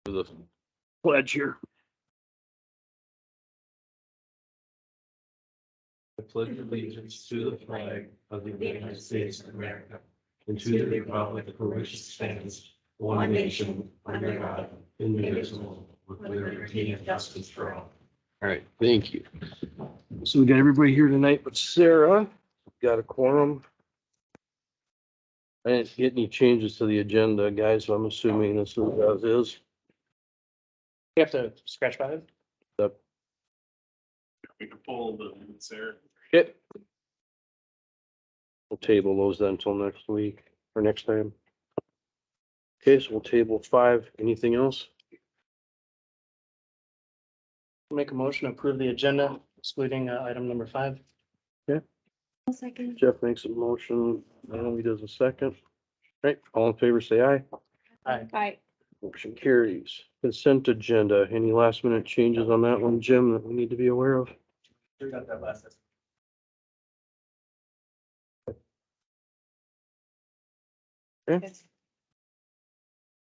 The pledge here. I pledge allegiance to the flag of the United States of America and to the republic for which it stands, one nation, under God, indivisible, with liberty and justice for all. All right, thank you. So we got everybody here tonight, but Sarah got a quorum. I didn't get any changes to the agenda, guys, so I'm assuming this is as is. You have to scratch by it. We can pull the minutes there. Okay. We'll table those then until next week or next time. Okay, so we'll table 5. Anything else? Make a motion to approve the agenda excluding item number 5. I'll second. Jeff makes a motion, Naomi does a second. Right, all in favor, say aye. Aye. Motion carries. Consent agenda. Any last minute changes on that one, Jim, that we need to be aware of? We got that last.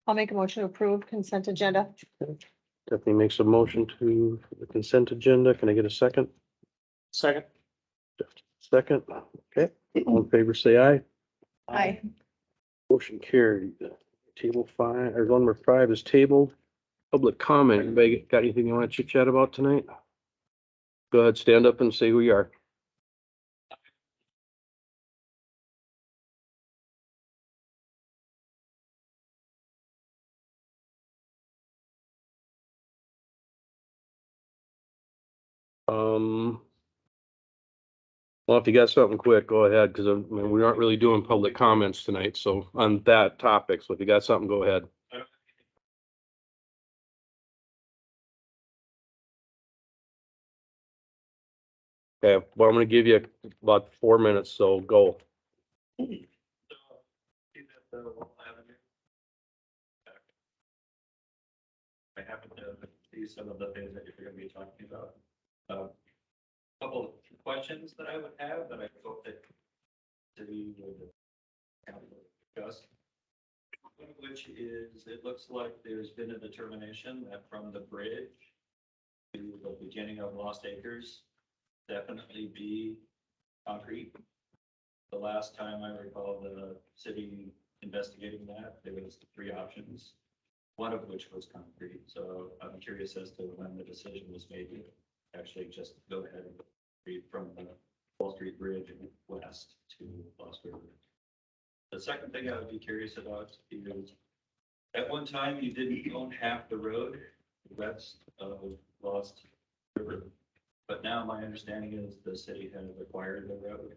I'll make a motion to approve consent agenda. Stephanie makes a motion to the consent agenda. Can I get a second? Second. Second, okay. All in favor, say aye. Aye. Motion carried. Table 5, or number 5 is tabled. Public comment. Anybody got anything you want to chit chat about tonight? Go ahead, stand up and say who you are. Well, if you got something quick, go ahead, because I mean, we aren't really doing public comments tonight, so on that topic, so if you got something, go ahead. Okay, well, I'm gonna give you about 4 minutes, so go. I happen to see some of the things that you're gonna be talking about. Couple of questions that I would have that I hope that city would discuss. One of which is, it looks like there's been a determination that from the bridge to the beginning of Lost Acres, definitely be concrete. The last time I recall the city investigating that, there was 3 options, one of which was concrete. So I'm curious as to when the decision was made to actually just go ahead and read from the Wall Street Bridge west to Lost River. The second thing I would be curious about is, at one time you didn't own half the road west of Lost River, but now my understanding is the city has acquired the road.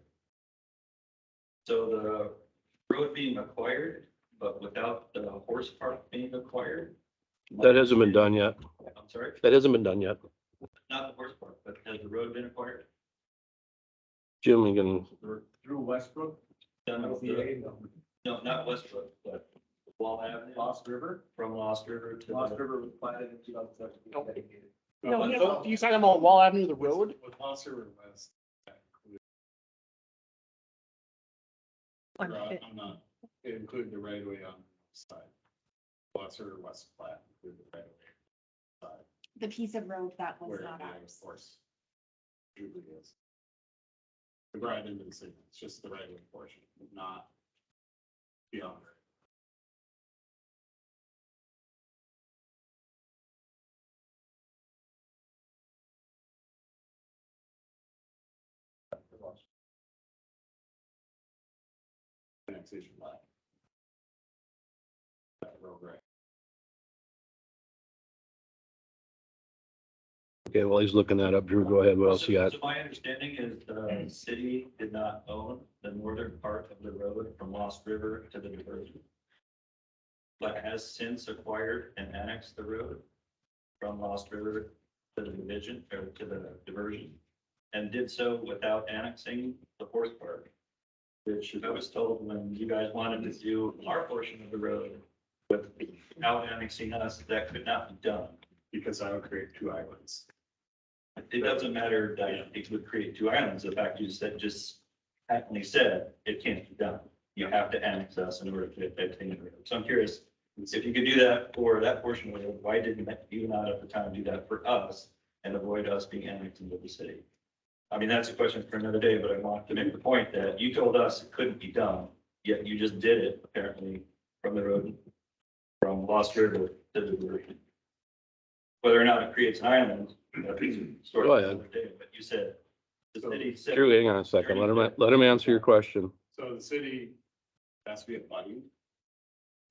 So the road being acquired, but without the horse park being acquired. That hasn't been done yet. I'm sorry, That hasn't been done yet. not the horse park, but has the road been acquired? Jim, you can, Through Westbrook? No, not Westbrook, but Wall Avenue. Lost River? From Lost River to. Lost River was planted in 2017. No, he So you talking about Wall Avenue, the road? With Lost River West. One I'm bit. not, it included the right of way on the side. Lost River West plat included the right of way side. The piece of road that was Where, not yeah, ours. of course. Usually is. The right into the city, it's just the right of way portion, not beyond. Annexation line. That road, right. okay, while he's looking that up, Drew, go ahead. What else you got? So my understanding is the city did not own the northern part of the road from Lost River to the diversion, but has since acquired and annexed the road from Lost River to the division, or to the diversion, and did so without annexing the horse park, which I was told when you guys wanted to do our portion of the road without annexing us, that could not be done. Because I would create 2 islands. It doesn't matter that it would create 2 islands. The fact you said, just patently said, it can't be done. You have to annex us in order to obtain the road. So I'm curious, If you could do that for that portion of it, why didn't you not at the time do that for us and avoid us being annexed into the city? I mean, that's a question for another day, but I want to make the point that you told us it couldn't be done, yet you just did it apparently from the road, from Lost River to the river. Whether or not it creates an island, that's sort Go of ahead. another day, but you said the city said. Drew, hang on a second. Let him answer your question. So the city has to be abutting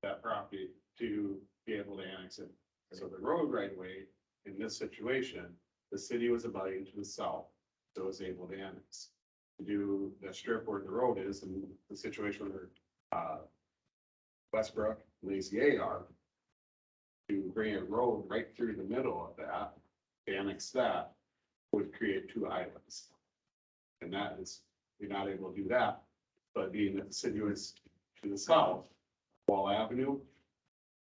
that property to be able to annex it. So the road right away, in this situation, the city was abutting to the south, so it was able to annex. To do the strip where the road is and the situation where, Westbrook, Lazy A are, to bring a road right through the middle of that, annex that, would create two islands. And that is, you're not able to do that, but being that the city was to the south, Wall Avenue,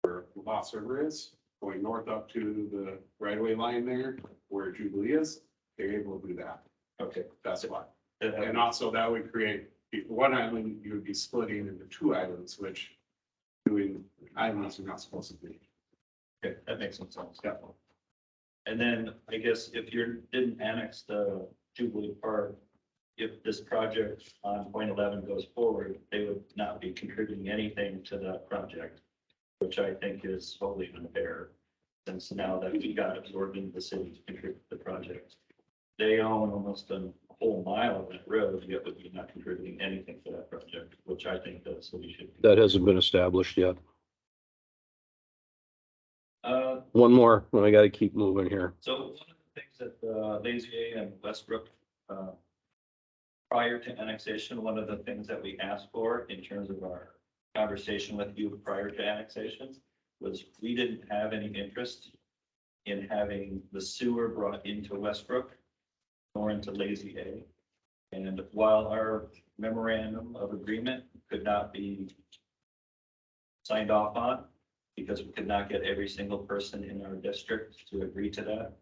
where Lost River is, going north up to the right-of-way line there, where Jubilee is, they're able to do that. Okay. That's why. And And also that would create, one island, you would be splitting into two islands, which doing islands are not supposed to be. okay, that makes some sense. Yeah. And then I guess if you didn't annex the Jubilee Park, if this project on point 11 goes forward, they would not be contributing anything to that project, which I think is wholly unfair, since now that we got absorbed into the city to contribute to the project. They own almost a whole mile of that road, yet would be not contributing anything to that project, which I think the city should. That hasn't been established yet. One One more, and I gotta keep moving here. So one of the things that Lazy A and Westbrook, prior to annexation, one of the things that we asked for in terms of our conversation with you prior to annexation was we didn't have any interest in having the sewer brought into Westbrook nor into Lazy A. And while our memorandum of agreement could not be signed off on, because we could not get every single person in our district to agree to that,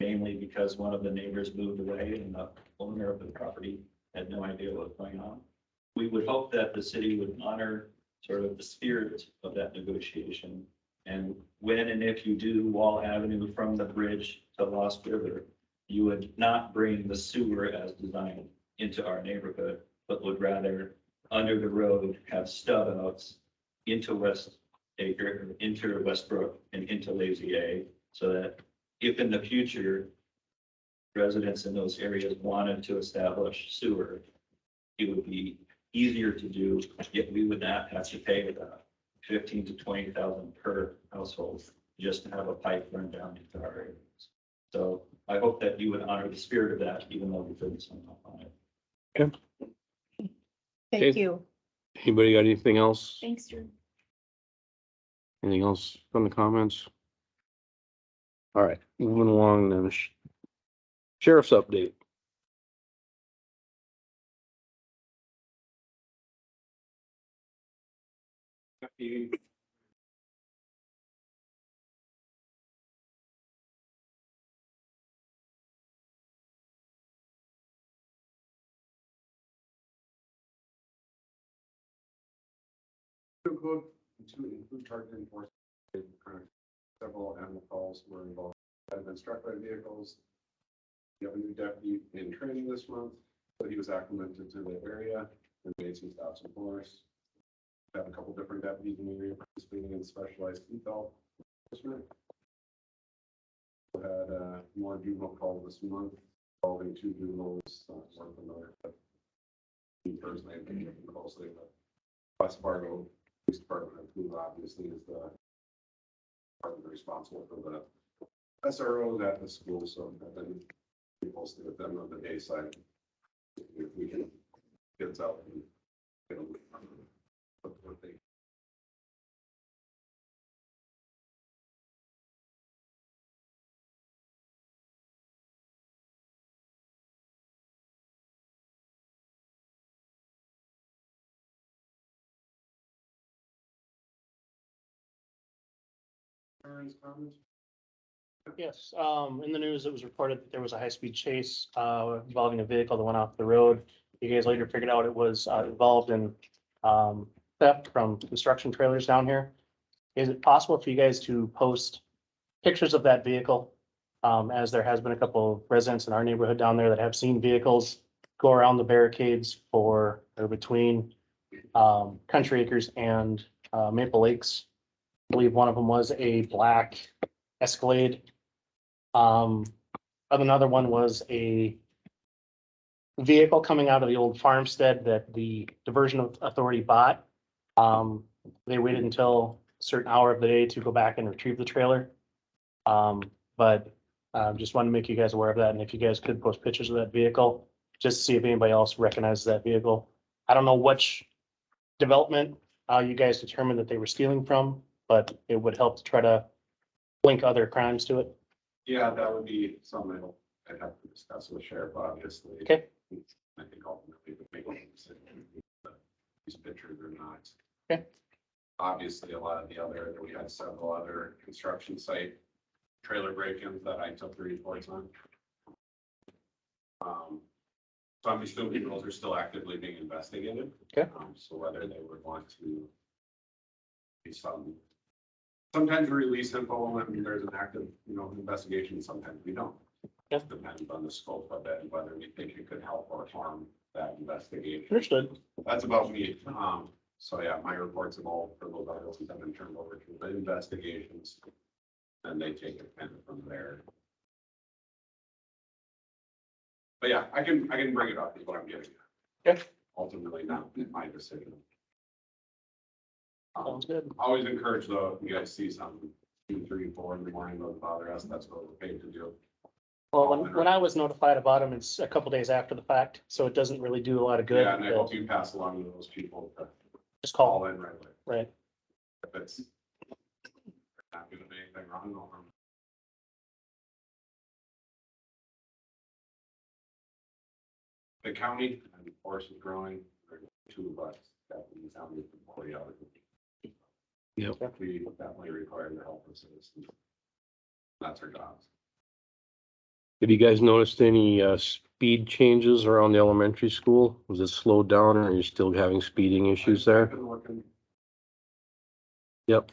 mainly because one of the neighbors moved away and the owner of the property had no idea what was going on. We would hope that the city would honor sort of the spirit of that negotiation. And when and if you do Wall Avenue from the bridge to Lost River, you would not bring the sewer as designed into our neighborhood, but would rather, under the road, have stub outs into West Acre, into Westbrook, and into Lazy A, so that if in the future residents in those areas wanted to establish sewer, it would be easier to do, yet we would not have to pay about 15 to 20,000 per household just to have a pipe run down into our areas. So I hope that you would honor the spirit of that, even though we couldn't sign off on it. Okay. Thank you. Anybody got anything else? Thanks, Drew. Anything else from the comments? All right, moving along then. Sheriff's update. To include target enforcement, several animal calls were involved, have been struck by vehicles. We have a new deputy in training this month, but he was acclimated to the area and made some stops in Horace. Have a couple different deputies in the area participating in specialized detail enforcement. We had more juvenile calls this month, involving two juveniles, one of them are personally have been working closely, but West Fargo Police Department, who obviously is the department responsible for the SROs at the school, so I've been closely with them on the day side. If we can get it out and get them what they. Comments? Yes, in the news, it was reported that there was a high-speed chase involving a vehicle that went off the road. You guys later figured out it was involved in theft from construction trailers down here. Is it possible for you guys to post pictures of that vehicle? As there has been a couple of residents in our neighborhood down there that have seen vehicles go around the barricades for, or between Country Acres and Maple Lakes. I believe one of them was a black Escalade. Another one was a vehicle coming out of the old farmstead that the diversion authority bought. They waited until a certain hour of the day to go back and retrieve the trailer. But just wanted to make you guys aware of that, and if you guys could post pictures of that vehicle, just to see if anybody else recognizes that vehicle. I don't know which development you guys determined that they were stealing from, but it would help to try to link other crimes to it. Yeah, that would be something I'd have to discuss with sheriff, obviously. Okay. I think ultimately would make a decision, but these pictures are not. Okay. Obviously, a lot of the other, we had several other construction site trailer break-ins that I took the reports on. So I'm assuming those are still actively being investigated. Okay. So whether they would want to be sometimes we release info when there's an active, investigation, sometimes we don't. Yeah. Depends on the scope of it and whether we think it could help or harm that investigation. Understood. That's about me. So yeah, my reports of all for those other ones have been turned over to the investigations. And they take it kind of from there. But yeah, I can bring it up is what I'm getting at. Okay. Ultimately, not my decision. Sounds good. Always encourage though, if you guys see something 2, 3, 4 in the morning, don't bother us. That's what we're paid to do. Well, when I was notified about them, it's a couple days after the fact, so it doesn't really do a lot of good. Yeah, and I hope you pass along to those people to Just call, call in right away. right? If it's not gonna be anything wrong, no harm. The county, and of course, is growing. There are 2 of us that in the county for 40 hours. Yep. We definitely require the help of citizens. That's our jobs. Have you guys noticed any speed changes around the elementary school? Was it slowed down or are you still having speeding issues I've there? been looking. Yep.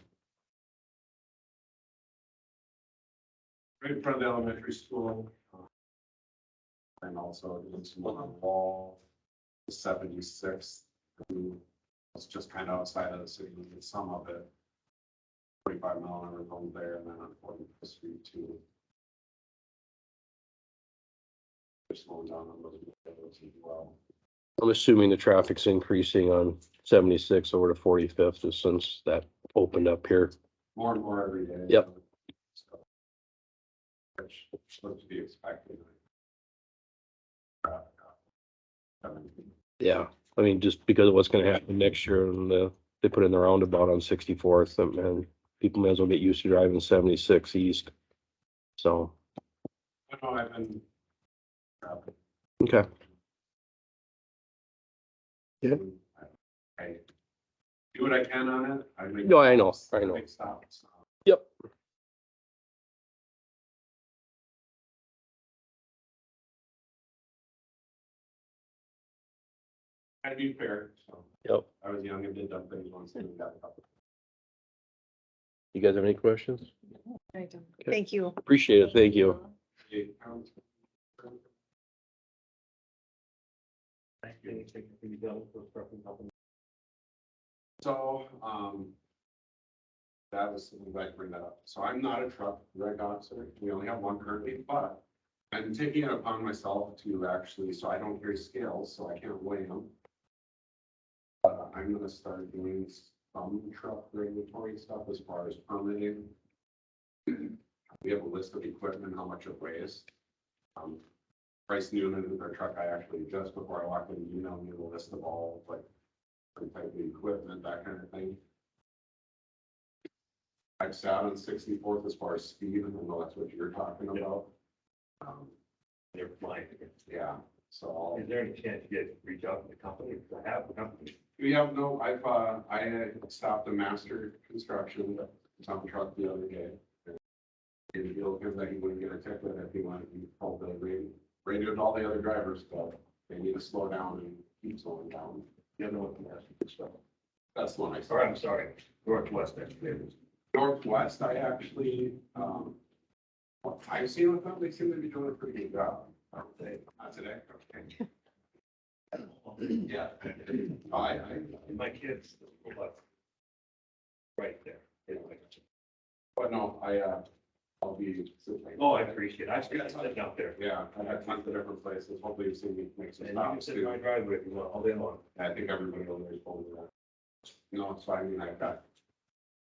Right in front of the elementary school. And also doing some on the wall, the 76th. It's just kind of outside of the city, we get some of it. 45-mile-an-hour zone there, and then on 45th Street too. They're slowing down on those roads as well. I'm assuming the traffic's increasing on 76 over to 45th just since that opened up here. More and more every day. Yep. So, which is supposed to be expected. Yeah, I mean, just because of what's gonna happen next year and they put in the roundabout on 64th and people may as well get used to driving 76 east. So, I know I've been. okay. Yeah. I do what I can on it. I make. No, I know. Make stops. Yep. I'd be fair, so. Yep. I was young and did dumb things once and got a couple. You guys have any questions? I do. Thank you. Appreciate it. Thank you. So, that was something I'd bring that up. So I'm not a truck reg officer. We only have one currently, but I'm taking it upon myself to actually, so I don't carry scales, so I can't weigh them. I'm gonna start doing some truck regulatory stuff as far as permitting. We have a list of equipment, how much it weighs. Bryce Newman with our truck, I actually, just before I walked in, emailed me the list of all, like, different type of equipment, that kind of thing. I've sat on 64th as far as speed, and I know that's what you're talking about. They're flying. Yeah, so. Is there any chance you guys reach out to the company to have the company? We have no, I stopped a master construction dump truck the other day. And he told him that he wouldn't get a ticket if he wanted, he called the radioed all the other drivers, but they need to slow down and keep slowing down. You know what the master stuff? That's the one I Or saw. I'm sorry, Northwest Excavators. Northwest, I actually, what I've seen with them, they seem to be doing a pretty good job. I would say, not today, okay. Yeah. I, My kids, right there. but no, I'll be. Oh, I appreciate it. I've got something out there. Yeah, I had tons of different places. Hopefully you've seen me make some And you can stops sit in my too. driveway if you want, all day long. I think everybody over there is holding that. No, it's fine. I mean, I've got.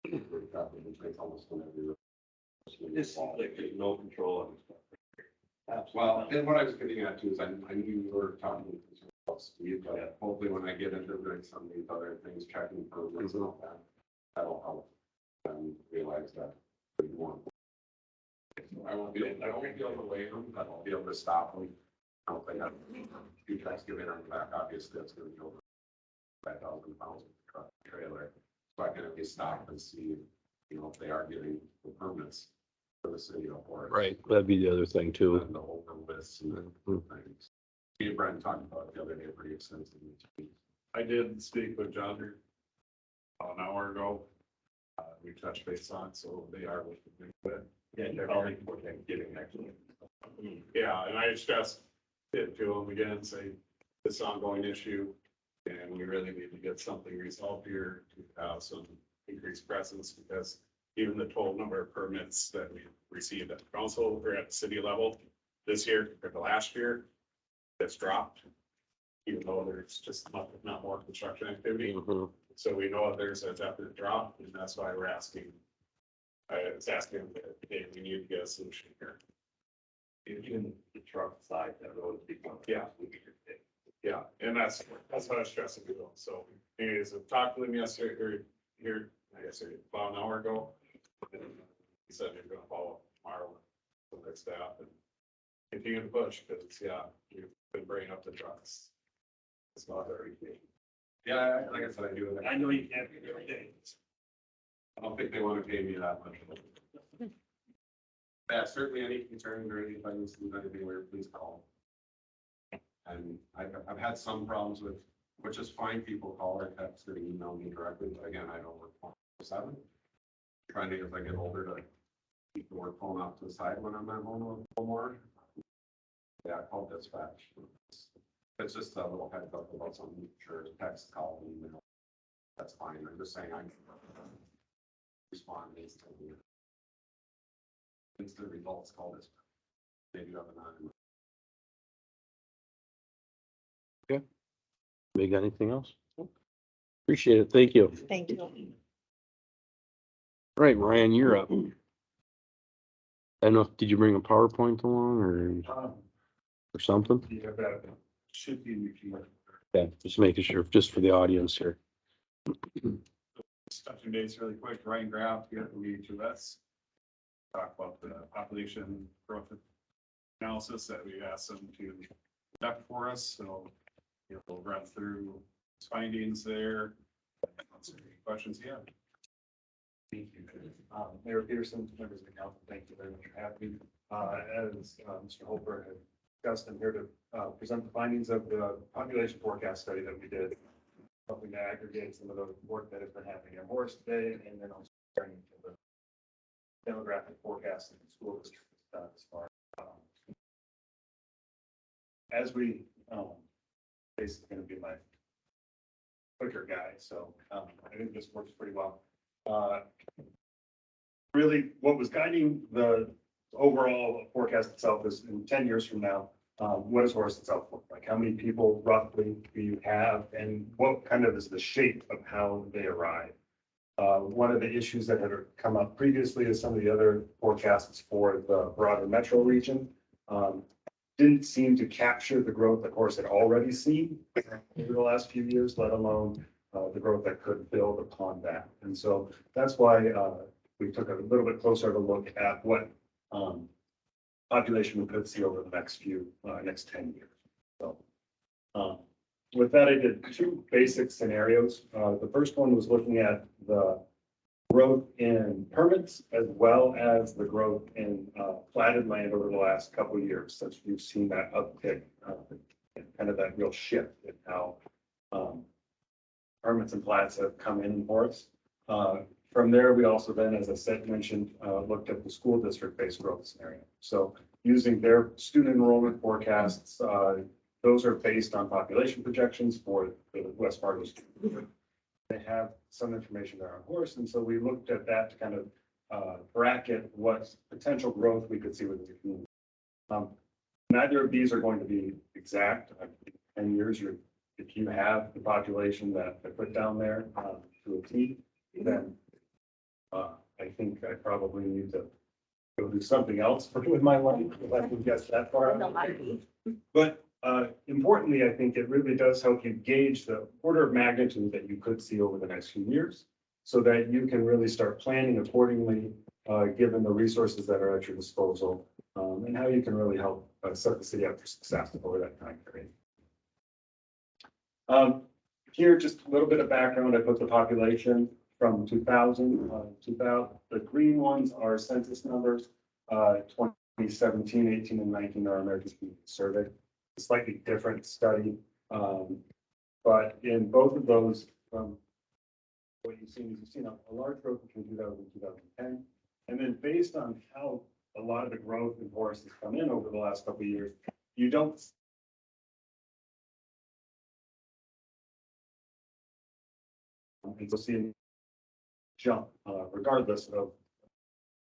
It's almost whenever you're. This seems like there's no control on this stuff. Well, and what I was getting at too is I knew you were talking about speed, but hopefully when I get into doing some of these other things, checking programs and all that, that'll help them realize that we want. I won't be able to weigh them, but I'll be able to stop them. I don't think I have a few trucks giving on the back, obviously that's gonna be over 5,000 pounds of truck trailer. So I can at least stop and see, you know, if they are getting the permits for the city of Horace. Right, that'd be the other thing too. And the over lists and things. Me and Brian talked about it the other day pretty extensively. I did speak with John here about an hour ago. We touched base on, so they are looking at it. Yeah, they're probably for Thanksgiving next week. Yeah, and I stressed it to them again, say this ongoing issue. And we really need to get something resolved here to have some increased presence because even the total number of permits that we received at the council or at the city level this year compared to last year, that's dropped. Even though there's just not more construction activity. Mhm. So we know that there's a definite drop, and that's why we're asking. I was asking them that, hey, we need to get a solution here. Even the truck side, that road is becoming. Yeah. Yeah, and that's what I was stressing to them. So anyways, I talked to them yesterday, or here, I guess about an hour ago. And he said they're gonna follow up tomorrow with their staff and continue to push, because yeah, you've been bringing up the trucks. It's not everything. Yeah, like I said, I do. I know you can't be every day. I don't think they want to pay me that much. Yeah, certainly any concerns or anything, anything where please call. And I've had some problems with, which is fine, people call or text or email me directly, but again, I don't work 24/7. Trying to, as I get older, to keep the work phone off to the side when I'm at home a little more. Yeah, I call dispatch. It's just a little heads up about something, sure, text, call, email. That's fine. I'm just saying I can respond instantly. Instant results, call this. They do have an eye. We got anything else? Appreciate it. Thank you. Thank you. All right, Ryan, you're up. I don't know, did you bring a PowerPoint along or something? Yeah, that should be repeated. Yeah, just making sure, just for the audience here. Just touching base really quick, Ryan Graff here from E2S. Talk about the population growth analysis that we asked them to conduct for us, so we'll run through findings there. Answer any questions you have. Thank you. Mayor Peterson, members of the council, thank you very much for having me. As Mr. Holbert had discussed, I'm here to present the findings of the population forecast study that we did, helping to aggregate some of the work that has been happening in Horace today, and then also turning to the demographic forecast in the school district as far as we, this is going to be my quicker guy, so I think this works pretty well. Really, what was guiding the overall forecast itself is in 10 years from now, what does Horace itself look like? How many people roughly do you have, and what kind of is the shape of how they arrive? One of the issues that had come up previously is some of the other forecasts for the broader metro region didn't seem to capture the growth that Horace had already seen over the last few years, let alone the growth that could build upon that. And so that's why we took a little bit closer to look at what population we could see over the next 10 years. So with that, I did two basic scenarios. The first one was looking at the growth in permits as well as the growth in platted land over the last couple of years, since we've seen that uptick, kind of that real shift in how permits and plats have come in for us. From there, we also then, as I said, mentioned, looked at the school district-based growth scenario. So using their student enrollment forecasts, those are based on population projections for the West Fargo student. They have some information there on Horace, and so we looked at that to kind of bracket what potential growth we could see within the community. Neither of these are going to be exact. In 10 years, if you have the population that I put down there to a T, then I think I probably need to go do something else with my life if I can get that far. But importantly, I think it really does help you gauge the order of magnitude that you could see over the next few years, so that you can really start planning accordingly, given the resources that are at your disposal, and how you can really help set the city up for success over that time period. Here, just a little bit of background. I put the population from 2000, the green ones are census numbers, 2017, 18, and 19 are American Community Survey. A slightly different study, but in both of those, what you've seen a large growth between 2000 and 2010. And then based on how a lot of the growth in Horace has come in over the last couple of years, you don't and so see a jump, regardless of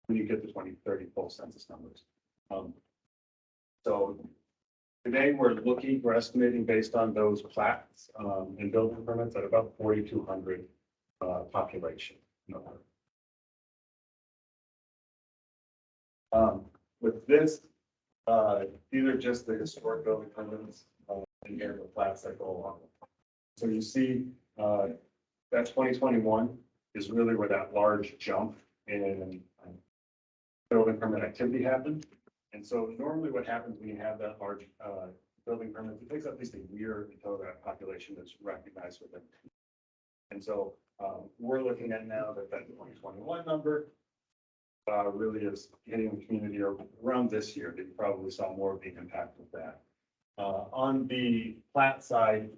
when you get the 2030 full census numbers. So today we're estimating based on those plats and building permits at about 4,200 population number. With this, these are just the historic building permits and here the plats that go along. So you see that 2021 is really where that large jump in building permit activity happened. And so normally what happens when you have that large building permit, it takes at least a year until that population is recognized within. And so we're looking at now that 2021 number really is hitting the community around this year. They probably saw more of the impact of that. On the plat side,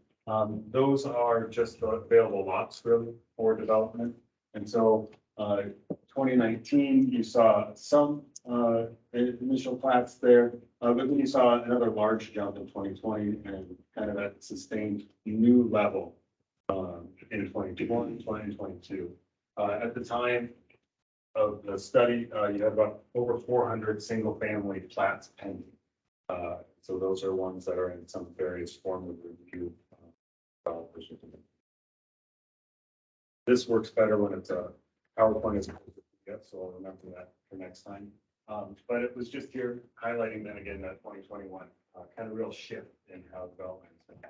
those are just the available lots really for development. And so 2019, you saw some initial plats there, but then you saw another large jump in 2020 and kind of that sustained new level in 2021, 2022. At the time of the study, you had about over 400 single family plats pending. So those are ones that are in some various form of review. This works better when it's a PowerPoint as opposed to PDF, so I'll remember that for next time. But it was just here highlighting then again that 2021 kind of real shift in how development has been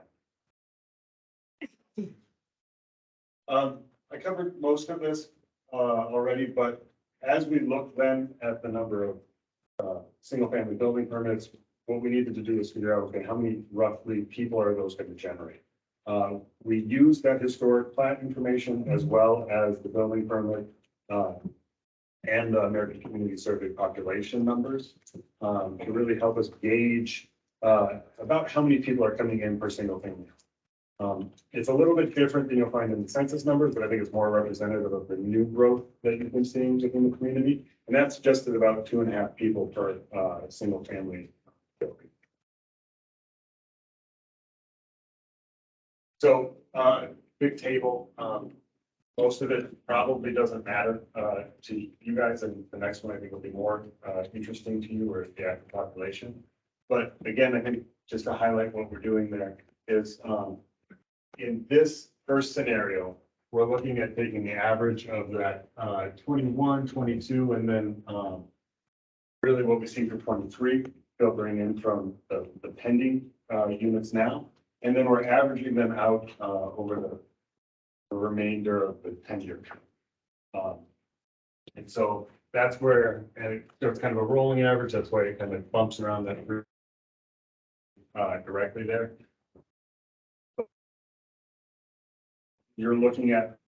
happening. I covered most of this already, but as we look then at the number of single family building permits, what we needed to do is figure out, okay, how many roughly people are those going to generate? We use that historic plat information as well as the building permit and the American Community Survey population numbers to really help us gauge about how many people are coming in per single family. It's a little bit different than you'll find in the census numbers, but I think it's more representative of the new growth that you've been seeing within the community. And that's just at about 2.5 people per single family building. So big table, most of it probably doesn't matter to you guys, and the next one I think will be more interesting to you, or the active population. But again, I think just to highlight what we're doing there is in this first scenario, we're looking at taking the average of that 21, 22, and then really what we see for 23, filtering in from the pending units now. And then we're averaging them out over the remainder of the 10-year term. And so that's where, and it's kind of a rolling average. That's why it kind of bumps around that directly there. You're looking at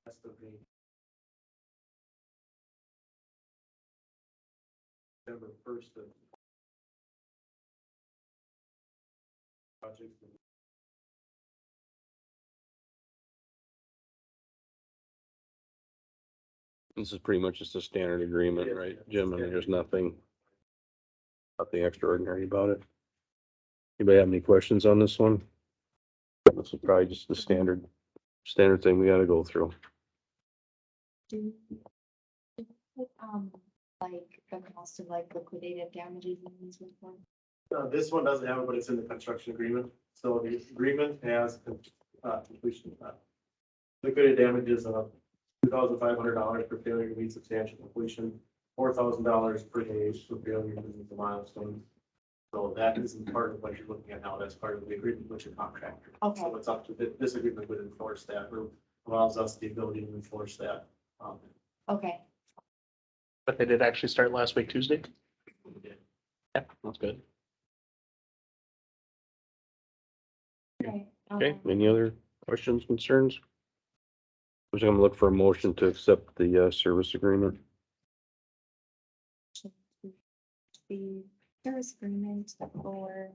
That's the thing. November 1st of project. This is pretty much just a standard agreement, right, Jim? I mean, there's nothing extraordinary about it. Anybody have any questions on this one? This is probably just the standard thing we gotta go through. Like the cost of like liquidated damages in these reports. This one doesn't have it, but it's in the construction agreement. So the agreement has completion. Liquidated damages of $2,500 for failure to meet substantial completion, $4,000 per day for failure to meet the milestone. So that isn't part of what you're looking at now. That's part of the agreement with your contractor. Okay. So it's up to this agreement would enforce that, or allows us the ability to enforce that. Okay, But they did actually start last week, Tuesday? Yeah, that's good. okay. Okay, any other questions, concerns? I'm just gonna look for a motion to accept the, service agreement. The service agreement for,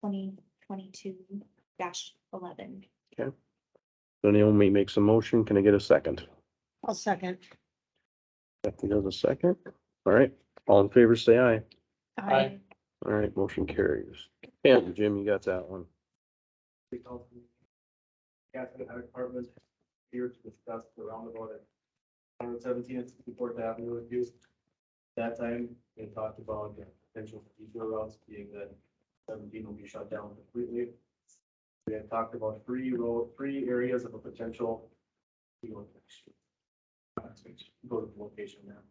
2022-11. So anyone may make some motion, can I get a second? I'll second. Kathy does a second. All right, all in favor, say aye. Aye. All right, motion carries. And Jim, you got that one. Catherine High Department here to discuss the roundabout at 117 and 64th Avenue with you. That time, we talked about the potential detour routes being that 17 will be shut down completely. We had talked about three areas of a potential. Go to the location now.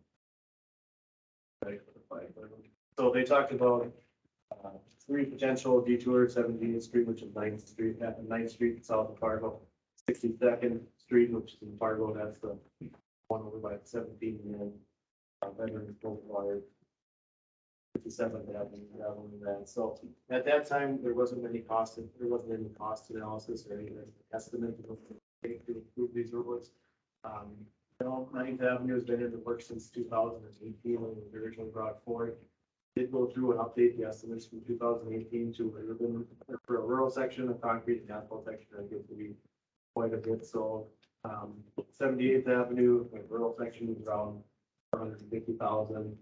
Right, for the flag. So they talked about three potential detours: 17th Street, which is 9th Street, 9th Street south of Fargo, 62nd Street, which is in Fargo, that's the one over by 17 and Veterans Boulevard, 57th Avenue, that. So at that time, there wasn't any cost analysis or any estimate to improve these roads. 9th Avenue has been in the works since 2018 when it was originally brought forward. Did go through and update the estimates from 2018 to urban, for a rural section, a concrete and asphalt section, I think to be quite a bit. So 78th Avenue, the rural section is around 450,000.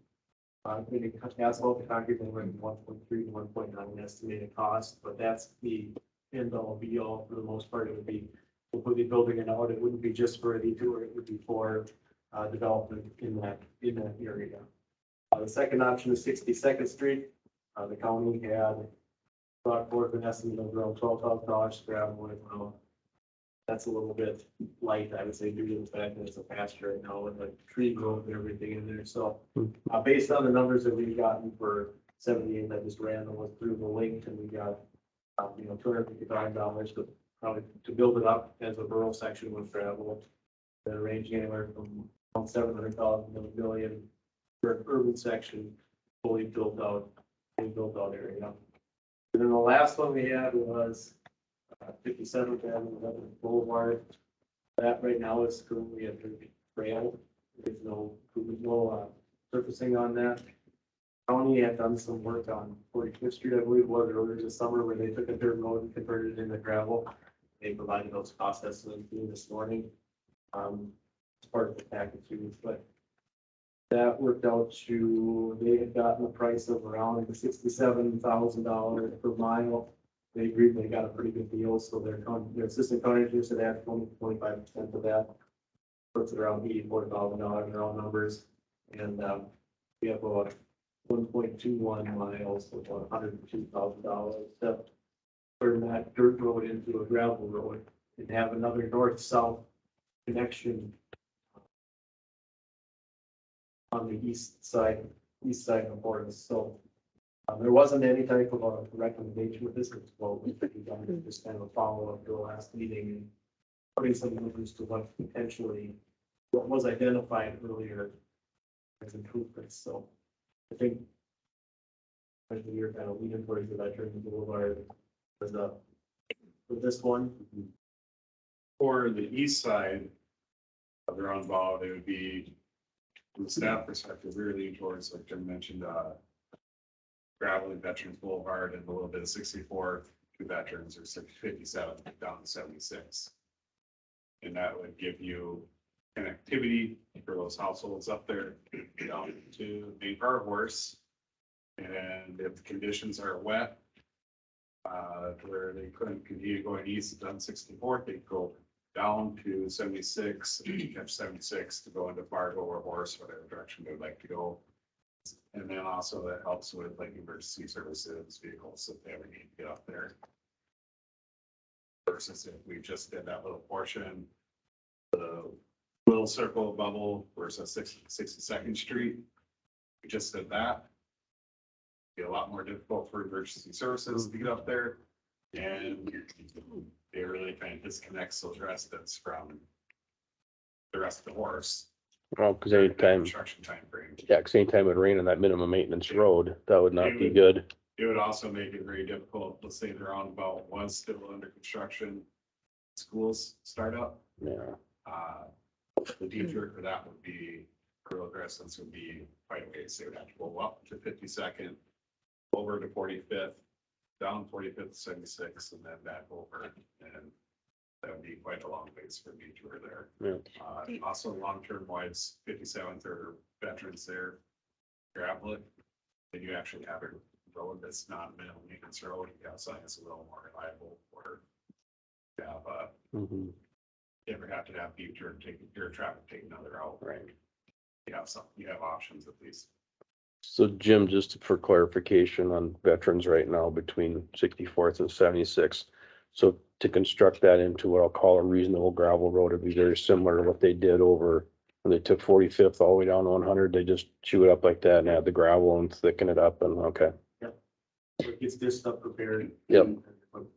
Maybe asphalt and concrete, anywhere from 1.3 to 1.9 estimated cost, but that's the end all be all. For the most part, it would be completely building it out. It wouldn't be just for a detour, it would be for development in that area. The second option is 62nd Street. The county had brought forth an estimate of around $12,000 for gravel. That's a little bit light, I would say, due to the fact that it's a pasture right now with like tree growth and everything in there. So based on the numbers that we've gotten for 78, I just ran those through the link and we got, $250,000 to probably to build it up as a rural section with gravel. They're ranging anywhere from 700,000 to $1 million for an urban section, fully built out area. And then the last one we had was 57th Avenue Boulevard. That right now is currently a trail. There's no surfacing on that. County had done some work on 45th Street, I believe, was earlier this summer, where they took a dirt road and converted it into gravel. They provided those cost estimates this morning. As part of the package, but that worked out to, they had gotten a price of around $67,000 per mile. They agreed they got a pretty good deal, so their assistant county engineer said they had 25% of that. Puts it around $84,000 in round numbers. And we have about 1.21 miles, so about $102,000 to turn that dirt road into a gravel road and have another north-south connection on the east side of Horace. So there wasn't any type of a recommendation with this. It's well, we done just kind of a follow-up to the last meeting and putting some numbers to what was identified earlier as improvements. So I think especially you're kind of leaning towards the Veterans Boulevard as for this one. For the east side of the roundabout, it would be, from the staff perspective, we're leaning towards, like Jim mentioned, gravel and Veterans Boulevard and a little bit of 64th to Veterans or 57 down to 76. And that would give you connectivity for those households up there down to Main Power Horse. And if the conditions are wet, where they couldn't continue going east on 64th, they go down to 76, and catch 76 to go into Fargo or Horace, whatever direction they would like to go. And then also that helps with like emergency services, vehicles if they ever need to get up there. Versus if we just did that little portion, the little circle bubble versus 62nd Street. We just did that. Be a lot more difficult for emergency services to get up there. And it really kind of disconnects those residents from the rest of the Horse. Well, cause anytime, Construction timeframe. yeah, cause anytime it rain on that minimum maintenance road, that would not be good. It would also make it very difficult. Let's say the roundabout was still under construction. Schools start up. Yeah. The detour for that would be, for road residents would be quite a ways. They would have to go up to 52nd, over to 45th, down 45th, 76, and then back over. And that would be quite a long ways for detour there. Yeah. Also, long-term wise, 57th or Veterans there, gravel it. And you actually have a road that's not a minimum maintenance road. You have something that's a little more reliable or you have, Mhm. you ever have to have detour and take your traffic, take another route. Right. You have some, you have options at least. So Jim, just for clarification on veterans right now between 64th and 76. So to construct that into what I'll call a reasonable gravel road, it'd be very similar to what they did over when they took 45th all the way down to 100. They just chew it up like that and add the gravel and thicken it up and okay. So it gets this stuff prepared. Yep. and put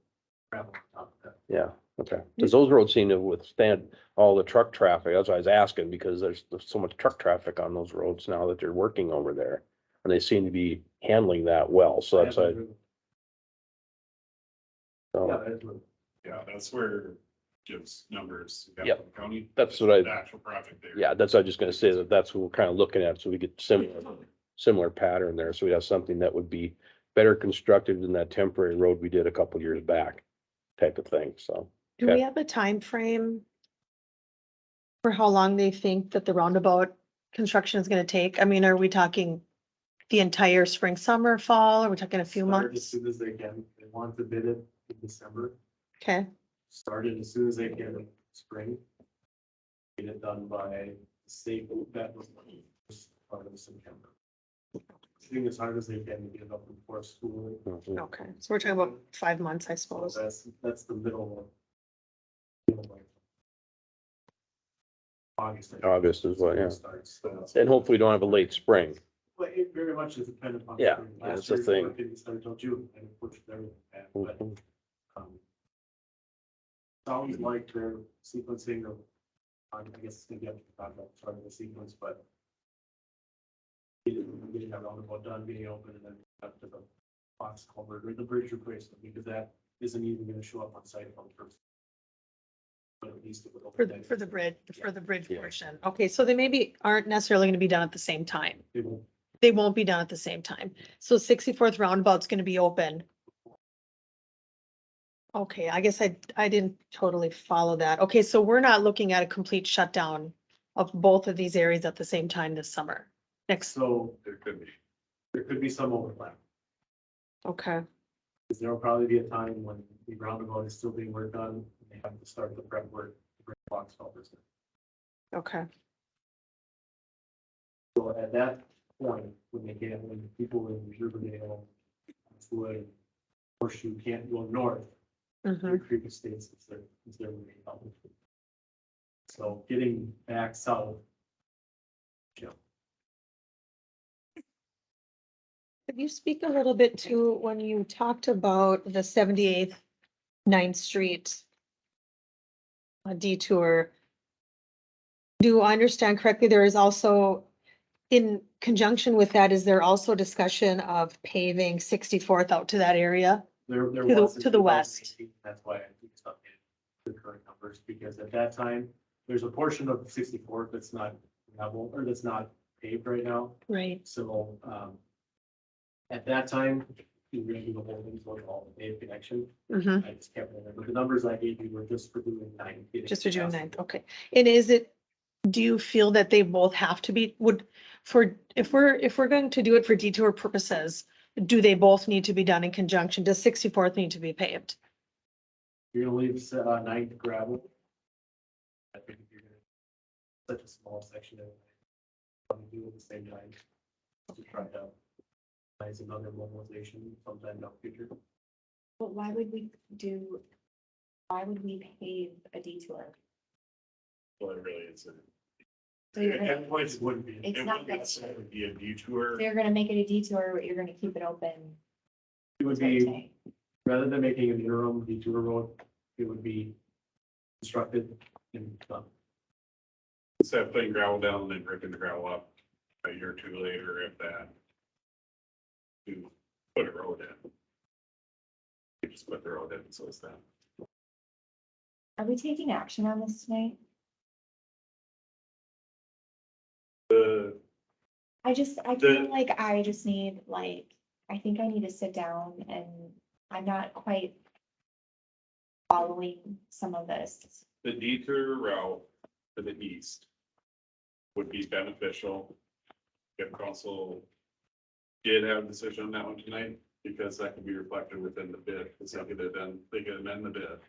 gravel on top of that. Yeah, okay. Cause those roads seem to withstand all the truck traffic. That's why I was asking because there's so much truck traffic on those roads now that they're working over there. And they seem to be handling that well. So that's why. So, Yeah, that's where Jim's numbers. got Yep. from the County. That's what I- The actual project there. yeah, that's what I was just gonna say that's what we're kind of looking at. So we get similar pattern there. So we have something that would be better constructed than that temporary road we did a couple years back type of thing. So. Do we have a time frame for how long they think that the roundabout construction is gonna take? I mean, are we talking the entire spring, summer, fall? Are we talking a few Start As months? soon as they can. They want to bid it in December. Okay, Started as soon as they can in spring. Get it done by state, that was part of September. Doing as hard as they can to get it up before school. Mhm. okay. So we're talking about 5 months, I So suppose. that's the middle of. August. I think. August is what, yeah. Starts. And hopefully we don't have a late spring. But it very much is dependent on. Yeah, spring. that's Last the year's thing. work didn't start until June and it pushed everything back, but, Mhm. sounds like they're sequencing of, I guess it's gonna get to the contract, part of the sequence, but getting that roundabout done, being open, and then up to the box culvert or the bridge replacement, because that isn't even gonna show up on site on the first. But at least it would For open. the bridge Yeah. portion. Okay, so they maybe aren't necessarily gonna be done at the same time. It will- They won't be done at the same time. So 64th roundabout's gonna be open. Okay, I guess I didn't totally follow that. Okay, so we're not looking at a complete shutdown of both of these areas at the same time this summer. Next, So There could be. there could be some overlap. okay, Because there will probably be a time when the roundabout is still being worked on, and they have to start the prep work to bring box culverts in. okay. So at that point, when people in Riverdale, Wood, Horseshoe can't go north, Mhm. Clear Creek Estates is their main outlet. So getting back south. Yeah, Could you speak a little bit to when you talked about the 78th 9th Street detour? Do I understand correctly? There is also, in conjunction with that, is there also discussion of paving 64th out to that area? there To the- was in to the west. 2018, that's why I think it's updated. the current numbers, because at that time, there's a portion of 64th that's not level, or that's not paved right now. Right. So, at that time, we were gonna do the whole thing with all the paved connection. Mm-hmm. I just can't remember. The numbers I gave you were just for doing 9. Just for June 9th. Okay. And is it, do you feel that they both have to be, if we're going to do it for detour purposes, do they both need to be done in conjunction? Does 64th need to be paved? You're gonna leave 9th gravel. I think if you're gonna, such a small section of, probably do it at the same time. To try to find another mobilization sometime in the future. But why would we pave a detour? Well, it really isn't. So you're At gonna, that point, it wouldn't be, It's it not wouldn't that- necessarily be a detour. so you're gonna make it a detour, but you're gonna keep it open. It would is what you're be, saying. rather than making an interim detour road, it would be constructed and done. Instead of putting gravel down and then ripping the gravel up a year or two later, if that. To put a road in. You just put the road in, so it's that. Are we taking action on this tonight? The, I The- feel like I just need, like, I think I need to sit down and I'm not quite following some of this. the detour route to the east. Would be beneficial. If council. Did have a decision on that one tonight, because that could be reflected within the bid, because they could amend the bid.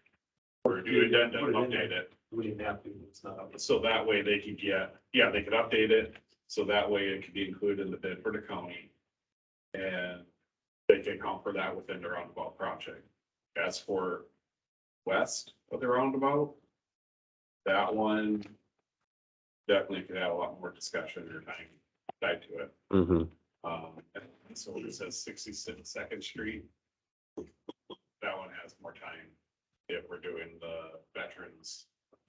Or do it and update it. We didn't have to, it's not. up to- So that way they could they could update it, so that way it could be included in the bid for the county. And they can account for that within the roundabout project. As for west of the roundabout, that one definitely could have a lot more discussion or time tied to it. Mm-hmm. And so it says 62nd Street. That one has more time if we're doing the veterans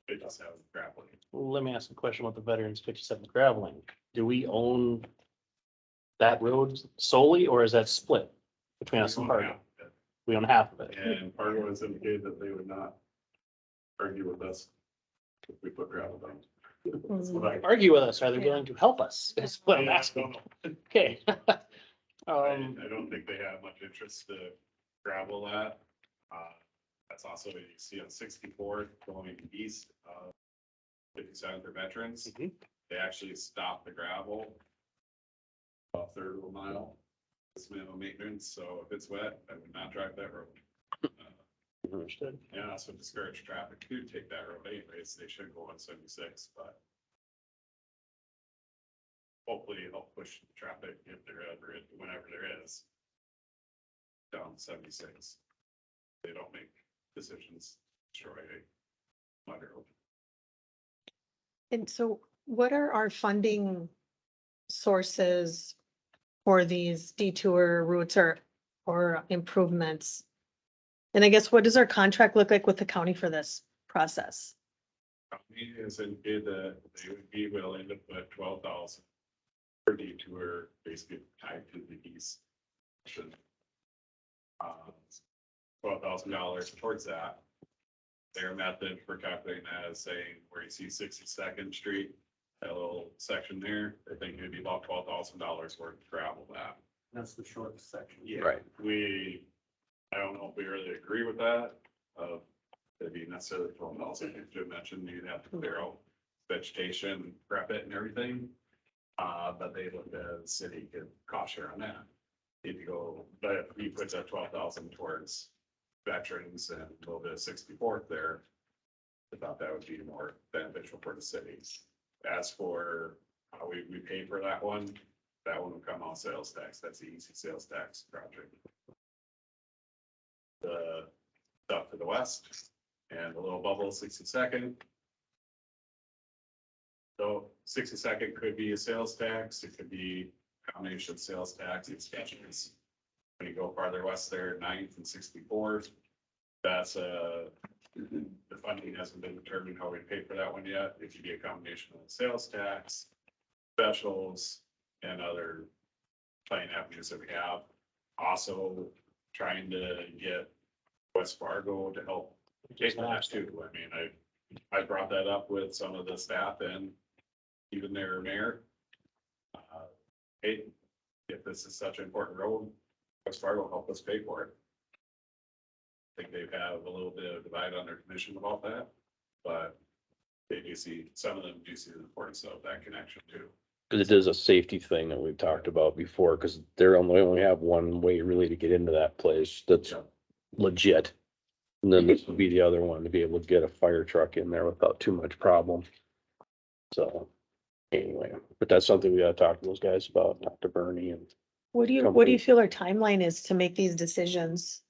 57 grappling. Let me ask a question about the veterans 57 graveling. Do we own that road solely, or is that split between us and Fargo? We own half of it. And Fargo has indicated that they would not argue with us if we put gravel down. That's what I- Argue with us, are they willing to help us? Is what I'm Yeah, I asking. don't know. Okay. I don't think they have much interest to gravel that. That's also, you see on 64th going east of 57th for veterans. Mhm. They actually stop the gravel about a third of a mile. It's minimum maintenance, so if it's wet, I would not drive that road. Understood. And also discourage traffic to take that road anyways. They should go on 76, but hopefully it'll push the traffic if there ever is, whenever there is, down 76. They don't make decisions, destroy a mud road. And so what are our funding sources for these detour routes or improvements? And I guess what does our contract look like with the county for this process? Company has indicated that they would be willing to put 12,000 per detour, basically tied to the east. $12,000 towards that. Their method for calculating that is saying where you see 62nd Street, that little section there, I think it'd be about $12,000 worth of gravel that. That's the shortest section. Yeah, Right. I don't know if we really agree with that. It'd be necessarily 12,000, as Jim mentioned, you'd have to clear out vegetation, prep it and everything. But they looked at the city could cost share on that. If you go, but if you put that 12,000 towards veterans and a little bit of 64th there, I thought that would be more beneficial for the city. As for how we pay for that one will come on sales tax. That's the easy sales tax project. The stuff to the west and the little bubble 62nd. So 62nd could be a sales tax. It could be a combination of sales tax extensions. When you go farther west there, 9th and 64th, that's the funding hasn't been determined how we pay for that one yet. It could be a combination of sales tax, specials, and other planning avenues that we have. Also trying to get West Fargo to help Take that too. I mean, I brought that up with some of the staff and even their mayor. Hey, if this is such an important road, West Fargo help us pay for it. I think they have a little bit of divide on their commission about that, but they do see, some of them do see the importance of that connection too. Because it is a safety thing that we've talked about before, because they're only have one way really to get into that place that's legit. And then this would be the other one to be able to get a fire truck in there without too much problem. So anyway, but that's something we gotta talk to those guys about, talk to Bernie and. What do you Company. feel our timeline is to make these decisions?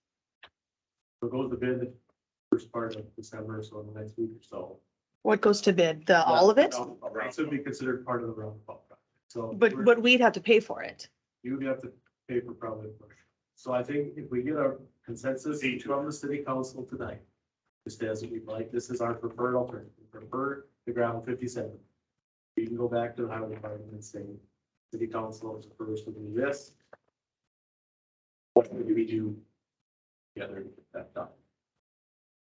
We'll go to the bid the first part of December, so in the next week or so. What goes to bid? All of it? This would be considered part of the roundabout project. So. But we'd have to pay for it. You would have to pay for probably a portion. So I think if we get a consensus from the city council tonight, just as we'd like, this is our preferred alternative, we prefer the ground 57. We can go back to the highway department and say, city council prefers to do this. What do we do together to get that done?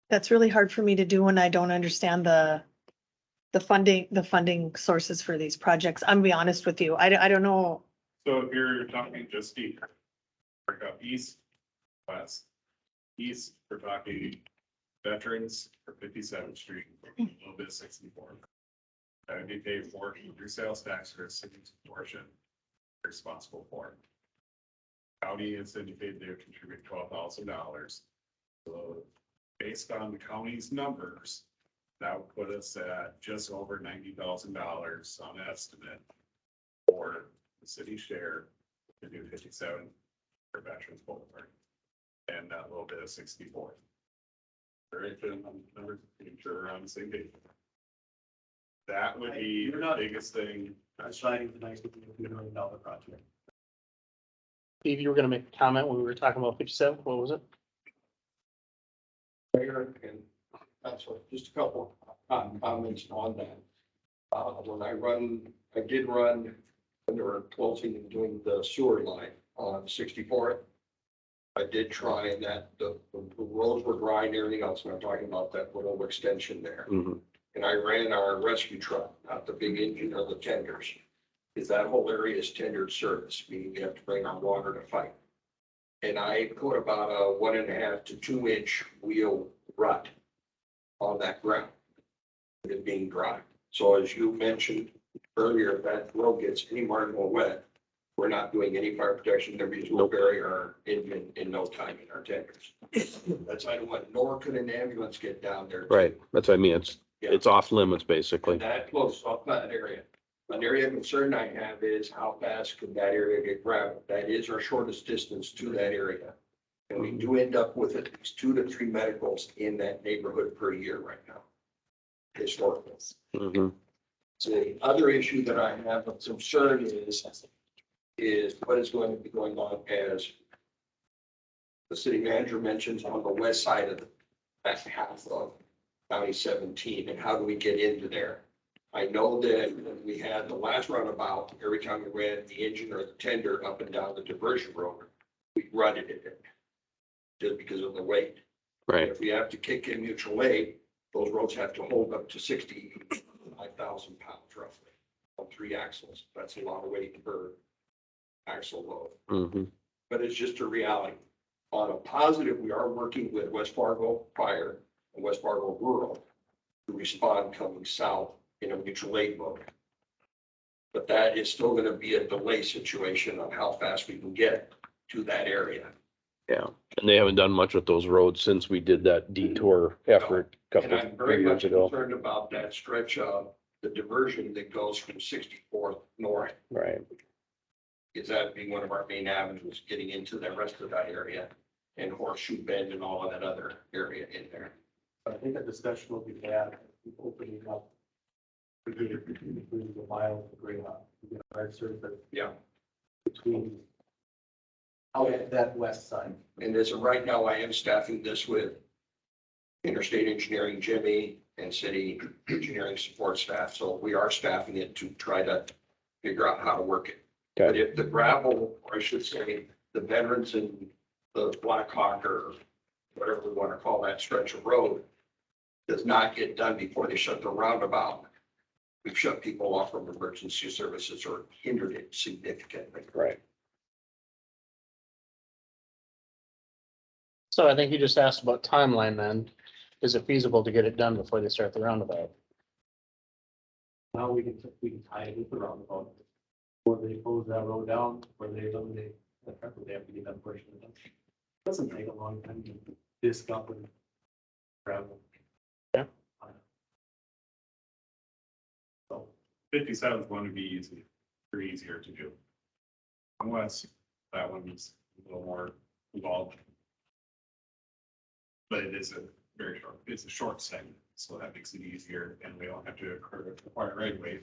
That's really hard for me to do when I don't understand the funding sources for these projects. I'm gonna be honest with you. I don't know. So if you're talking just east, work up east, west, east, we're talking veterans for 57th Street, a little bit of 64. That would be paid for through sales tax or a city's portion responsible for. County has indicated they would contribute $12,000. So based on the county's numbers, that would put us at just over $90,000 on estimate for the city share to do 57 for Veterans Boulevard. And that little bit of 64. Right, numbers, making sure we're on the same page. That would be the biggest thing. Signing the next $2 million project. Steve, you were gonna make a comment when we were talking about 57, what was it? Mayor, and that's what, just a couple comments on that. When I did run, when they were closing and doing the sewer line on 64th. I did try, and that the roads were dry and everything else, and I'm talking about that little extension there. Mhm. And I ran our rescue truck, not the big engine or the tenders, because that whole area is tendered service, meaning you have to bring on water to fight. And I put about a 1.5 to 2 inch wheel rut on that ground, with it being dry. So as you mentioned earlier, if that road gets any marginal wet, we're not doing any fire protection, we will bury our engine in no time in our tenders. That's item one, nor could an ambulance get down there. Right, that's what I mean, Yeah. it's off limits, basically. And that close off that area. An area of concern I have is how fast could that area get gravel? That is our shortest distance to that area. And we do end up with at least 2 to 3 medicals in that neighborhood per year right now. Historically. Mhm. So the other issue that I have of concern is what is going to be going on as the city manager mentions on the west side of that half of County 17, and how do we get into there? I know that when we had the last roundabout, every time we ran the engine or the tender up and down the diversion road, we rutted it just because of the weight. Right, If we have to kick in mutual aid, those roads have to hold up to 65,000 pounds roughly on 3 axles. That's a lot of weight per axle load, mhm, but it's just a reality. On a positive, we are working with West Fargo Fire and West Fargo Rural to respond coming south in a mutual aid mode. But that is still going to be a delay situation on how fast we can get to that area. yeah, and they haven't done much with those roads since we did that detour effort a And couple I'm very years much ago. concerned about that stretch of the diversion that goes from 64th north. Right, Is that being one of our main avenues, getting into the rest of that area and Horseshoe Bend and all of that other area in there. I think a discussion will be had, opening up. Between the mile of the grade up, hard surface Yeah. between. Out that west side. And as of right now, I am staffing this with interstate engineering, Jimmy, and city engineering support staff. So we are staffing it to try to figure out how to work it. But okay, if the gravel, or I should say, the veterans and the Black Hawk are whatever we want to call that stretch of road, does not get done before they shut the roundabout, we've shut people off from emergency services or hindered it significantly. Right. So I think you just asked about timeline then. Is it feasible to get it done before they start the roundabout? Now we can tie it with the roundabout. Or they close that road down, or they eliminate, they have to get that portion of it. Doesn't take a long time to disc up and gravel. Yeah. So, 57 is going to be easy, or easier to do. Unless that one is a little more involved. But it is a very short, it's a short segment, so that makes it easier, and we don't have to acquire right away,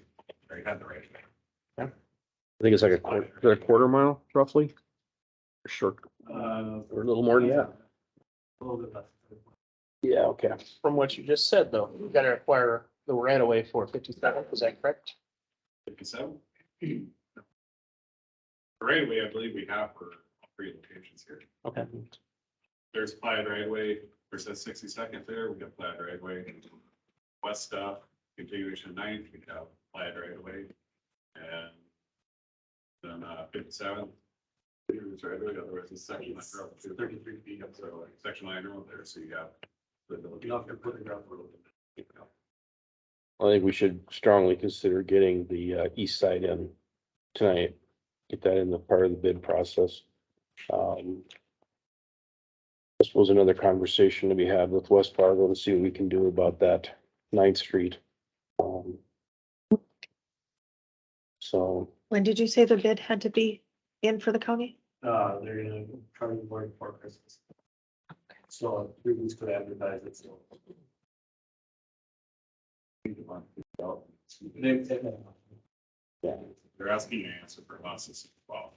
or have the right away. I think it's like a quarter mile roughly. Short, or a little more than that. A little bit less. Yeah, okay. From what you just said, though, you gotta acquire the right of way for 57, is that correct? 57. The right away, I believe we have for all three locations here. Okay. There's platted right away, there's a 62nd there, we got platted right away. West stuff, continuation of 9th, we have platted right away. And then 57. It's right away, otherwise it's section line road, 33 feet up, so like section line road there, so you got. You have to put it down for a little bit. I think we should strongly consider getting the east side in tonight. Get that in the part of the bid process. This was another conversation to be had with West Fargo to see what we can do about that 9th Street. So When did you say the bid had to be in for the county? They're gonna try to work before Christmas. So 3 weeks could advertise it, so. They're asking an answer from us as well.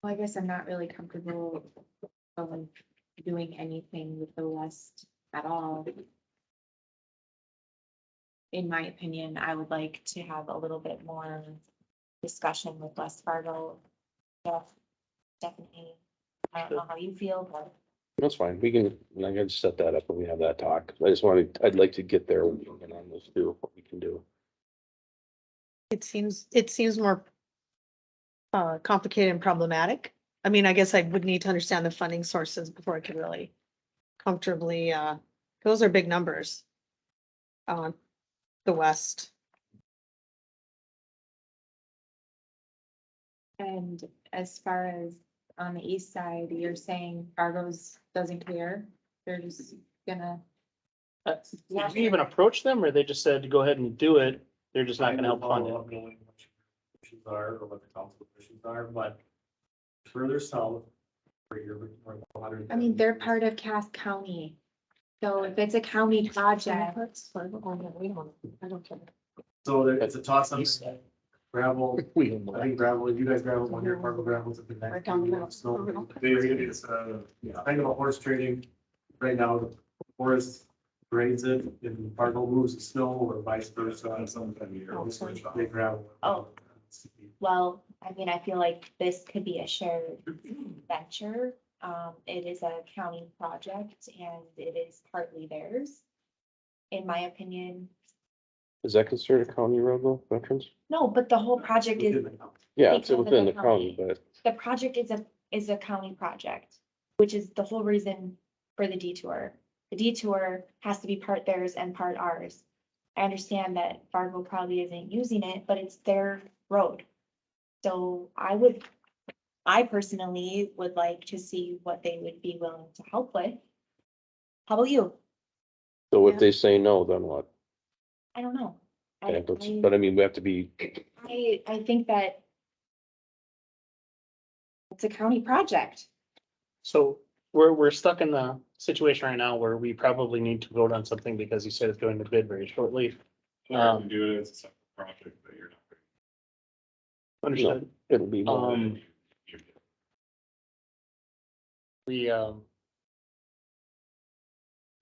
Well, I guess I'm not really comfortable of doing anything with the West at all. In my opinion, I would like to have a little bit more discussion with West Fargo. Definitely, I don't know how you feel, but that's fine. We can, I can set that up when we have that talk. I just wanted, I'd like to get there on this too, what we can do. It seems more complicated and problematic. I mean, I guess I would need to understand the funding sources before I could really comfortably, those are big numbers. The West. and as far as on the east side, you're saying Fargo's doesn't care? They're just gonna, Did you even approach them, or they just said to go ahead and do it? They're just not gonna help fund it? Knowing what your issues are or what the council issues are, but further south. Where you're. I mean, they're part of Cass County. So if it's a county project, I don't care. So it's a toss up. East side. Gravel, We can I think gravel, you guys gravel, one year, Fargo gravel's at the Right next. down the middle. So it's kind of a horse trading. Right now, the forest grades it and Fargo moves the snow or vice versa. They gravel. Oh. well, I mean, I feel like this could be a shared venture. It is a county project and it is partly theirs. In my opinion, Is that considered a county road though, veterans? no, but the whole project is, Yeah, They it's call it within the the county, but the project is a county project, which is the whole reason for the detour. The detour has to be part theirs and part ours. I understand that Fargo probably isn't using it, but it's their road. So I personally would like to see what they would be willing to help with. How about you? so if Yeah. they say no, then what? I don't know. Okay, but I mean, we have to be, I think that it's a county project. So we're stuck in the situation right now where we probably need to vote on something because you said it's going to bid very shortly. Or you do it as a separate project that you're not. Understood. it'll be more.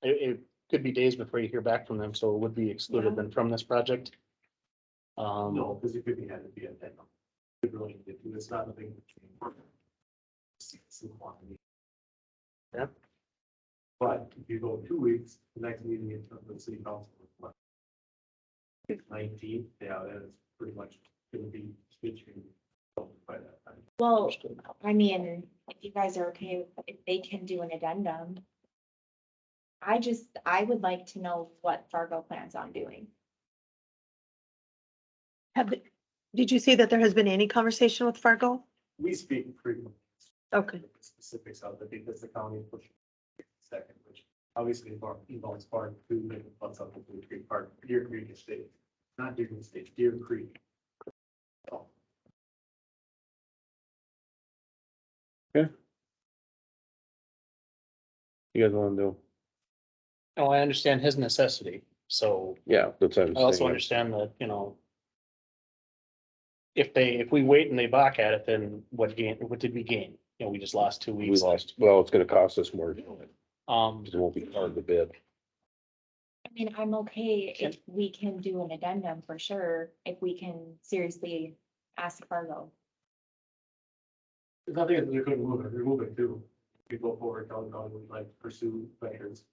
It could be days before you hear back from them, so it would be excluded then from this project. No, because you could be had to be a really need to do. It's not a big. Some quantity. Yeah. But if you go 2 weeks, the next meeting in front of the city council. 19, yeah, that is pretty much gonna be switching by that time. Well, I mean, if you guys are okay, if they can do an addendum. I would like to know what Fargo plans on doing. Did you say that there has been any conversation with Fargo? We speak frequently. Okay. The specifics of it because the county pushed second, which obviously involves part two, maybe plus up to the Creek Park, Deer Creek Estate, not Deer Creek Estate, Deer Creek. So, You guys wanna do? Oh, I understand his necessity, so Yeah, that's what I'm I also saying. understand that, you know. If we wait and they balk at it, then what did we gain? You know, we just lost 2 We weeks. lost, well, it's gonna cost us more, because Um, it won't be part of the bid. I mean, I'm okay if we can do an addendum for sure, if we can seriously ask Fargo. there's nothing that they couldn't remove it too. We go forward, tell them we'd like to pursue veterans.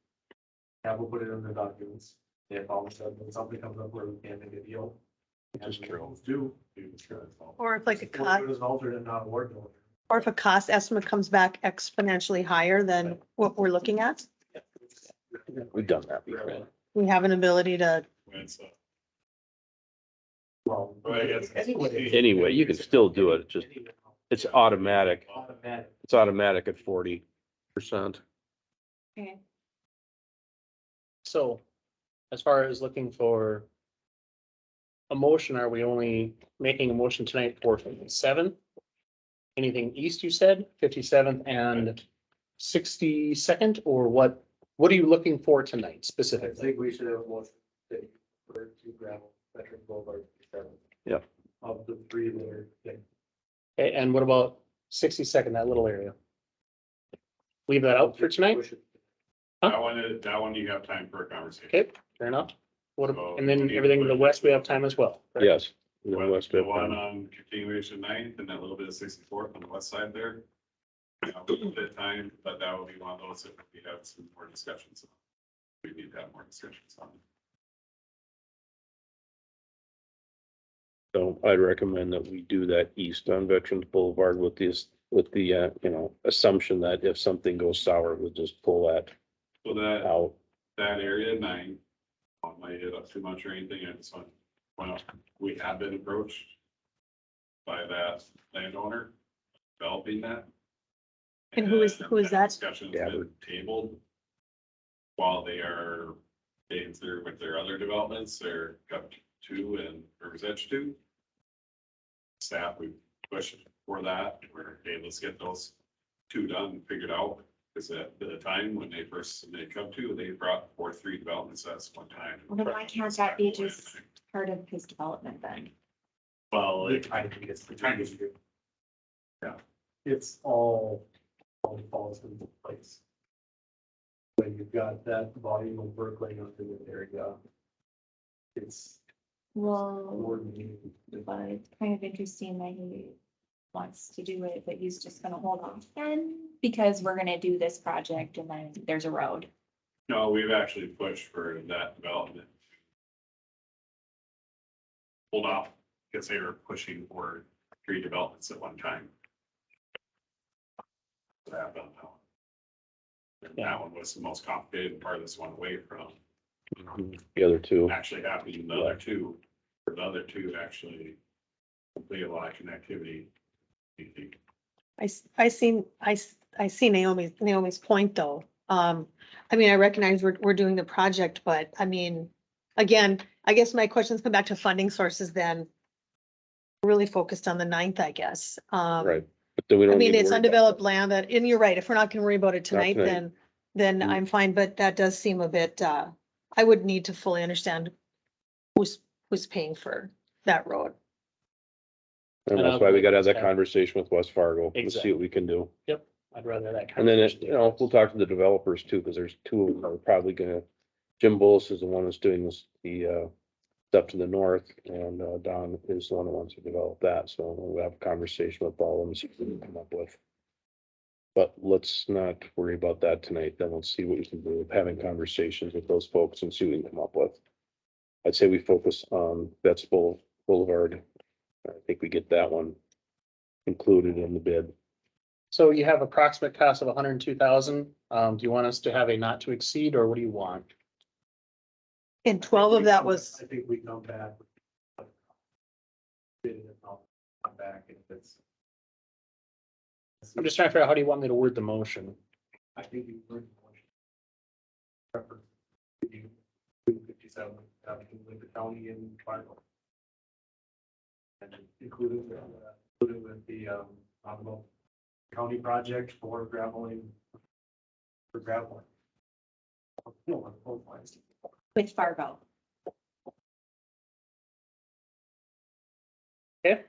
Have we'll put it in the documents. If all of a sudden something comes up where we can't make a deal. Which is true. Do. Or if like a We'll cost, put it as an alternate, not award. No. or if a cost estimate comes back exponentially higher than what we're looking at, We've done that before. we have an ability to, Well, Well, I guess- Anyway, you can still do it, just, it's automatic, Automatic. it's automatic at 40%. Okay. so as far as looking for a motion, are we only making a motion tonight for 57? Anything east, you said, 57th and 62nd, or what are you looking for tonight I specifically? think we should have one that for two gravel veteran boulevard. Yep. Of the three that are. Okay, and what about 62nd, that little area? Leave that out for tonight? That one you have time for a conversation. Okay, fair enough. What, So, and then everything in the west, we have time as well. correct? Yes. The Well, West the Bend one plan. on continuation 9th and that little bit of 64th on the west side there. A little bit of time, but that will be one of those that we have some more discussions on. We need to have more discussions on. So I'd recommend that we do that east on Veterans Boulevard with this, with the, you know, assumption that if something goes sour, we'll just pull that So that, out. that area 9, might hit up too much or anything, I just want, well, we have been approached by that landowner developing that. And who is that? Discussions Gabbard. been tabled while they are getting through with their other developments, their Cup 2 and River's Edge 2. Staff, we pushed for that, we're, hey, let's get those 2 done, figured out. Because at the time when they first submitted Cup 2, they brought forth 3 developments at one time. Well, then why can't that be just part of his development then? Well, The it, timing is. the time is good. It's all falls into place. When you've got that volume of work going on in the area. It's Well, coordinated. but it's kind of interesting that he wants to do it, but he's just gonna hold off then because we're gonna do this project and then there's a road. no, we've actually pushed for that development. Hold off, because they were pushing for 3 developments at one time. That happened now. And that one was the most complicated part of this one away from The other two. actually happening, the other two, for the other two actually complete a lot of connectivity. I see Naomi's point though. I mean, I recognize we're doing the project, but I mean, again, I guess my questions come back to funding sources then. We're really focused on the 9th, I guess. Right. But then we I don't. mean, need to it's worry about undeveloped land that, and you're right, if we're not gonna worry about it tonight, tonight. then Mm. I'm fine, but that does seem a bit, I would need to fully understand who's paying for that road. And that's why we gotta have that conversation with West Fargo. Let's see what we can do. I'd rather that. And then, conversation. you know, we'll talk to the developers too, because there's 2 of them that are probably gonna, Jim Bullis is the one that's doing this, the stuff to the north, and Don is one of the ones who developed that, so we'll have a conversation with all of them, see what we can come up with. But let's not worry about that tonight, then we'll see what we can do, having conversations with those folks and see what we can come up with. I'd say we focus on Betts Boulevard. I think we get that one included in the bid. So you have approximate cost of 102,000. Do you want us to have a not to exceed, or what do you want? And 12 of that was, I think we come back. Bid it, I'll come back if it's. I'm just trying to figure out, how do you want me to word the motion? I think you bring the motion. Preference. 257, with the county in Fargo. And including with the, Honorable county project for graveling. For graveling. No, on both lines. With Fargo. I'm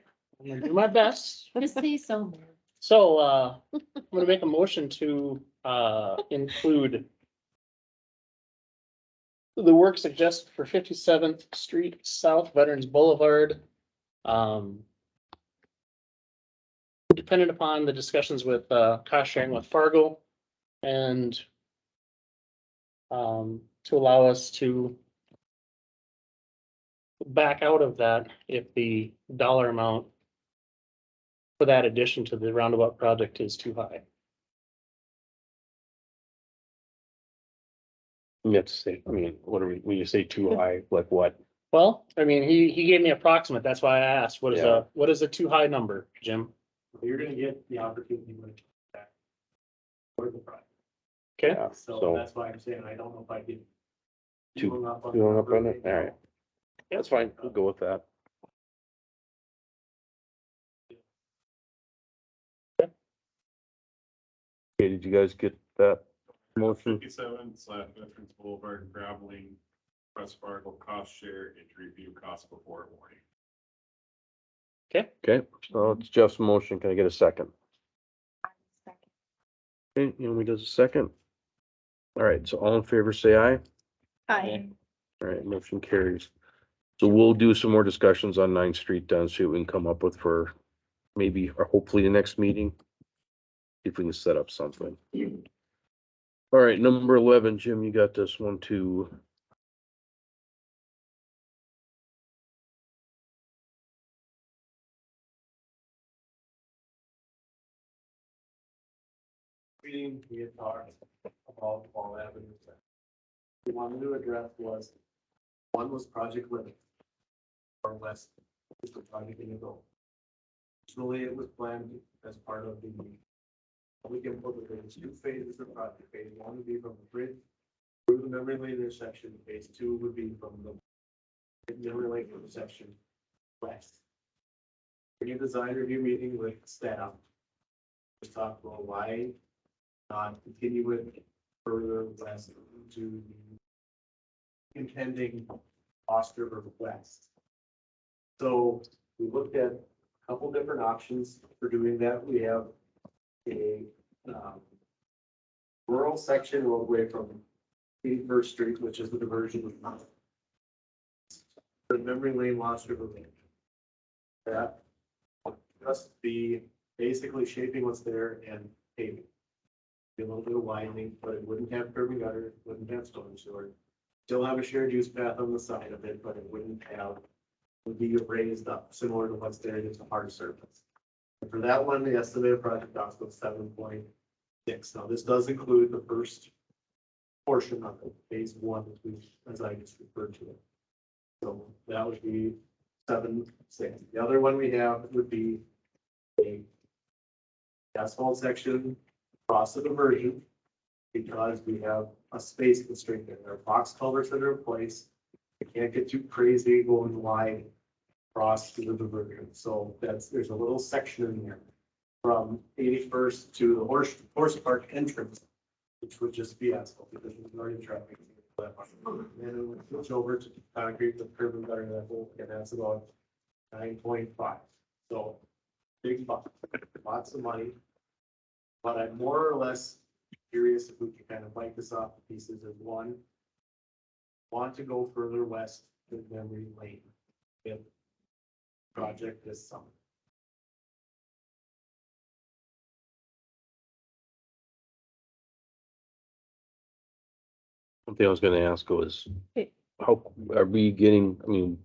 gonna do my best. Just say so. So, I'm gonna make a motion to, include the work suggested for 57th Street South Veterans Boulevard. Dependent upon the discussions with, cost sharing with Fargo, and to allow us to back out of that if the dollar amount for that addition to the roundabout project is too high. You have to say, I mean, what are we, when you say too high, like what? Well, I mean, he gave me approximate, that's why I asked, Yeah. what is a too high number, Jim? You're gonna get the opportunity when it's back. For the project. Okay, Yeah, So so that's why I'm saying I don't know if I get. Too- hung up on too hung up the on it? number. All right. That's fine, we'll go with that. Okay, did you guys get that motion? 57 / Veterans Boulevard graveling, West Fargo cost share and to review cost before awarding. Okay, so it's Jeff's motion. Can I get a second? Okay, Naomi does a second. All right, so all in favor, say aye. I, All right, motion carries. So we'll do some more discussions on 9th Street, then see what we can come up with for maybe, or hopefully the next meeting. If we can set up something. All right, number 11, Jim, you got this one too. Meeting, we had talked about all avenues that we wanted to address was, one was Project Limit. Or West, is the project in the goal. Originally, it was planned as part of the, we can put it in 2 phases of project. Phase 1 would be from the bridge through the memory lane intersection. Phase 2 would be from the memory lane intersection west. We had a design review meeting with staff. Just talked about why not continue it further west to the impending Lost River West. So we looked at a couple different options for doing that. We have a rural section roadway from 81st Street, which is the diversion of the memory lane, Lost River Lane. That will just be basically shaping what's there and paving. Be a little bit of widening, but it wouldn't have curb and gutter, wouldn't have storm sewer. Still have a shared use path on the side of it, but it wouldn't have, would be raised up similar to what's there, just a hard surface. And for that one, the estimated project cost was 7.6. Now, this does include the first portion of it, phase 1, which as I just referred to it. So that would be 7.6. The other one we have would be a asphalt section across the diversion, because we have a space constraint there. There are box culverts that are in place. You can't get too crazy going wide across to the diversion. So there's a little section in there from 81st to the horse park entrance, which would just be asphalt because there's already traffic. And then it would switch over to concrete with curb and gutter level, and that's about 9.5. So big buck, lots of money. But I'm more or less curious if we can kind of bite this off to pieces as one. Want to go further west the memory lane. Project this summer. Something I was gonna ask was, Hey. how are we getting, I mean,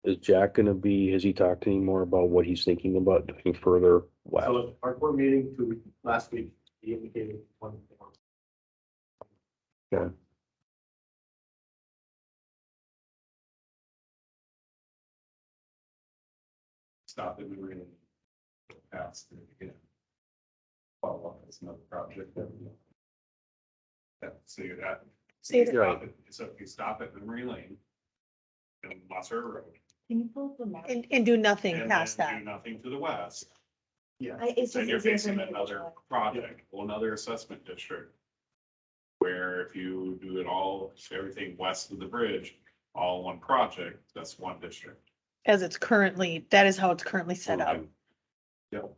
is Jack gonna be, has he talked any more about what he's thinking about doing further west? So at our board meeting last week, he indicated one more. Okay. Stop it, we were gonna pass it again. Follow up, it's another project that. So you got. Say it- Stop it. So if you stop at Memory Lane. And Musser Road. Can you pull up the map? And do nothing and past then that. do nothing to the west, Yeah. It's then just you're easier for facing me to another visualize. project, or another assessment district. Where if you do it all, everything west of the bridge, all one project, that's one district. As it's currently, that is how it's currently set up. Yep.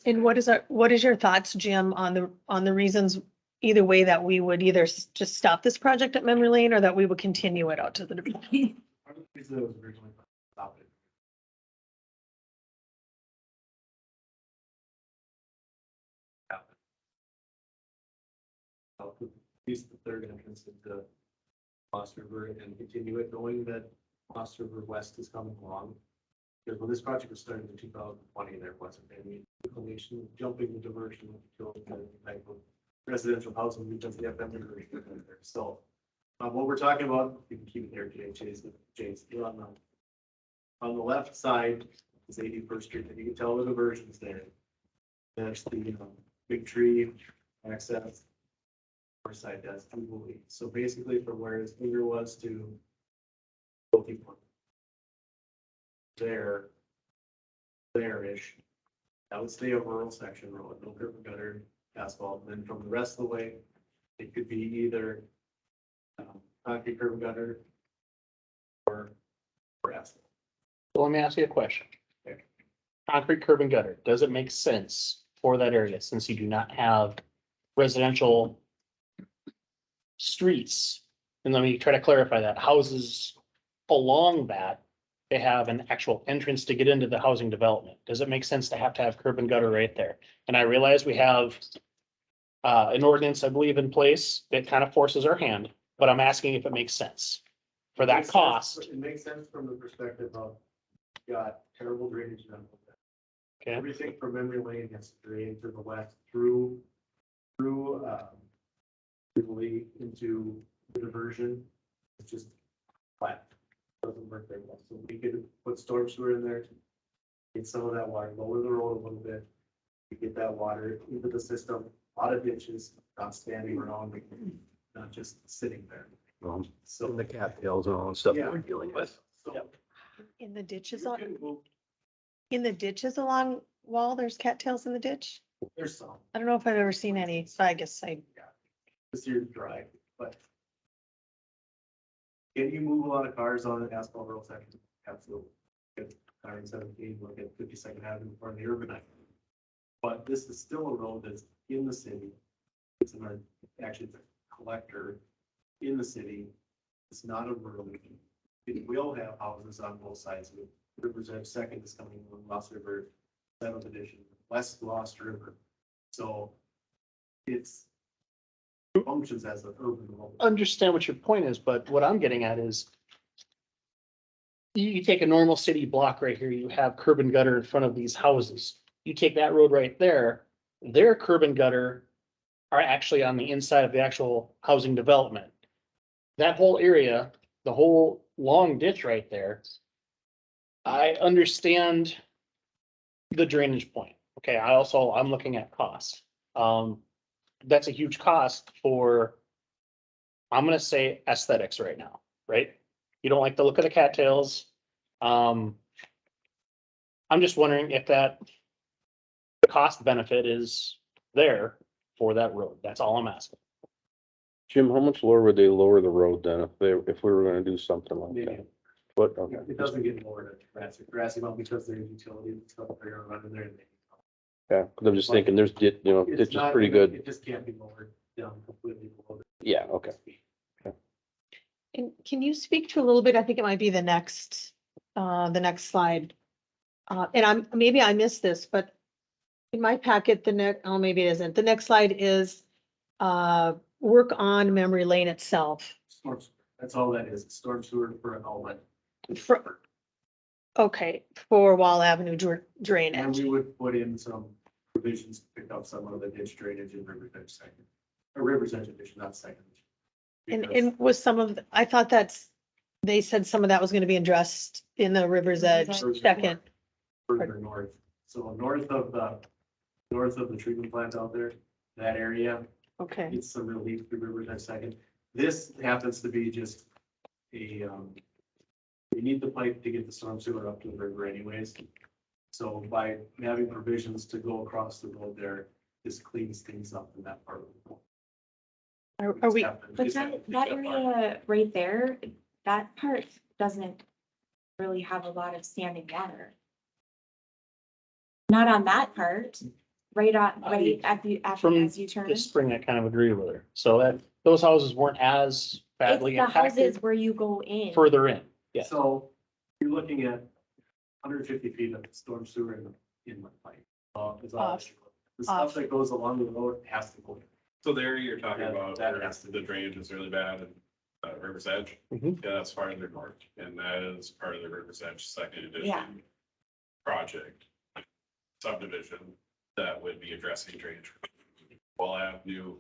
And what is your thoughts, Jim, on the reasons either way that we would either just stop this project at Memory Lane or that we would continue it out to the development? Part of the reason it was originally stopped it. I'll put use the third entrance into Lost River and continue it, knowing that Lost River West is coming along. Because when this project was started in 2020, there wasn't any inclination of jumping the diversion to the type of residential housing because they have that diversion there. So what we're talking about, you can keep it there, James, on the left side is 81st Street, and you can tell the diversions there. There's the big tree access. Our side does, so basically from where his finger was to there-ish, that would stay a rural section road, no curb and gutter, asphalt, and then from the rest of the way, it could be either concrete curb and gutter or asphalt. So let me ask you a question. Okay. Concrete curb and gutter, does it make sense for that area since you do not have residential streets? And let me try to clarify that. Houses along that, they have an actual entrance to get into the housing development. Does it make sense to have curb and gutter right there? And I realize we have an ordinance, I believe, in place that kind of forces our hand, but I'm asking if it makes sense for It that makes sense- cost. It makes sense from the perspective of, you got terrible drainage down there. Okay, Everything from Memory Lane has to drain to the west through Jubilee into the diversion. It's just flat. Doesn't work very well. So we could put storm sewer in there. Get some of that water, lower the road a little bit. We get that water into the system, a lot of ditches, not standing around, not just sitting there. So And the cattails and all that stuff Yeah. that we're dealing with. So In the ditches, you can move- in the ditches along Wall, there's cattails in the ditch? there's some. I don't know if I've ever seen any, so I guess This year's dry, but can you move a lot of cars on an asphalt road section? Absolutely. Get car in 17, look at 52nd Avenue for the urban. But this is still a road that's in the city. It's in our, actually, it's a collector in the city. It's not a rural. It will have houses on both sides of it. Rivers Edge Second is coming from Lost River, 7th edition, West Lost River. So it's functions as an urban road. understand what your point is, but what I'm getting at is you take a normal city block right here, you have curb and gutter in front of these houses. You take that road right there, their curb and gutter are actually on the inside of the actual housing development. That whole area, the whole long ditch right there, I understand the drainage point. Okay, I'm looking at cost. That's a huge cost for, I'm gonna say aesthetics right now, right? You don't like the look of the cattails. I'm just wondering if that cost benefit is there for that road. That's all I'm asking. Jim, how much lower would they lower the road then if we were gonna do something like Maybe that? But, okay. it doesn't get lower than grassy mountain because there's utility and stuff they're gonna run in there. Yeah, cause I'm just thinking there's, ditch It's is not, pretty good. it just can't be lowered down completely below. Yeah, okay. And can you speak to a little bit, I think it might be the next slide. And maybe I missed this, but in my packet, maybe it isn't. The next slide is, work on memory lane itself. Storm sewer. That's all that is, storm sewer for an outlet. Okay, for Wall Avenue And drainage. we would put in some provisions to pick up some of the ditch drainage in River's Edge second, or River's Edge addition, not second. And, Because and was I thought they said some of that was gonna be addressed in the River's Edge River's second. Further north, so north of the treatment plant out there, that area, Okay, gets some relief through River's Edge second. This happens to be just we need the pipe to get the storm sewer up to the river anyways. So by having provisions to go across the road there, this cleans things up in that part of the. are we, But that area right there, that part doesn't really have a lot of standing water. Not on that part, right as you turn. This spring, I kind of agree with her. So that, those houses weren't as It's badly the houses impacted where you go in. further in. Yeah. So you're looking at 150 feet of storm sewer in the pipe. Is all Off. the stuff that goes along the road has to go in. So there you're talking That- about that where has to the be- drainage is really bad and River's Edge. Mhm. Yeah, that's farther north, and that is part of the River's Edge second Yeah. edition project subdivision that would be addressing drainage. Wall Avenue,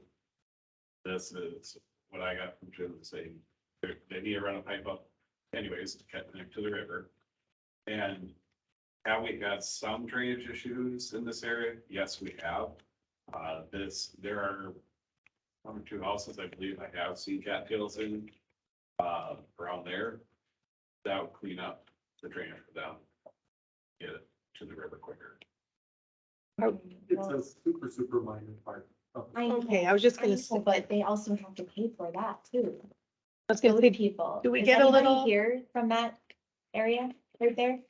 this is what I got from Jim saying, they need to run a pipe up anyways to connect to the river. And have we had some drainage issues in this area? Yes, we have. There are one or two houses, I believe I have seen cattails in, around there. That would clean up the drainage for them. Get it to the river quicker. It's a super minor part of. okay, I was just gonna say, But they also have to pay for that too. I was gonna Those say, people. do we Is get a anybody little- Here from that area right there?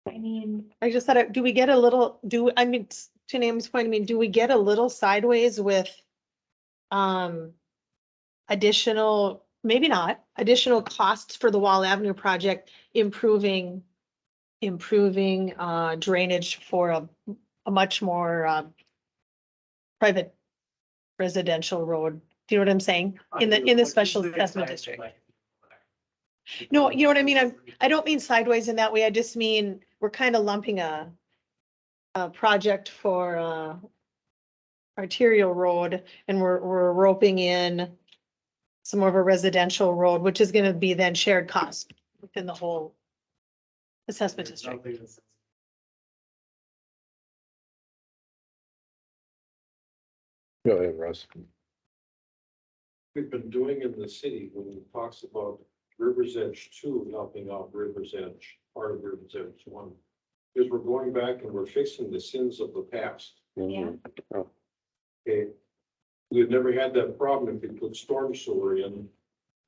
I mean, I just thought, do we get a little, to Naomi's point, I mean, do we get a little sideways with additional, maybe not, additional costs for the Wall Avenue project, improving drainage for a much more private residential road? Do you know what I'm saying? In the special assessment district? No, you know what I mean? I don't mean sideways in that way. I just mean, we're kind of lumping a project for arterial road, and we're roping in some more of a residential road, which is gonna be then shared cost within the whole assessment district. Go ahead, Russ. We've been doing in the city when it talks about River's Edge two, helping out River's Edge, part of River's Edge one. Because we're going back and we're fixing the sins of the past. yeah, Okay. We've never had that problem if we put storm sewer in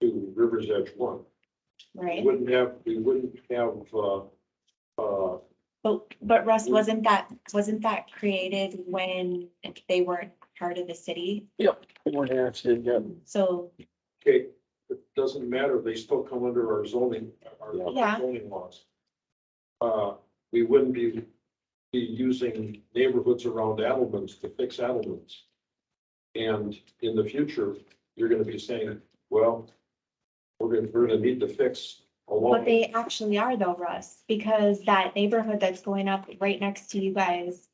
to River's Edge one. We right. wouldn't have, But Russ, wasn't that created when they weren't part of the city? So, okay, it doesn't matter, they still come under our zoning, Yeah. our zoning laws. We wouldn't be using neighborhoods around Adelman's to fix Adelman's. And in the future, you're gonna be saying, well, we're gonna need to fix a but lot. they actually are though, Russ, because that neighborhood that's going up right next to you guys,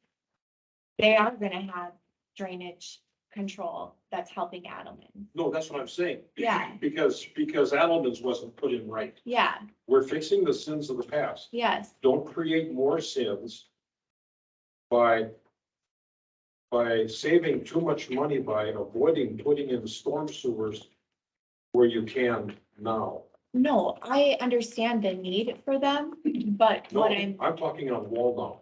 they are gonna have drainage control that's helping Adelman. No, that's what I'm saying. Yeah. Because Adelman's wasn't put in right. Yeah, We're fixing the sins of the past. yes, Don't create more sins by saving too much money by avoiding putting in storm sewers where you can now. no, I understand the need for them, but No, what I'm talking on wall now.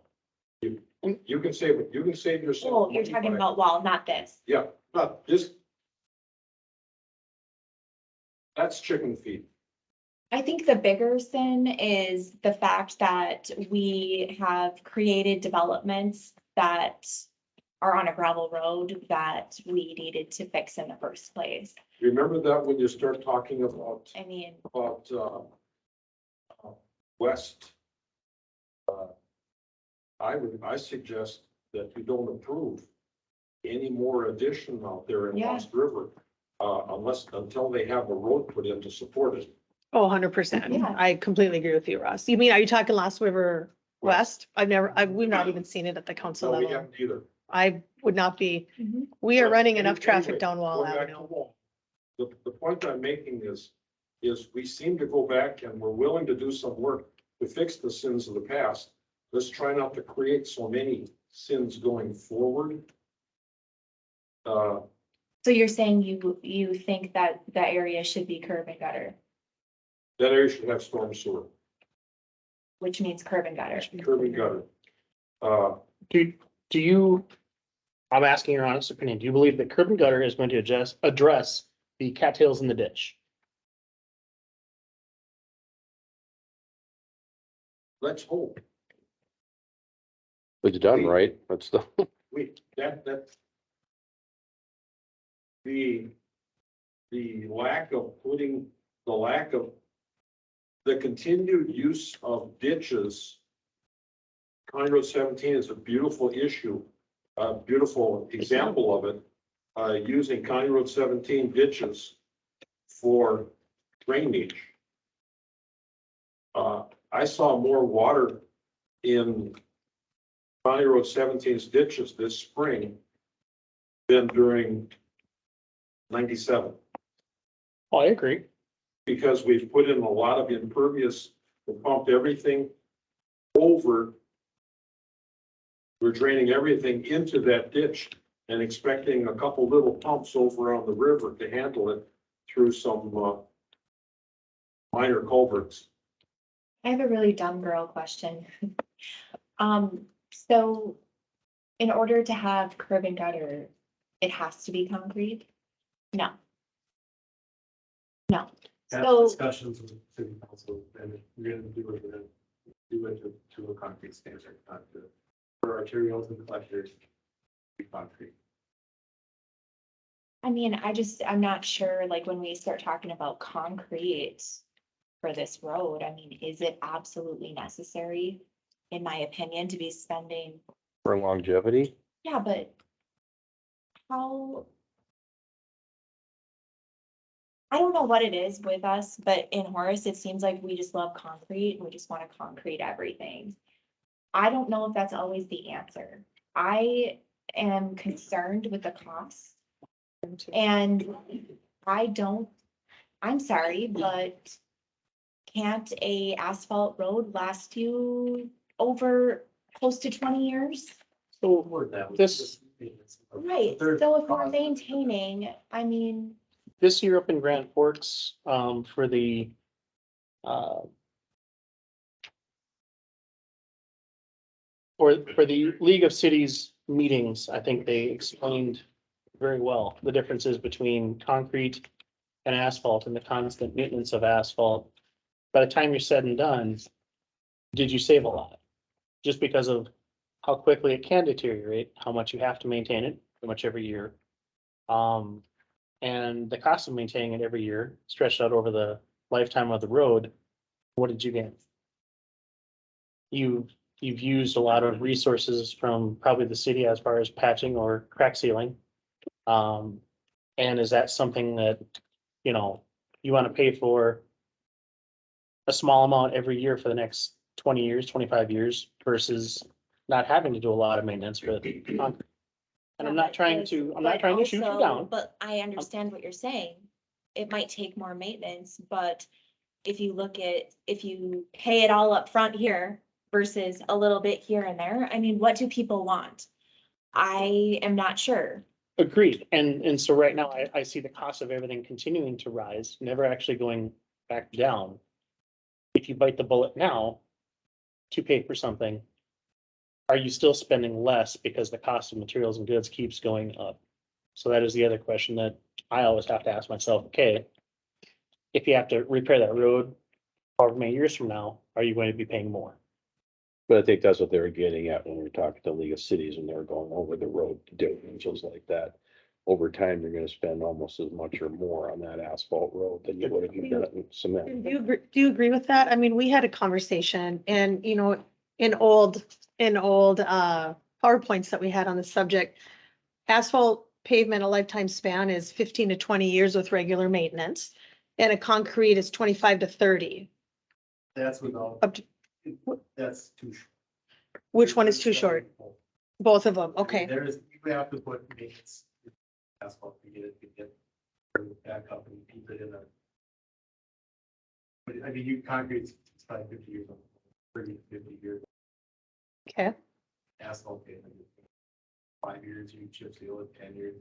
You can save yourself. oh, you're money talking by- about wall, not this. Yeah, not this. That's chicken feed. I think the bigger sin is the fact that we have created developments that are on a gravel road that we needed to fix in the first place. Remember that when you start talking about, I mean, west, I suggest that you don't approve any more addition out there in Yeah. Lost River, until they have a road put in to support it. Oh, 100%. Yeah. I completely agree with you, Russ. You mean, are you talking Lost River West? We've not even seen it at the council No, we level. haven't either. I would not be, mhm. we are But running enough traffic anyway, down Wall going back to Avenue. Wall. The point I'm making is we seem to go back and we're willing to do some work to fix the sins of the past. Let's try not to create so many sins going forward. So you're saying you think that that area should be curb and gutter, That area should have storm sewer, which means curb and gutter. curb and gutter. Do you, I'm asking your honest opinion, do you believe that curb and gutter is going to address the cattails in the ditch? Let's hope. It's done, right? That's the, The lack of the continued use of ditches. County Road 17 is a beautiful issue, a beautiful example of it. Using County Road 17 ditches for drainage. I saw more water in County Road 17's ditches this spring than during 97. Oh, I agree. Because we've put in a lot of impervious, we pumped everything over. We're draining everything into that ditch and expecting a couple little pumps over on the river to handle it through some minor culverts. I have a really dumb girl question. So in order to have curb and gutter, it has to be concrete? No. No. Have So, discussions with the city council, and if we're gonna do it, we're gonna do it to a concrete standard, not to, for arterials and collectors, be concrete. I mean, I'm not sure, like, when we start talking about concrete for this road, I mean, is it absolutely necessary, in my opinion, to be spending, for longevity. yeah, but how? I don't know what it is with us, but in Horace, it seems like we just love concrete and we just want to concrete everything. I don't know if that's always the answer. I am concerned with the cost. And I'm sorry, but can't a asphalt road last you over close to 20 years? So Word that was This- just- Right, Third so if we're cost. maintaining, I mean, this year up in Grand Forks, for the, for the League of Cities meetings, I think they explained very well the differences between concrete and asphalt and the constant maintenance of asphalt. By the time you're said and done, did you save a lot? Just because of how quickly it can deteriorate, how much you have to maintain it, how much every year. And the cost of maintaining it every year, stretched out over the lifetime of the road, what did you gain? You've used a lot of resources from probably the city as far as patching or crack sealing. And is that something that, you know, you want to pay for a small amount every year for the next 20 years, 25 years versus not having to do a lot of maintenance for the concrete? And I'm not trying to shoot you down. But I understand what you're saying. It might take more maintenance, but if you pay it all up front here versus a little bit here and there, I mean, what do people want? I am not sure. Agreed. And so right now I see the cost of everything continuing to rise, never actually going back down. If you bite the bullet now to pay for something, are you still spending less because the cost of materials and goods keeps going up? So that is the other question that I always have to ask myself, okay, if you have to repair that road however many years from now, are you going to be paying more? But I think that's what they were getting at when we were talking to League of Cities and they were going over the road differentials like that. Over time, you're gonna spend almost as much or more on that asphalt road than you would if you did it with cement. Do you agree with that? I mean, we had a conversation and, you know, in old PowerPoints that we had on the subject, asphalt pavement, a lifetime span is 15 to 20 years with regular maintenance. And a concrete is 25 to 30. That's without, Up to, that's too short. which one is too short? Both of them, okay. There is, you have to put maintenance asphalt to get back up and keep it in a. But I mean, you concrete, it's probably 50 years old, 30 to 50 years. Okay, Asphalt pavement, 5 years, you chip seal it, 10 years.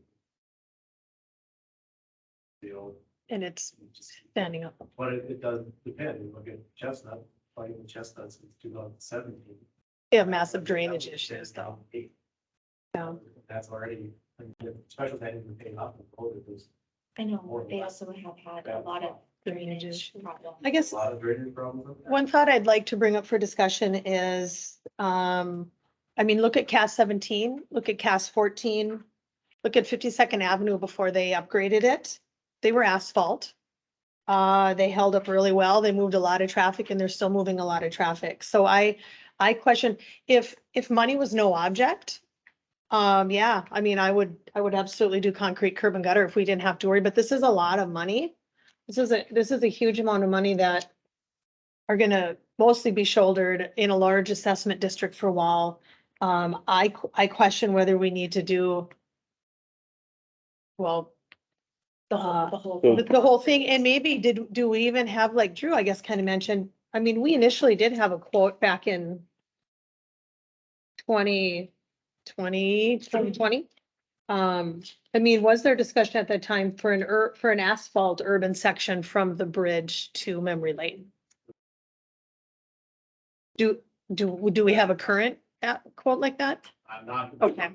Seal, and it's you just, standing up. but it does depend, you look at Chestnut, fighting Chestnut since 2017. They have massive drainage issues though. Yeah. That's already, special things been paying off, it was I know, they also have had a lot of drainage problems. I guess a lot of drainage problems. up there. one thought I'd like to bring up for discussion is, I mean, look at CAS 17, look at CAS 14, look at 52nd Avenue before they upgraded it. They were asphalt. They held up really well. They moved a lot of traffic and they're still moving a lot of traffic. So I question if money was no object. Yeah, I mean, I would absolutely do concrete curb and gutter if we didn't have to worry, but this is a lot of money. This is a huge amount of money that are gonna mostly be shouldered in a large assessment district for Wall. I question whether we need to do, well, The whole. the whole thing, and maybe do we even have, like Drew, I guess, kind of mentioned, I mean, we initially did have a quote back in 2020. I mean, was there discussion at that time for an asphalt urban section from the bridge to Memory Lane? Do we have a current quote like that? I'm not. Okay.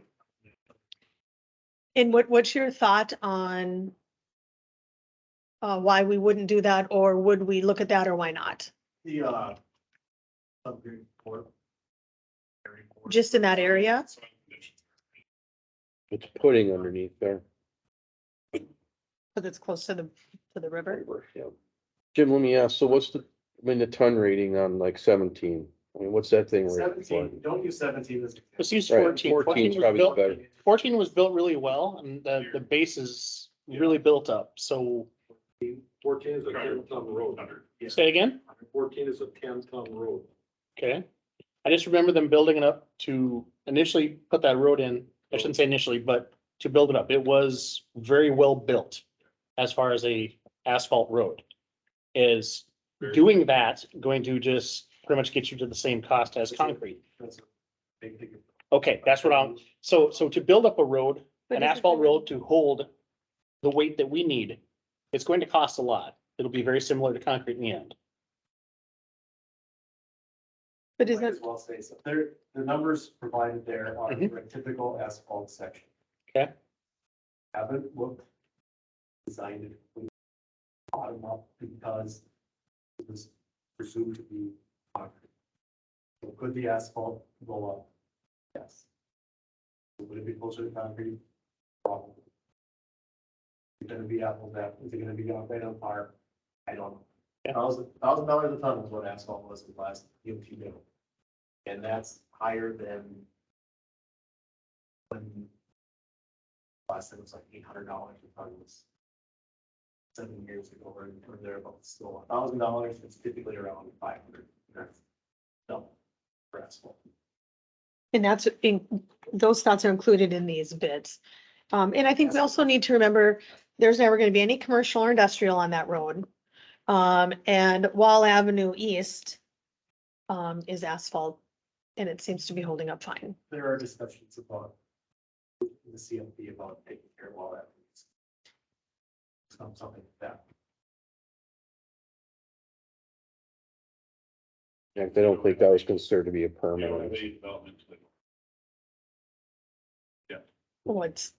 And what's your thought on why we wouldn't do that, or would we look at that, or why not? The, subgrade port. Just in that area? It's putting underneath there. Because it's close to the river. Yeah. Jim, let me ask, so what's the, I mean, the ton rating on like 17? I mean, what's that thing? rated for? 17, don't use 17 as. Let's use Right, 14. 14 's was probably built- better. 14 was built really well and the base is really built up. So 14 is a 10-ton road. say again? 14 is a 10-ton road. Okay. I just remember them building it up to initially put that road in. I shouldn't say initially, but to build it up. It was very well built as far as a asphalt road. Is doing that going to just pretty much get you to the same cost as concrete? That's a big thing. Okay, that's what so to build up a road, But an is it asphalt gonna- road to hold the weight that we need, it's going to cost a lot. It'll be very similar to concrete in the end. But is Might that, as well say, so there, the numbers provided there are Mhm. for a typical asphalt section. Okay. Haven't looked, designed it from bottom up because it was presumed to be concrete. So could the asphalt go up? Yes. Would it be closer to concrete? Probably. Is it gonna be apples to apples? Is it gonna be right on par? I don't know. Yeah. $1,000 a ton is what asphalt was in the last DOT bill. And that's higher than when last time it was like $800 a ton was 7 years ago or thereabouts. So $1,000, it's typically around 500. That's double for asphalt. and those thoughts are included in these bids. And I think we also need to remember, there's never gonna be any commercial or industrial on that road. And Wall Avenue East is asphalt, and it seems to be holding up fine. There are discussions about the CMP about taking care of all that. Something like that. Yeah, they don't think that was considered to be a permanent. Well, it's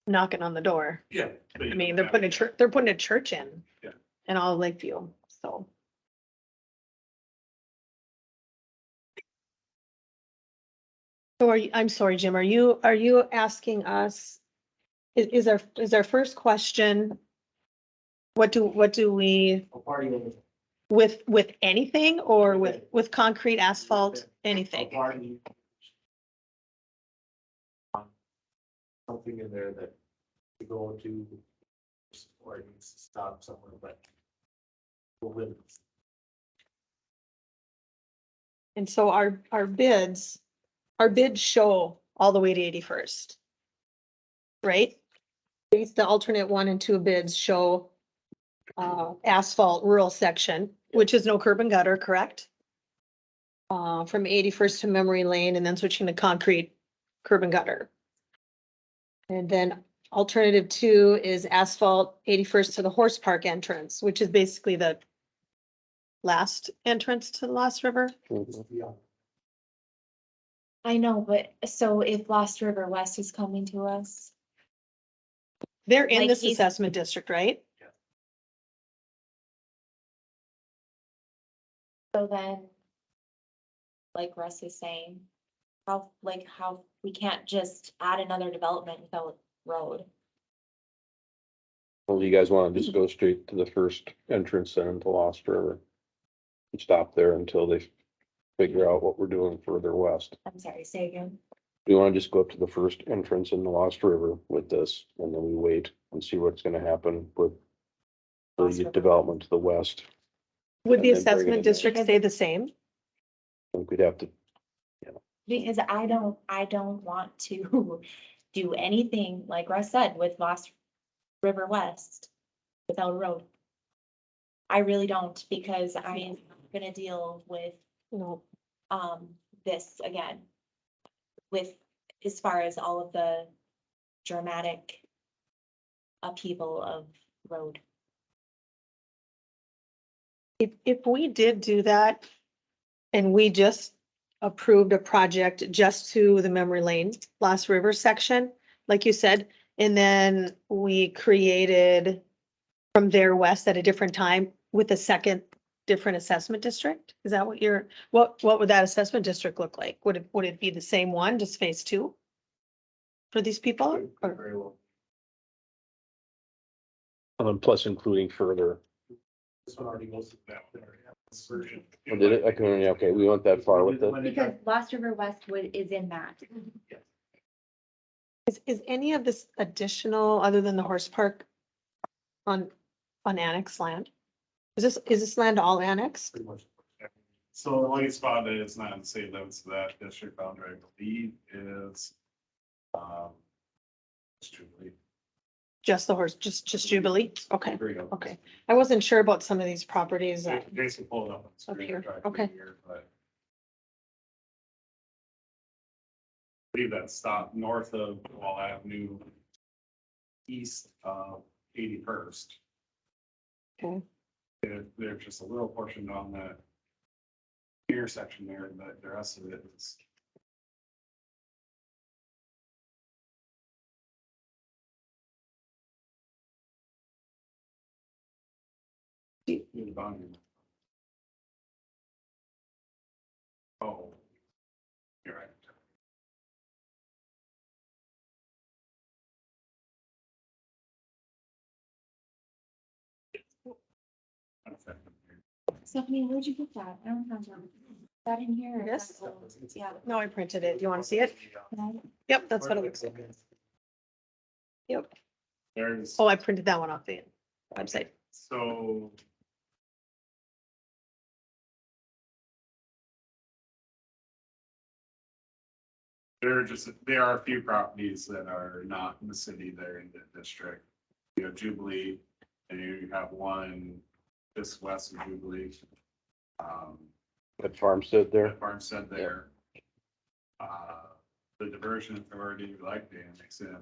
knocking on the door. Yeah. I mean, they're putting a church in. Yeah. In all of Lakeview, so. So I'm sorry, Jim, are you asking us, is our first question, what do we, A party of with anything or with concrete, asphalt, a anything? party. Something in there that to go to, or it needs to stop somewhere, but. We'll live. And so our bids show all the way to 81st. Right? The alternate 1 and 2 bids show asphalt rural section, which is no curb and gutter, correct? From 81st to Memory Lane and then switching to concrete curb and gutter. And then alternative 2 is asphalt 81st to the Horse Park entrance, which is basically the last entrance to the Lost River. Yeah. I know, but so if Lost River West is coming to us, They're in Like this he's- assessment district, right? so then. Like Russ is saying, how we can't just add another development without road. Well, you guys want to just go straight to the first entrance then into Lost River? And stop there until they figure out what we're doing further west. I'm sorry, say again. We want to just go up to the first entrance in the Lost River with this, and then we wait and see what's gonna happen with Lost the River. development to the west. Would the And then bring it in assessment there. district stay the same? I think we'd have to, Because I don't want to do anything, like Russ said, with Lost River West without a road. I really don't, because I am gonna deal with, No. this again. With, as far as all of the dramatic upheaval of road. If we did do that and we just approved a project just to the Memory Lane, Lost River section, like you said, and then we created from there west at a different time with a second different assessment district? Is that what would that assessment district look like? Would it be the same one, just phase 2? For these people? Or- Very well. plus including further. This one already goes to that area. This version. Oh, did it? I couldn't, okay, we went that far with it. Because Lost River West is in that. Is any of this additional, other than the horse park, on annex land? Is this land all annexed? Pretty much. So the only spot that it's not in the same limits to that district boundary, I believe, is, it's Jubilee. Just the horse, just Jubilee? Okay, There you go. okay. I wasn't sure about some of these properties. Jason pulled it up. on the screen, here, tried to okay. here, but I believe that stop north of Wall Avenue, east of 81st. Okay. There's just a little portion on that intersection there, but the rest of it is. In the boundary. Oh. You're right. Stephanie, where'd you get that? I don't remember. Is that in here? or is Yes. that old? Yeah. No, I printed it. Do you want to see it? Can I- Yep, that's what it looks like. Yep. There's, Oh, I printed that one off the website. so. There are a few properties that are not in the city, they're in the district. You have Jubilee, and you have one just west of Jubilee. That farmstead there. Farmstead there. The diversion authority, like to annex in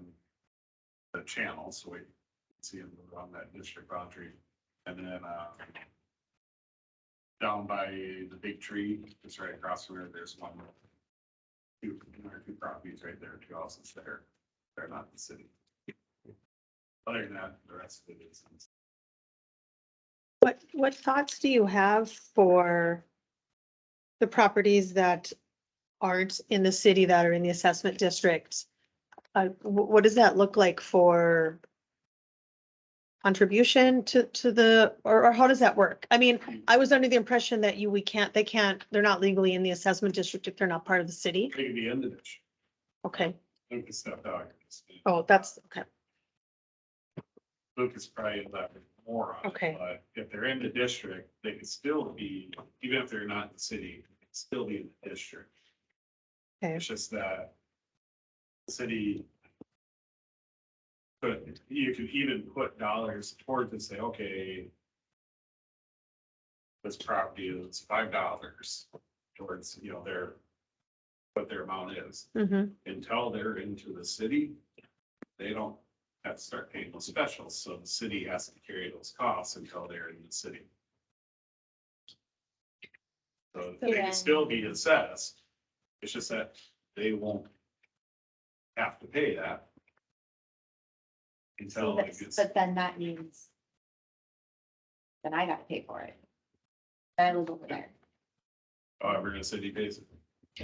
the channel, so we can see them on that district boundary. And then, down by the big tree, just right across from there, there's one two properties right there, 2 houses there. They're not in the city. Other than that, the rest of it is. What thoughts do you have for the properties that aren't in the city that are in the assessment district, what does that look like for contribution to the, or how does that work? I mean, I was under the impression that they're not legally in the assessment district if they're not part of the city. They could be in the ditch. Okay, Lucas stepped out. oh, that's, okay, Lucas probably elaborated more on it. Okay. But if they're in the district, they could still be, even if they're not in the city, they could still be in the district. okay, It's just that the city. But you could even put dollars towards and say, okay. This property is $5 towards, what their amount is. mm-hmm, Until they're into the city, they don't have to start paying those specials, so the city has to carry those costs until they're in the city. So they Yeah. can still be assessed, it's just that they won't have to pay that. Until it gets, But then that means then I gotta pay for it. I live over there. however, the city pays it.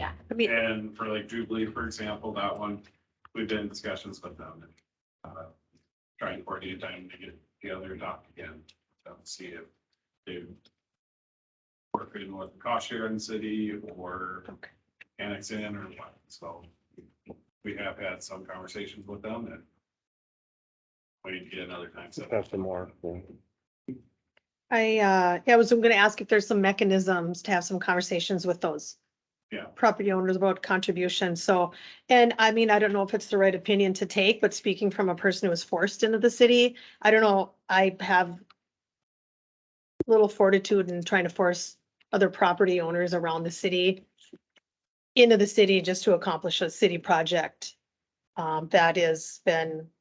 I mean, And for like Jubilee, for example, that one, we've been in discussions with them. And trying to coordinate time to get together and talk again, to see if they work in with the cost share in the city or annex in or what. So we have had some conversations with them and we need to get another time set. Have some more. Yeah. I was gonna ask if there's some mechanisms to have some conversations with those Yeah. property owners about contribution. So, and I mean, I don't know if it's the right opinion to take, but speaking from a person who was forced into the city, I don't know, I have little fortitude in trying to force other property owners around the city into the city just to accomplish a city project. That has been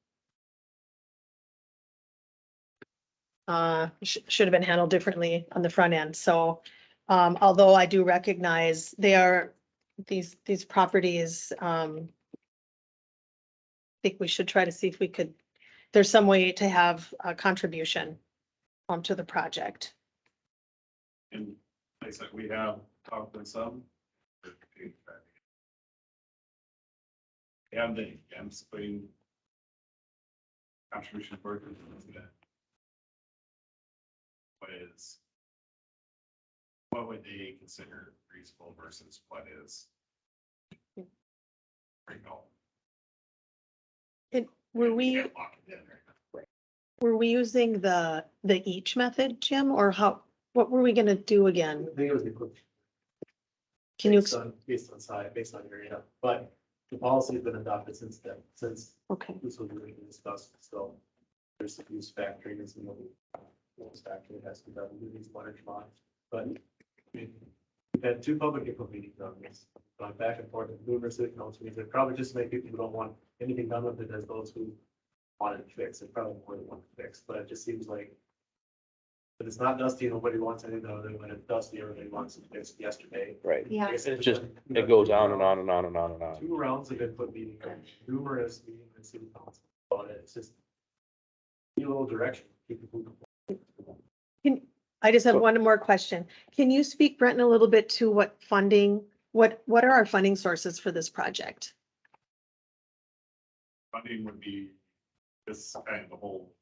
should have been handled differently on the front end. So, although I do recognize these properties, I think we should try to see if we could, there's some way to have a contribution to the project. And like I said, we have talked with some. And the, I'm splitting contribution for it. What would they consider reasonable versus what is? Right now. Were we, Can't lock it in right now. were we using the each method, Jim, or what were we gonna do again? I think it was the quick. Can you, Based on size, based on area, but the policy has been adopted since then, since okay, this was originally discussed, so there's some use factoring and some of the factoring has to be done with these large lots, but I mean, we've had 2 public input meetings on this, gone back and forth with numerous city council meetings. It probably just make people who don't want anything done with it as those who want it fixed, and probably more than one fixed, but it just seems like if it's not dusty, nobody wants anything other than it's dusty, everybody wants it fixed yesterday. Right. Yeah. Like I said, It's just, we've it got goes 2 on and rounds- on and on and on and on. 2 rounds of input meetings, numerous meetings in city council about it. It's just need a little direction. Keep it moving. I just have one more question. Can you speak, Brenton, a little bit to what are our funding sources for this project? Funding would be this kind of the whole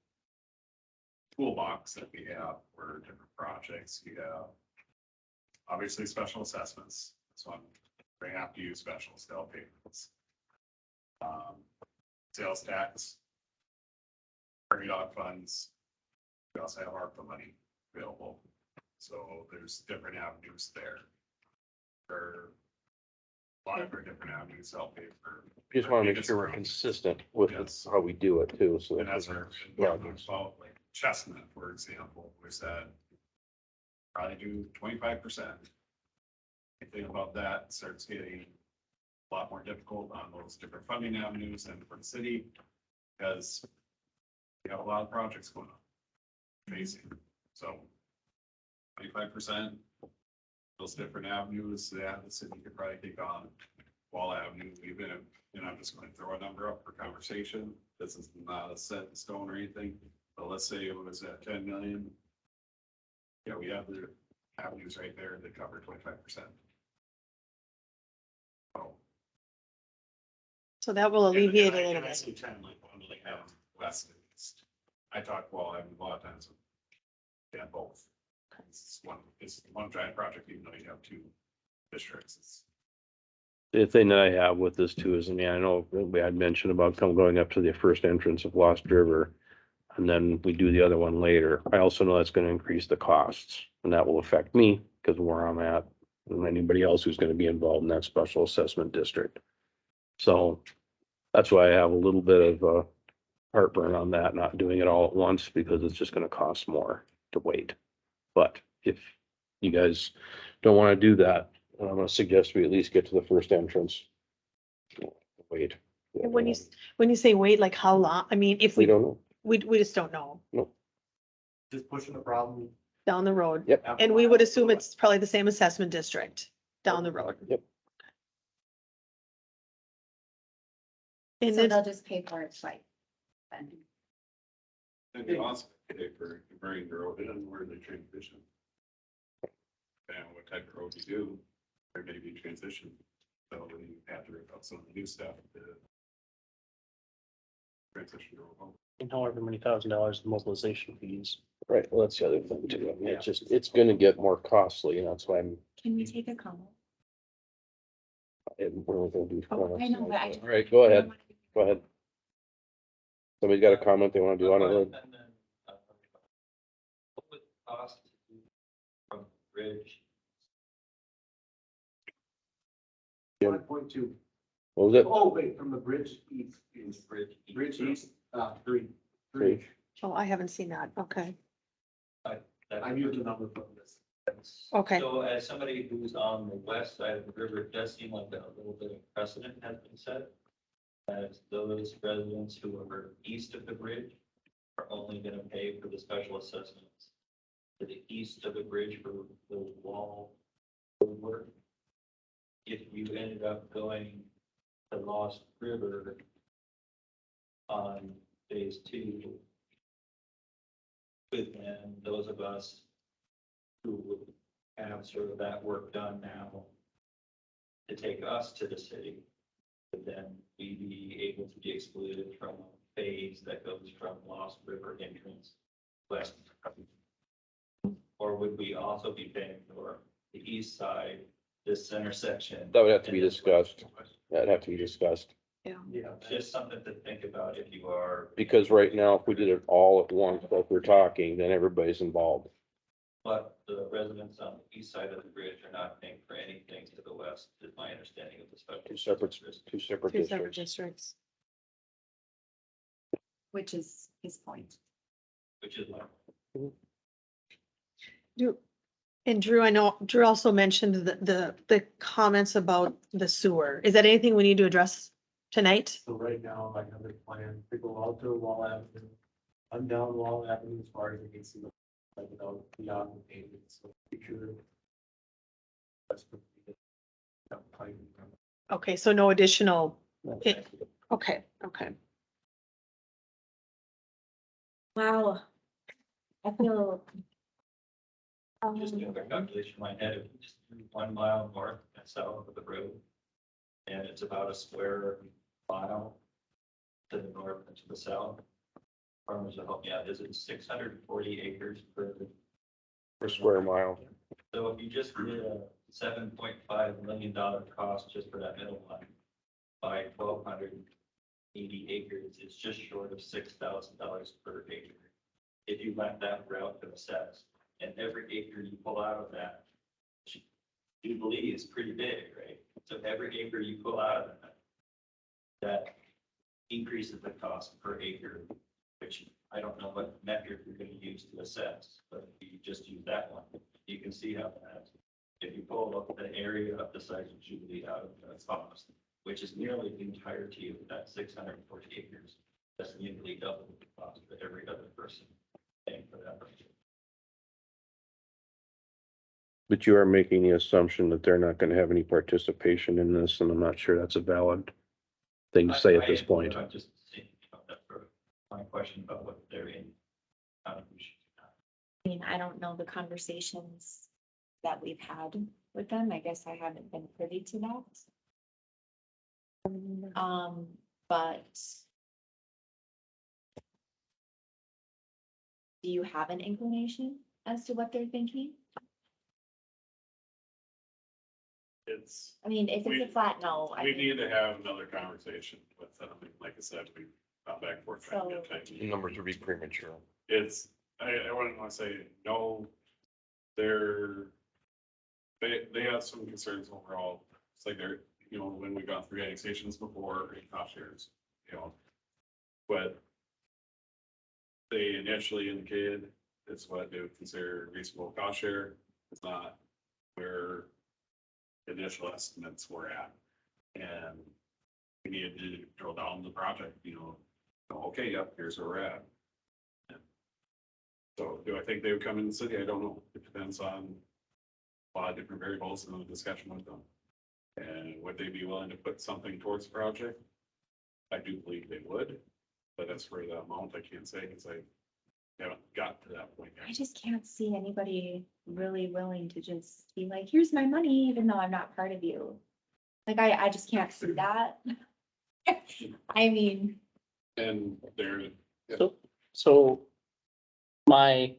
toolbox that we have for different projects. You have obviously special assessments. So we have to use special scale payments. Sales tax. Prairie dog funds. We also have ARPA money available. So there's different avenues there. There are a lot of different avenues to help pay for. Just want to make sure we're consistent with Yes. how we do it too, so. And that's where, about like Chestnut, for example, we said probably do 25%. Anything about that starts getting a lot more difficult on those different funding avenues and for the city, because we have a lot of projects going on. Facing, so 25%, those different avenues that the city could probably take on. Wall Avenue, even if, I'm just going to throw a number up for conversation. This is not a set in stone or anything, but let's say it was at 10 million. Yeah, we have the avenues right there that cover 25%. So that will alleviate a And I- little and I bit. see ten like one really have west and east. I talk, well, I have a lot of times. Yeah, both. It's one giant project, even though you have two districts. It's The thing that I have with this too is, I mean, I know we had mentioned about going up to the first entrance of Lost River. And then we do the other one later. I also know that's gonna increase the costs and that will affect me because where I'm at and anybody else who's gonna be involved in that special assessment district. So that's why I have a little bit of heartburn on that, not doing it all at once because it's just gonna cost more to wait. But if you guys don't wanna do that, I'm gonna suggest we at least get to the first entrance. Wait. And when you say wait, like how long? I mean, if We we, don't know. we just don't know Just pushing the problem. down the road. Yep. And we would assume it's probably the same assessment district down the road. Yep. And So then, they'll just pay for it twice. then. And you also pay for bringing the road in where they transition. And what type of road you do, there may be transition. So when you have to rip out some of the new stuff, the transition road. And however many $1,000 the mobilization fees. right, well, that's the other thing too. I mean, it's gonna get more costly and that's why Can we take a comment? we're only gonna do. Oh, I know, but I. All right, go ahead, go ahead. Somebody's got a comment they wanna do on it. And then, what would it cost to do from bridge? 5.2. What was it? Oh, wait, from the bridge east, Bridge east? 3. Three. oh, I haven't seen that. Okay. I used the number from this. Okay. So as somebody who's on the west side of the river, it does seem like a little bit of precedent has been set. As those residents who are east of the bridge are only gonna pay for the special assessments to the east of the bridge for the wall work. If you ended up going to Lost River on phase 2, with then those of us who would have sort of that work done now to take us to the city, but then we be able to be excluded from a phase that goes from Lost River entrance west. Or would we also be paying for the east side, this center section? That would have to be and then discussed. west? That'd have to be discussed, Yeah. Just something to think about if you are. because right now, if we did it all at once, like we're talking, then everybody's involved. But the residents on the east side of the bridge are not paying for anything to the west, is my understanding of the special. Two separate district. Two separate Two separate districts. districts. Which is his point. Which is my. And Drew, I know Drew also mentioned the comments about the sewer. Is that anything we need to address tonight? So right now, I have a plan to go out to Wall Avenue, I'm down Wall Avenue as far as you can see, like, beyond the pavement, so future. That's what we did. Okay, so no additional, okay, okay. Wow. I feel. Just doing the calculation in my head, if you just do 1 mile north and south of the road. And it's about a square mile to the north and to the south. Farmers will help me out, is it 640 acres Per square mile. So if you just did a $7.5 million cost just for that middle line by 1,280 acres, it's just short of $6,000 per acre. If you went that route to assess, and every acre you pull out of that, Jubilee is pretty big, right? So every acre you pull out of that increases the cost per acre, which I don't know what metric you're going to use to assess, but if you just use that one, you can see how that, if you pull up the area of the size of Jubilee out of the cost, which is nearly the entirety of that 640 acres, that's nearly double the cost for every other person paying for that. But you are making the assumption that they're not gonna have any participation in this, and I'm not sure that's a valid thing to say at this point. I'm just saying, that's sort of my question about what they're in. Contribution. I mean, I don't know the conversations that we've had with them. I guess I haven't been privy to that. But do you have an inclination as to what they're thinking? It's, I mean, if it's a flat no, I we think, need to have another conversation with them. Like I said, we got back and forth trying to get time. Numbers would be premature. It's, I wouldn't want to say no. They have some concerns overall. It's like they're, you know, when we got through annexations before and cost shares, you know. But they initially indicated it's what they would consider reasonable cost share. It's not where initial estimates were at. And we needed to drill down the project, you know, okay, yep, here's where we're at. So do I think they would come in the city? I don't know. It depends on a lot of different variables in the discussion with them. And would they be willing to put something towards the project? I do believe they would, but as for the amount, I can't say because I haven't got to that point I yet. just can't see anybody really willing to just be like, here's my money, even though I'm not part of you. Like, I just can't see that. I mean, And they're, So my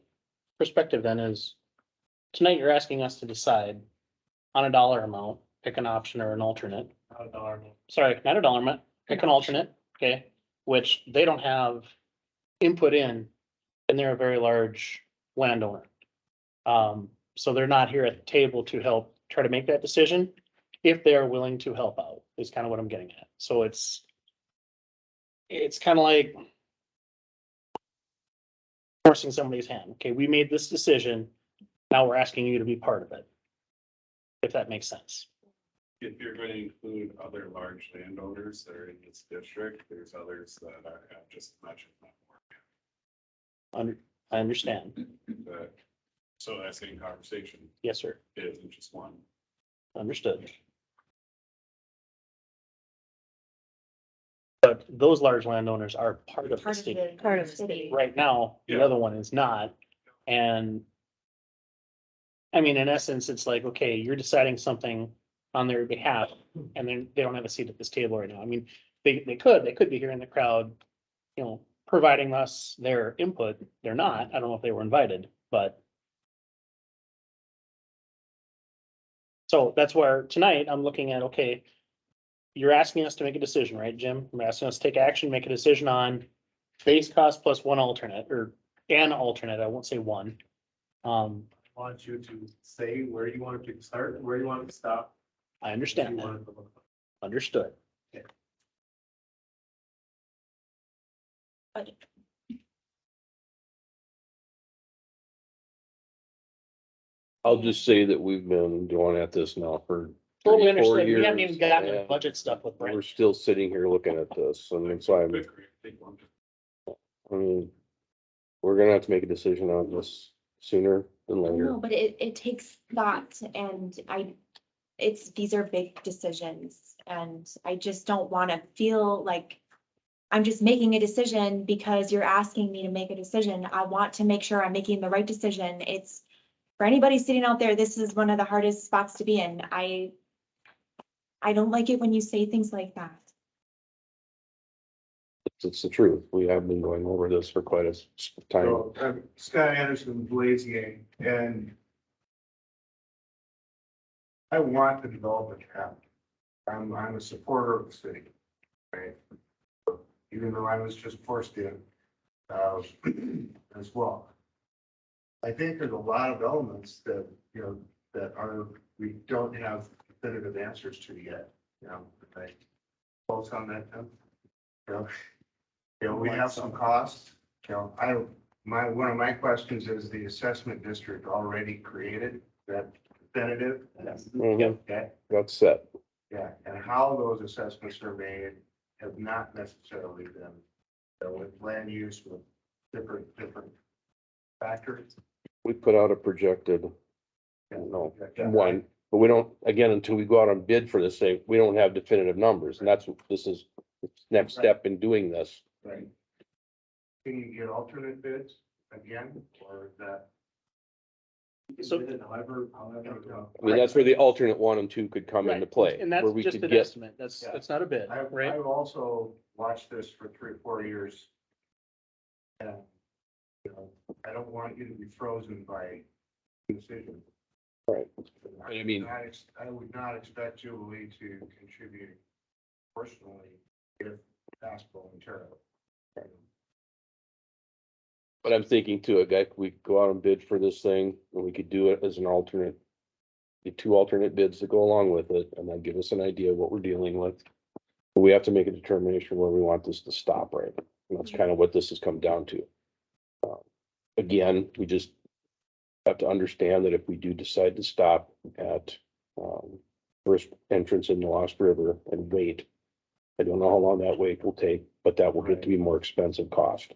perspective then is, tonight you're asking us to decide on a dollar amount, pick an option or an alternate. Not a dollar amount. Sorry, not a dollar amount, pick an alternate, okay, which they don't have input in, and they're a very large landowner. So they're not here at the table to help try to make that decision. If they are willing to help out, is kind of what I'm getting at. So it's kind of like forcing somebody's hand. Okay, we made this decision. Now we're asking you to be part of it. If that makes sense. if you're going to include other large landowners that are in this district, there's others that are have just as much, if not more. I understand. But, so that same conversation Yes, sir. isn't just one. Understood. But those large landowners are part of the part of state. the. Part of the city. Right now, the Yeah. other one is not. And I mean, in essence, it's like, okay, you're deciding something on their behalf and then they don't have a seat at this table right now. I mean, they could be here in the crowd, you know, providing us their input. They're not. I don't know if they were invited, but so that's where tonight I'm looking at, okay, you're asking us to make a decision, right, Jim? I'm asking us to take action, make a decision on base cost plus one alternate or an alternate. I won't say one. Want you to say where you want it to start and where you want it to stop. I if you understand that. want it to look like. Understood. I'll just say that we've been going at this now for Totally 34 understood. We haven't years, even gotten to the and budget stuff with we're Brent. still sitting here looking at this, and that's why I mean, we're gonna have to make a decision on this sooner than No, later. but it takes thought and these are big decisions and I just don't want to feel like I'm just making a decision because you're asking me to make a decision. I want to make sure I'm making the right decision. It's for anybody sitting out there, this is one of the hardest spots to be in. I don't like it when you say things like that. It's the truth. We have been going over this for quite a time. So, I'm Scott Anderson, Blazier, and I want the development to happen. I'm a supporter of the city, right? Even though I was just forced in, as well. I think there's a lot of elements that, you know, we don't have definitive answers to yet, you know, I close on that, Tim? You know, we have some costs, you know, one of my questions is the assessment district already created that definitive? Mhm. Okay, That's set. yeah, and how those assessments are made have not necessarily been, you know, with land use, with different factors. We put out a projected, no, one, but we don't, again, until we go out on bid for this thing, we don't have definitive numbers, and that's what this is. Next step in doing this. Right. Can you get alternate bids again, or is that? So- However. I mean, that's where the alternate 1 and 2 could come into Right, play. and where that's we just could an get estimate. That's not a bid, right? I've also watched this for 3 or 4 years. And, you know, I don't want you to be frozen by decision. Right. I mean- I would not expect Jubilee to contribute personally if asphalt material. But I'm thinking too, a guy, we go out and bid for this thing, and we could do it as an alternate. Get 2 alternate bids to go along with it, and then give us an idea of what we're dealing with. But we have to make a determination where we want this to stop, right? And that's kind of what this has come down to. Again, we just have to understand that if we do decide to stop at, first entrance in the Lost River and wait, I don't know how long that wait will take, but that will get to be more expensive cost.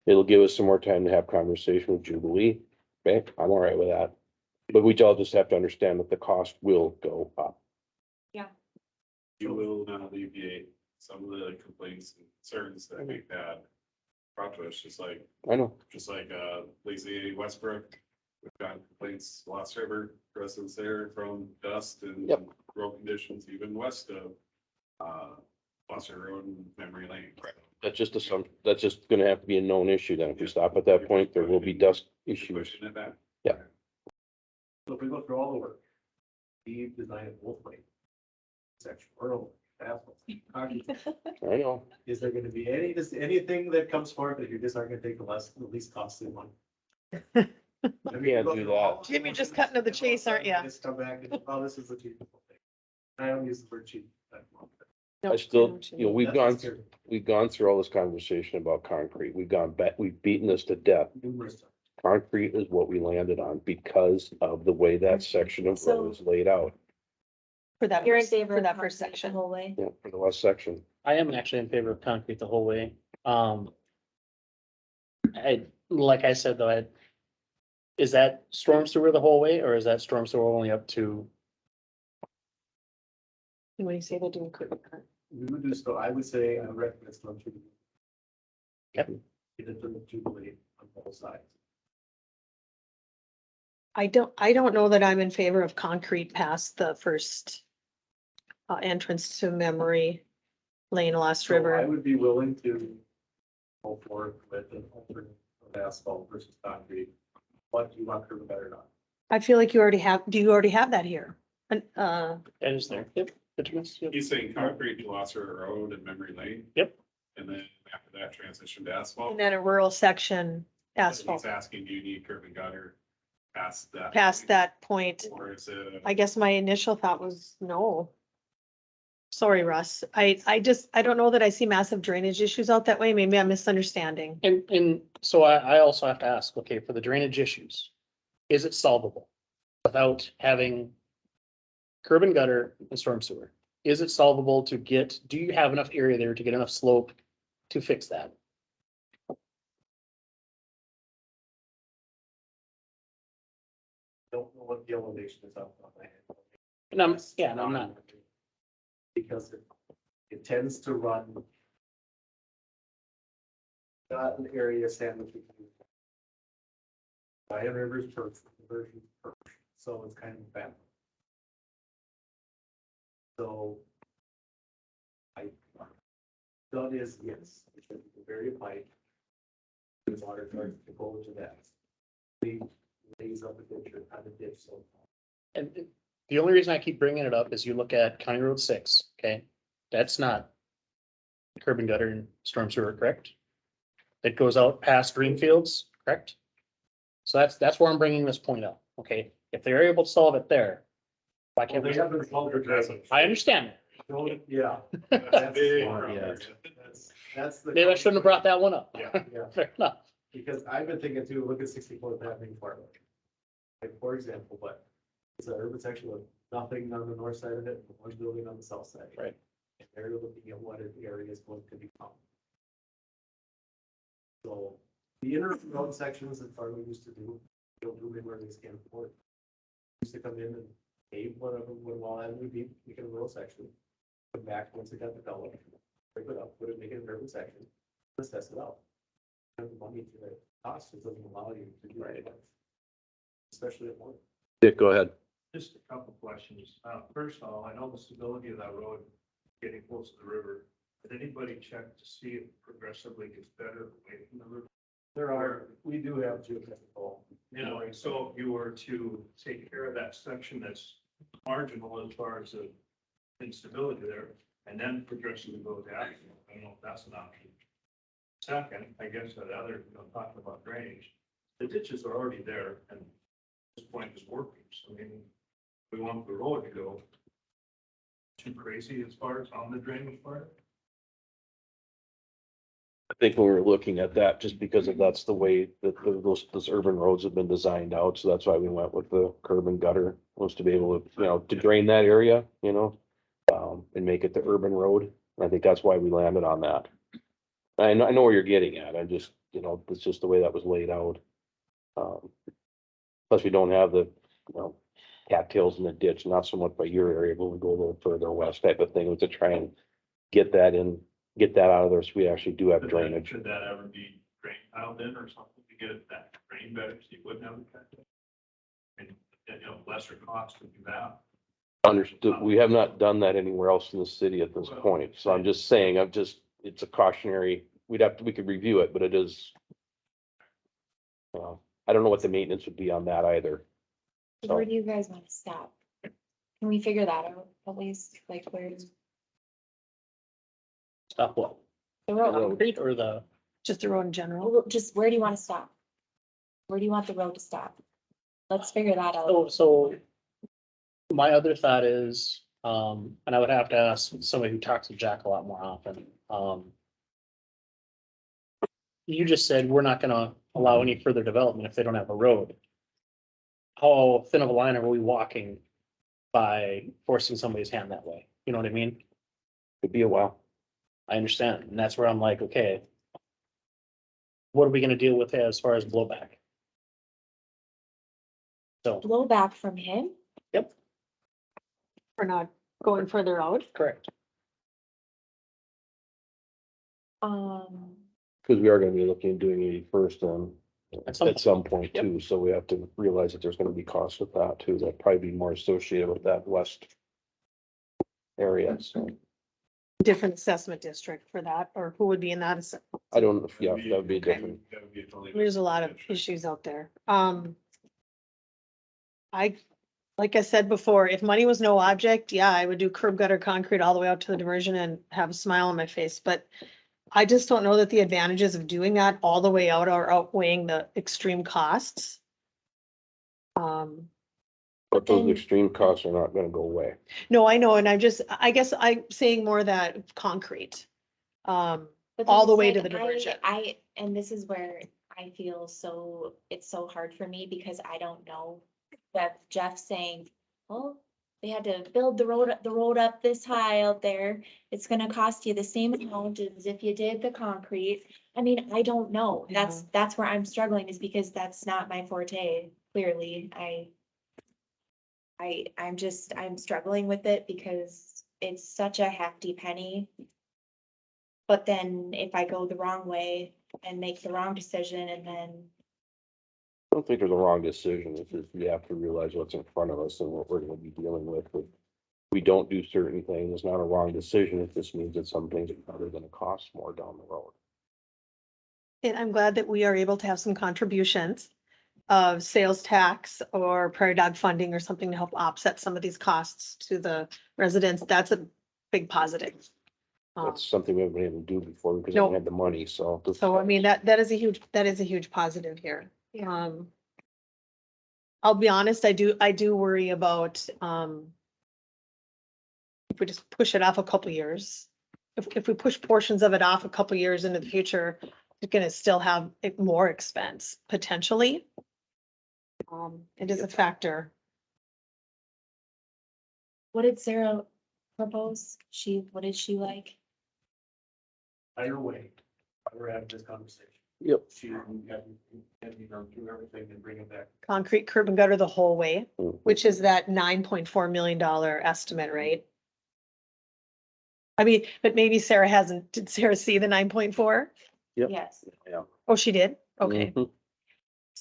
It'll give us some more time to have conversation with Jubilee. Okay, I'm all right with that. But we all just have to understand that the cost will go up. You will not alleviate some of the complaints and concerns that we've had brought to us, just like I know, Lazy Westbrook. We've got complaints, Lost River, residents there from dust and Yep. road conditions, even west of, Foster Road and Memory Lane. that's just gonna have to be a known issue then. If we stop at that point, there will be dust issues. Pushing it back. So if we go through all the work, we design it both ways. Section or asphalt. I know. Is there gonna be anything that comes forward that you're just not gonna take the least costly one? Can't do that. Jim, you're just cutting to the chase, aren't ya? Just come back and, oh, this is the cheapest thing. I don't use the word cheap. I still, you know, we've gone through all this conversation about concrete. We've gone back, we've beaten this to death. Numerous times. Concrete is what we landed on because of the way that section of road is laid out. For that, You're in first- favor for of that first concrete the section. whole way? Yeah, for the west section. I am actually in favor of concrete the whole way. Like I said, though, is that storm sewer the whole way, or is that storm sewer only up to? When you say they're doing quick. We would do so, I would say, I recommend it's not Jubilee. Yep. Get it from Jubilee on both sides. I don't know that I'm in favor of concrete past the first entrance to Memory Lane, Lost So I River. would be willing to go forward with an alternate of asphalt versus concrete. What do you want curb better not? I feel like you already have, do you already have that here? And, That is there. Yep. Bituminous, yep. He's saying concrete to Lost River Road and Memory Lane. Yep. And then after that, transition to asphalt. and then a rural section asphalt He's asking, do you need curb and gutter past that? past point? that point. Or is it? I guess my initial thought was no. Sorry, Russ. I don't know that I see massive drainage issues out that way. Maybe I'm misunderstanding. And so I also have to ask, okay, for the drainage issues, is it solvable without having curb and gutter and storm sewer? Is it solvable to get, do you have enough area there to get enough slope to fix that? Don't know what the elevation is up on my head. And I'm not, Because it tends to run. Not an area sandwich. Diane Rivers per version per, so it's kind of bad. So. That is, yes, it should be very light. The water starts to go into that. We lays up a ditch or kind of ditch, so. and the only reason I keep bringing it up is you look at County Road 6, okay? That's not curb and gutter and storm sewer, correct? It goes out past Greenfields, correct? So that's where I'm bringing this point up, okay? If they're able to solve it there, why can't we? They haven't solved their drainage. I understand. Yeah. That's big. That's the. Maybe I shouldn't have brought that one up. Yeah. Fair enough. Because I've been thinking too, look at 64th Avenue Park. Like, for example, but it's an urban section with nothing on the north side of it, and one building on the south side. Right. And they're looking at what the area is going to become. So the inner road sections that farming used to do, they'll do it where they can't afford. Used to come in and pave whatever, what Wall Avenue would be, make it a rural section. Come back once it got developed, break it up, put it, make it an urban section, let's test it out. Have the money to the cost, it doesn't allow you to do it. especially at work. Dick, go ahead. Just a couple questions. First of all, I know the stability of that road getting close to the river. Did anybody check to see if it progressively gets better away from the river? We do have geotechnical. You know, and so if you were to take care of that section that's marginal as far as the instability there, and then progressively go down, I don't know if that's an option. Second, I guess that other, talking about drainage, the ditches are already there, and this point is working, so I mean, we want the road to go too crazy as far as on the drainage part. I think when we were looking at that, just because of that's the way that those urban roads have been designed out, so that's why we went with the curb and gutter, was to be able to, to drain that area, and make it the urban road. And I think that's why we landed on that. I know where you're getting at. I just, it's just the way that was laid out. Plus we don't have the, cattails in the ditch, not so much by your area, but we go a little further west type of thing, to try and get that out of there, so we actually do have drainage. Should that ever be drained out in or something to get it that drain better, so you wouldn't have the cut? And, lesser cost to do that. Understood. We have not done that anywhere else in the city at this point, so I'm just saying, it's a cautionary, we could review it, but it is. I don't know what the maintenance would be on that either. Where do you guys want to stop? Can we figure that out at least, like where's Stop what? the road? Concrete or the, Just the road in general. Well, just where do you want to stop? Where do you want the road to stop? Let's figure that out. so my other thought is, and I would have to ask somebody who talks to Jack a lot more often. You just said we're not gonna allow any further development if they don't have a road. How thin of a line are we walking by forcing somebody's hand that way? You know what I mean? Could be a while. I understand, and that's where I'm like, okay. What are we gonna deal with as far as blowback? So, Blowback from him? We're not going further out. correct. Because we are gonna be looking at doing 81st at some point Yep. too, so we have to realize that there's gonna be costs with that too, that'd probably be more associated with that west area, so. Different assessment district for that, or who would be in that? I don't, yeah, that would be different. There's a lot of issues out there. Like I said before, if money was no object, yeah, I would do curb gutter concrete all the way out to the diversion and have a smile on my face, but I just don't know that the advantages of doing that all the way out are outweighing the extreme costs. But those then- extreme costs are not gonna go away. No, I know, and I guess I'm saying more that concrete. But All then the way it's to the diversion. And this is where I feel it's so hard for me because I don't know. That Jeff saying, well, they had to build the road up this high out there. It's gonna cost you the same amount as if you did the concrete. I mean, I don't know. That's where I'm struggling, is because that's not my forte, clearly. I'm struggling with it because it's such a hefty penny. But then if I go the wrong way and make the wrong decision and then, I don't think there's a wrong decision. It's just we have to realize what's in front of us and what we're gonna be dealing with. If we don't do certain things, it's not a wrong decision. It just means that some things are probably gonna cost more down the road. And I'm glad that we are able to have some contributions of sales tax or prairie dog funding or something to help offset some of these costs to the residents. That's a big positive. That's something we haven't been able to do before because we No. haven't had the money, so. So I mean, that is a huge positive here. I'll be honest, I do worry about, if we just push it off a couple years. If we push portions of it off a couple years into the future, it's gonna still have more expense potentially. It is a factor. what did Sarah propose? What did she like? Higher way. We're having this conversation. Yep. She had gone through everything and bring it back. Concrete curb and gutter the whole way, Mhm. which is that $9.4 million estimate, right? I mean, but maybe Sarah hasn't, did Sarah see the 9.4? Yep. Yes. Oh, she did? Okay. Mhm.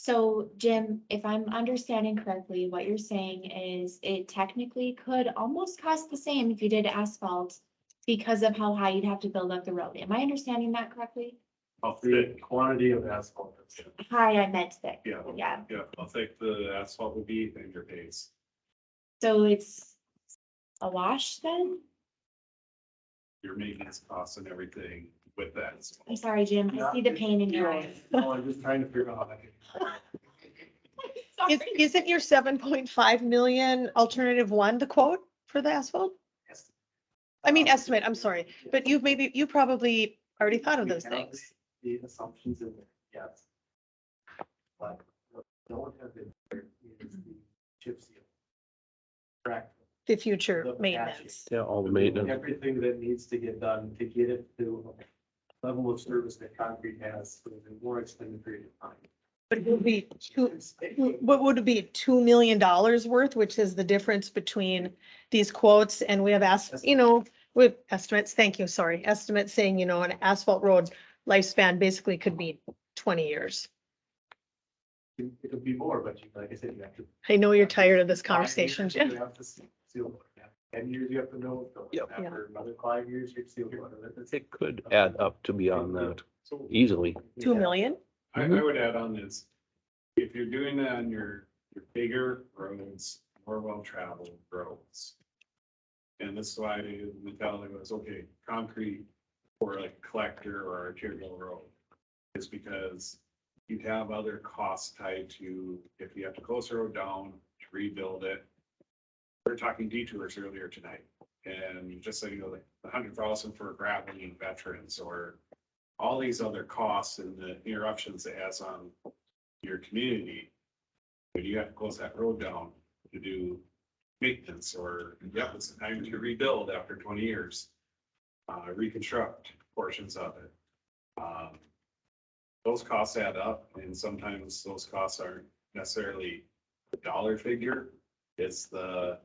So Jim, if I'm understanding correctly, what you're saying is it technically could almost cost the same if you did asphalt because of how high you'd have to build up the road. Am I understanding that correctly? Of the quantity of asphalt. High, I meant thick. Yeah. Yeah, Yeah, I'll take the asphalt would be and your base. so it's a wash then? Your maintenance costs and everything with that. I'm sorry, Jim, I see the pain in your eyes. No, I'm just trying to figure out how I can. Isn't your 7.5 million alternative one the quote for the asphalt? I mean, estimate, I'm sorry, but you probably already thought of those things. The assumptions in there, yes. But what don't have in there is the chip seal. Correct. The future The maintenance. Yeah, all the maintenance. Everything that needs to get done to get it to a level of service that concrete has for a more extended period of time. But it would be what would it be, $2 million worth, which is the difference between these quotes, and we have asked, with estimates, thank you, sorry, estimates saying, an asphalt road lifespan basically could be 20 years. It could be more, but like I said, you have to. I know you're tired of this 5 conversation, years, Jim. You have to seal it. 10 years, you have to know. Yep. After another 5 years, you seal it. It could add up to beyond that easily. 2 million? I would add on this, if you're doing that on your bigger roads, more well-traveled roads. And this is why the mentality was, okay, concrete for like collector or arterial road. Is because you'd have other costs tied to, if you have to close the road down to rebuild it. We were talking detours earlier tonight, and just so you know, like the 100,000 for graveling veterans or all these other costs and the interruptions it has on your community. When you have to close that road down to do maintenance or, it's time to rebuild after 20 years. Reconstruct portions of it. Those costs add up, and sometimes those costs aren't necessarily the dollar figure. It's the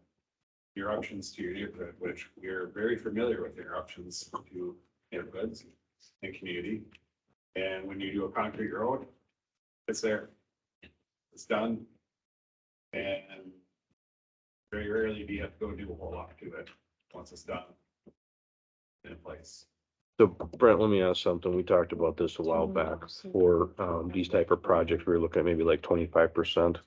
interruptions to your neighborhood, which we're very familiar with interruptions to neighborhoods and community. And when you do a concrete road, it's there. It's done. And very rarely do you have to go do a whole lot to it once it's done in place. So Brent, let me ask something. We talked about this a while back for these type of projects. We were looking at maybe like 25%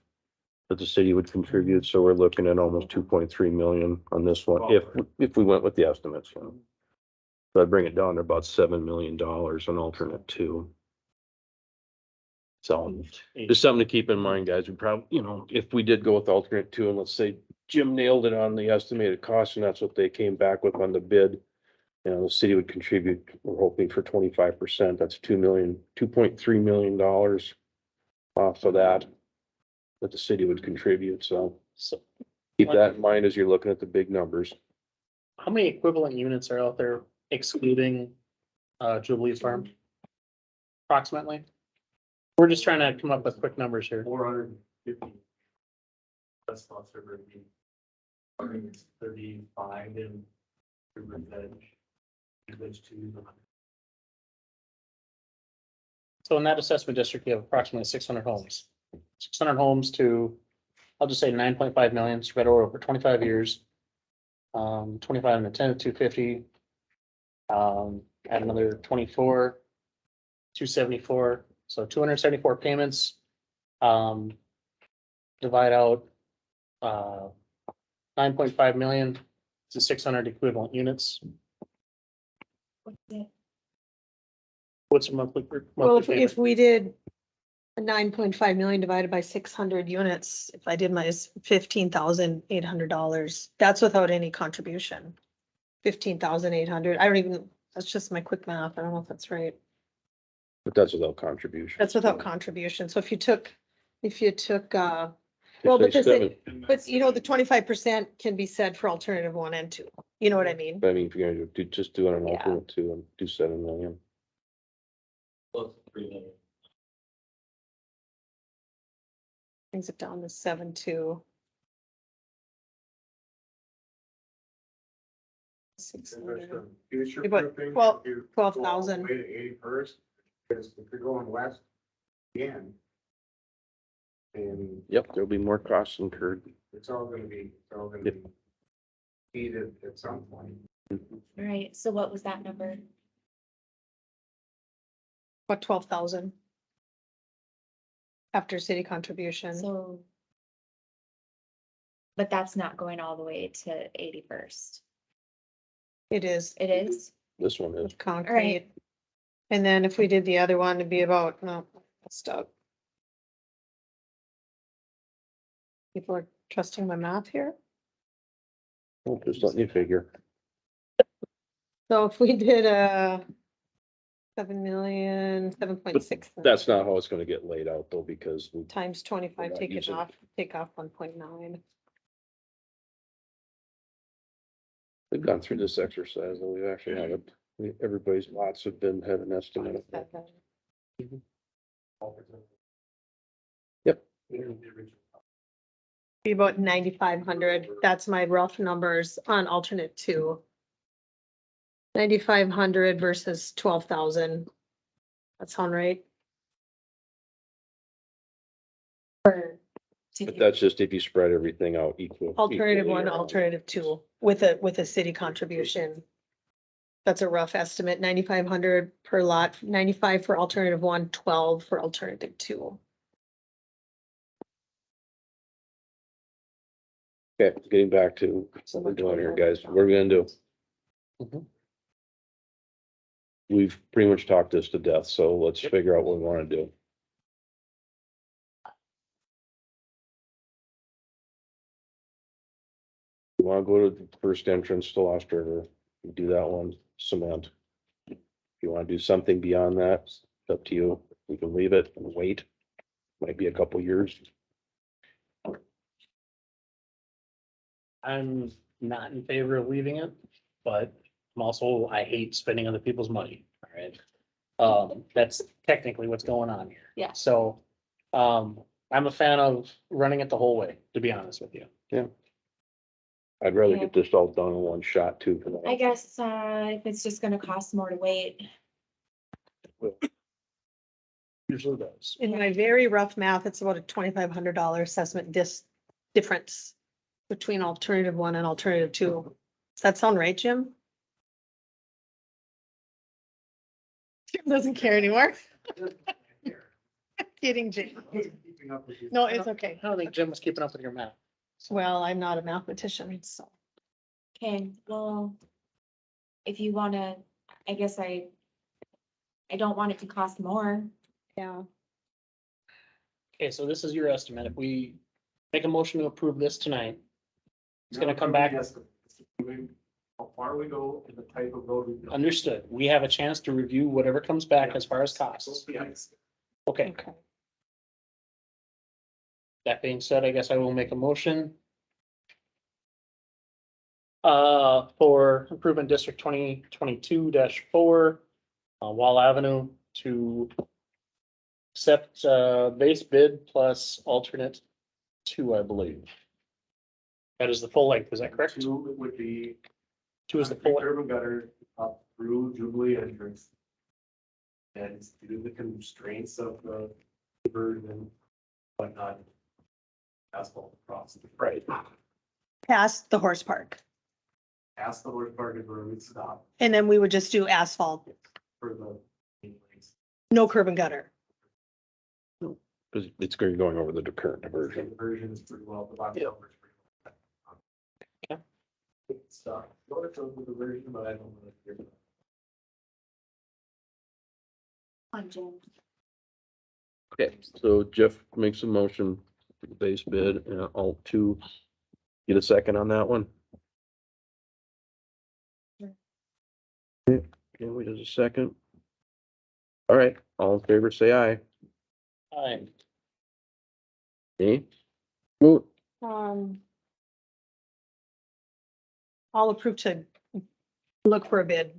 that the city would contribute. So we're looking at almost 2.3 million on this one, if we went with the estimates. So I'd bring it down to about $7 million on alternate two. So just something to keep in mind, guys. We probably, if we did go with alternate two, and let's say Jim nailed it on the estimated cost, and that's what they came back with on the bid. The city would contribute, we're hoping for 25%. That's $2.3 million off of that the city would contribute. So keep that in mind as you're looking at the big numbers. How many equivalent units are out there excluding Jubilee Farm? Approximately? We're just trying to come up with quick numbers here. 450. That's not ever be. I think it's 35 in River's Edge. Village 2. So in that assessment district, you have approximately 600 homes. 600 homes to, I'll just say 9.5 million spread over 25 years. 25 and a 10 to 250. Add another 24, 274. So 274 payments. Divide out 9.5 million to 600 equivalent units. What's it? What's a monthly? Well, monthly payment? if we did a 9.5 million divided by 600 units, if I did my $15,800, that's without any contribution. 15,800. I don't even, that's just my quick math. I don't know if that's right. But that's without contribution. That's without contribution. So if you took, well, If they but seven- but the 25% can be said for alternative 1 and 2. You know what I mean? I mean, if you're gonna just do an Yeah. alternate two and do 7 million. Close to 3 million. Brings it down to 7.2. 600. Future Yeah, but proofing. 12,000. Way to 81st, because if you're going west, again, And Yep, there'll be more costs incurred. it's all gonna be heated at some point. All right, so what was that number? What, 12,000? After city contribution. So. But that's not going all the way to 81st. It is It is? This one is. with concrete. And then if we did the other one, it'd be about, no, stop. People are trusting my math here. Oh, just letting you figure. So if we did 7,000,000, 7.6. That's not how it's gonna get laid out though, because we, Times 25, We're not take it using- off, take off 1.9. we've gone through this exercise and we've actually had it. Everybody's lots have been, had an estimate of that. Yep. Be about 9,500. That's my rough numbers on alternate 2. 9,500 versus 12,000. That sound right? For. But that's just if you spread everything out equal. Alternative equally 1, around. alternative 2, with a city contribution. That's a rough estimate, 9,500 per lot, 95 for alternative 1, 12 for alternative 2. Okay, getting back to what we're doing here, guys. What are we gonna do? Mhm. We've pretty much talked this to death, so let's figure out what we wanna do. You wanna go to the first entrance to Lost River, you do that one, cement. If you wanna do something beyond that, it's up to you. We can leave it and wait. Might be a couple years. I'm not in favor of leaving it, but I'm also, I hate spending other people's money, all right? That's technically what's going on here. Yeah. So, I'm a fan of running it the whole way, to be honest with you. I'd rather Yeah. get this all done in one shot too. for that. I guess, if it's just gonna cost more to wait. Usually does. In my very rough math, it's about a $2,500 assessment difference between alternative 1 and alternative 2. Does that sound right, Jim? Jim doesn't care anymore. Kidding, Jim. No, it's okay. I don't think Jim was keeping up with your math. Well, I'm not a mathematician, so. Okay, well. If you wanna, I guess I don't want it to cost more. Yeah. Okay, so this is your estimate. If we make a motion to approve this tonight, it's gonna come back. How far we go and the type of road we go. Understood. We have a chance to review whatever comes back as far as costs. Yes. Okay, Okay. that being said, I guess I will make a motion. For improvement district 2022-4, Wall Avenue to accept, base bid plus alternate 2, I believe. That is the full length, is that correct? 2 would be 2 is the full length. curb and gutter up through Jubilee entrance. And due to the constraints of the diversion, whatnot. Asphalt across. Right. Past the horse park. Past the horse park is where we'd stop And then we would just do asphalt, for the main lanes. no curb and gutter. Cause it's going over the current diversion. Diversion is pretty well, the bottom. Yeah. number is pretty well. It's, go to the diversion, but I don't know if you're. On Jim. Okay, so Jeff makes a motion for the base bid and alt 2. Get a second on that one? Okay, we does a second. All right, all in favor, say aye. Aye. Okay. Vote. I'll approve to look for a bid.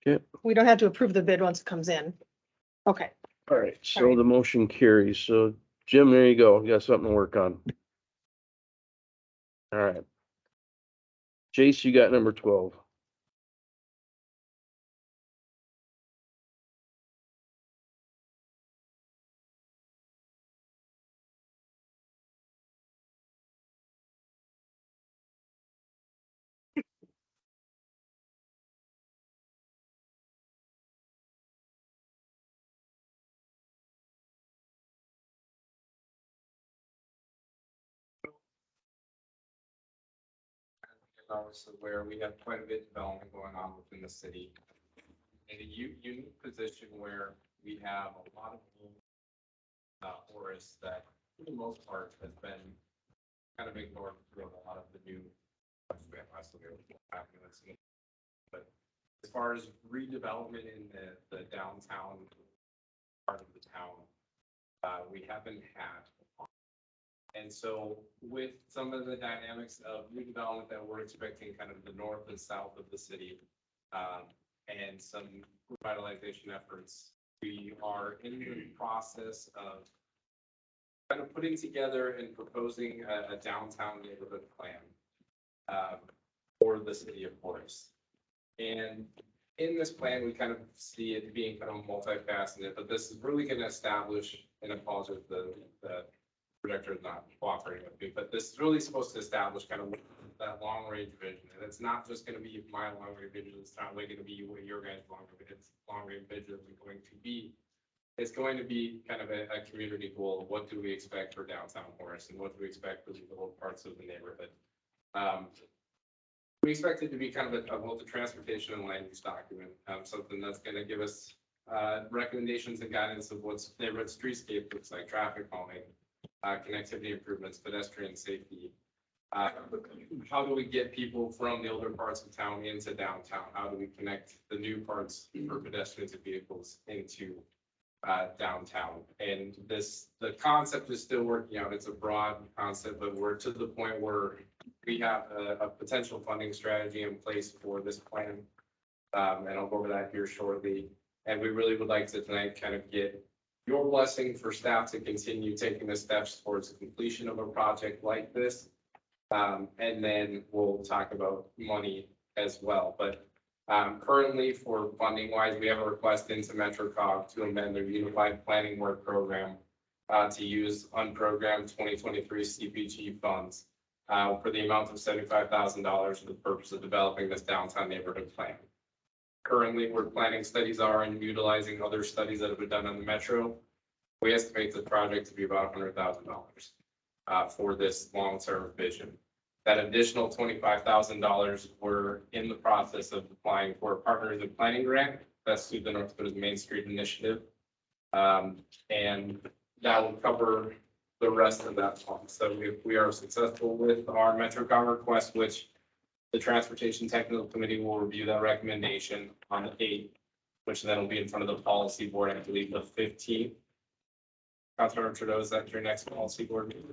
Okay. We don't have to approve the bid once it comes in. Okay. All right, so Sorry. the motion carries. So Jim, there you go. You got something to work on. All right. Jace, you got number 12. obviously where we have quite a bit of development going on within the city. In a unique position where we have a lot of Horace that, for the most part, has been kind of ignored through a lot of the new. But as far as redevelopment in the downtown part of the town, we haven't had. And so with some of the dynamics of redevelopment that we're expecting kind of the north and south of the city, and some revitalization efforts, we are in the process of kind of putting together and proposing a downtown neighborhood plan for the city of Horace. And in this plan, we kind of see it being kind of multifaceted, but this is really going to establish, and I apologize if the projector is not cooperating with me, but this is really supposed to establish kind of that long range vision. And it's not just going to be my long range vision. It's not really going to be what your guys' long range vision is going to be. It's going to be kind of a community goal. What do we expect for downtown Horace, and what do we expect for the little parts of the neighborhood? We expect it to be kind of both a transportation and land use document, something that's going to give us recommendations and guidance of what's neighborhood streetscape looks like, traffic calming, connectivity improvements, pedestrian safety. How do we get people from the older parts of town into downtown? How do we connect the new parts for pedestrians and vehicles into downtown? And the concept is still working out. It's a broad concept, but we're to the point where we have a potential funding strategy in place for this plan. And I'll go over that here shortly. And we really would like to tonight kind of get your blessing for staff to continue taking the steps towards the completion of a project like this. And then we'll talk about money as well. But currently, for funding wise, we have a request into MetroCog to amend their Unified Planning Work Program to use unprogrammed 2023 CPG funds for the amount of $75,000 for the purpose of developing this downtown neighborhood plan. Currently, we're planning studies are and utilizing other studies that have been done on the metro. We estimate the project to be about $100,000 for this long-term vision. That additional $25,000, we're in the process of applying for a Partners in Planning grant. That's through the North Dakota Main Street Initiative. And that will cover the rest of that fund. So if we are successful with our MetroCog request, which the Transportation Technical Committee will review that recommendation on the 8th, which then will be in front of the policy board, I believe, the 15th. Councilor Trudeau, is that your next policy board meeting?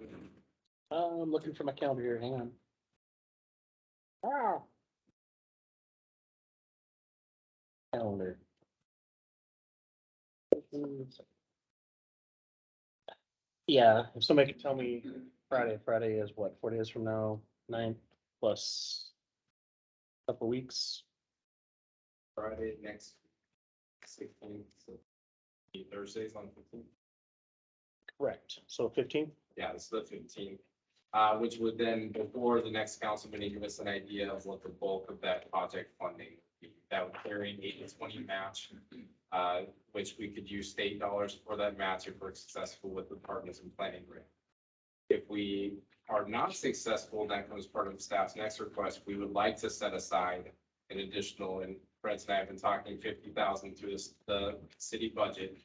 I'm looking for my calendar here. Hang on. Ah. Calendar. Yeah, if somebody could tell me Friday is what, 4 days from now, 9 plus a couple weeks. Friday next 16th, so Thursdays on 15th. Correct. So 15? Yeah, it's the 15th, which would then, before the next council meeting, give us an idea of what the bulk of that project funding would be. That would carry an 80-20 match, which we could use state dollars for that match if we're successful with the Partners in Planning grant. If we are not successful, and that comes part of staff's next request, we would like to set aside an additional, and Brett and I have been talking 50,000 through the city budget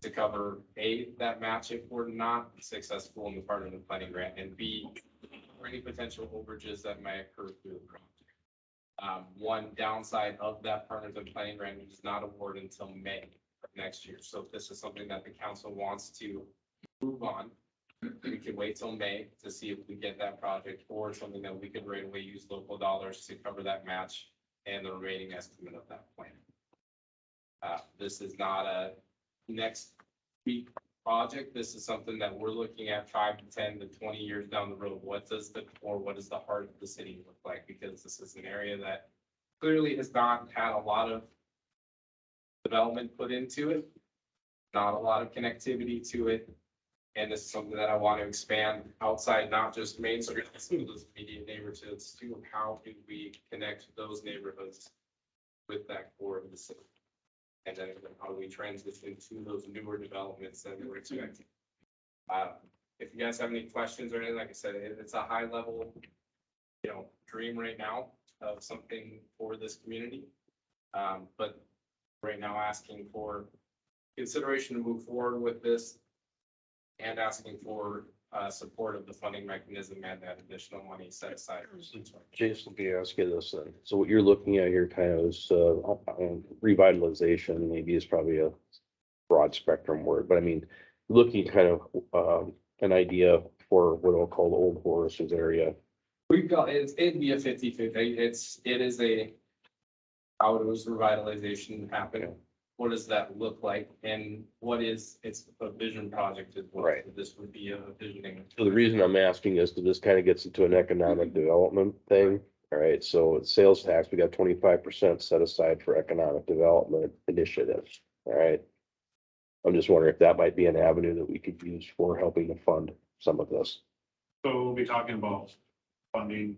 to cover A, that match if we're not successful in the Partners in Planning grant, and B, for any potential overages that may occur through the project. One downside of that Partners in Planning grant is not awarded until May of next year. So if this is something that the council wants to move on, we can wait till May to see if we get that project, or something that we could right away use local dollars to cover that match and the remaining estimate of that plan. This is not a next week project. This is something that we're looking at 5 to 10 to 20 years down the road. What does the heart of the city look like? Because this is an area that clearly has not had a lot of development put into it, not a lot of connectivity to it. And this is something that I want to expand outside, not just Main Street, but some of those immediate neighborhoods too. How do we connect those neighborhoods with that core of the city? And then how do we transition to those newer developments that we're expecting? If you guys have any questions or anything, like I said, it's a high level dream right now of something for this community. But right now asking for consideration to move forward with this and asking for support of the funding mechanism and that additional money set aside. Jason, let me ask you this then. So what you're looking at here kind of is, revitalization, maybe is probably a broad spectrum word, but I mean, looking kind of, an idea for what I'll call the old Horace's area. We've got, it'd be a 50-50. It is how does revitalization happen? What does that look like? And it's a vision project as well. Right. So this would be a visioning. So the reason I'm asking is because this kind of gets into an economic development thing. All right, so sales tax, we got 25% set aside for economic development initiatives. All right. I'm just wondering if that might be an avenue that we could use for helping to fund some of this. So we'll be talking about funding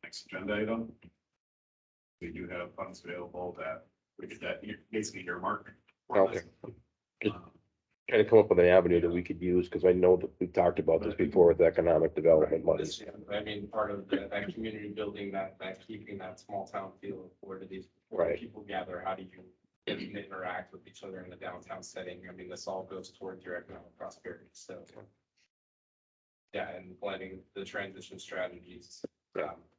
next agenda item. We do have funds available that we could basically earmark. for this. Just Kind of come up with an avenue that we could use, because I know that we've talked about this before with economic development monies. I mean, part of that community building, that keeping that small town feel, where do Right. people gather? How do you interact with each other in the downtown setting? I mean, this all goes towards your economic prosperity, so. Yeah, and planning the transition strategies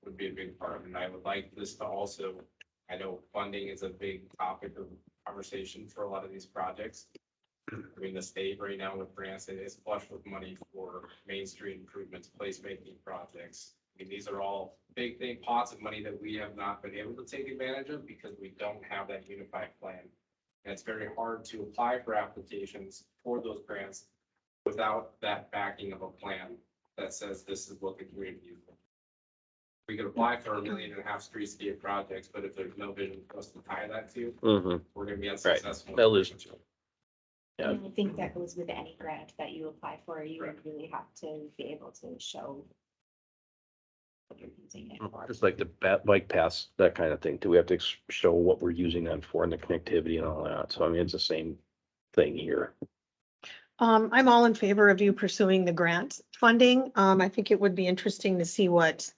would be a big part, and I would like this to also, I know funding is a big topic of conversation for a lot of these projects. I mean, the state right now with grants, it is flush with money for Main Street improvements, placemaking projects. I mean, these are all big pots of money that we have not been able to take advantage of because we don't have that unified plan. And it's very hard to apply for applications for those grants without that backing of a plan that says this is what the community is. We could apply for 1.5 million streetscape projects, but if there's no vision for us to tie that to, we're gonna be unsuccessful. That is- Yeah. And I think that goes with any grant that you apply for, you would really have to be able to show what you're using it for. It's like the bike paths, that kind of thing, too. We have to show what we're using that for and the connectivity and all that. So I mean, it's the same thing here. I'm all in favor of you pursuing the grant funding. I think it would be interesting to see what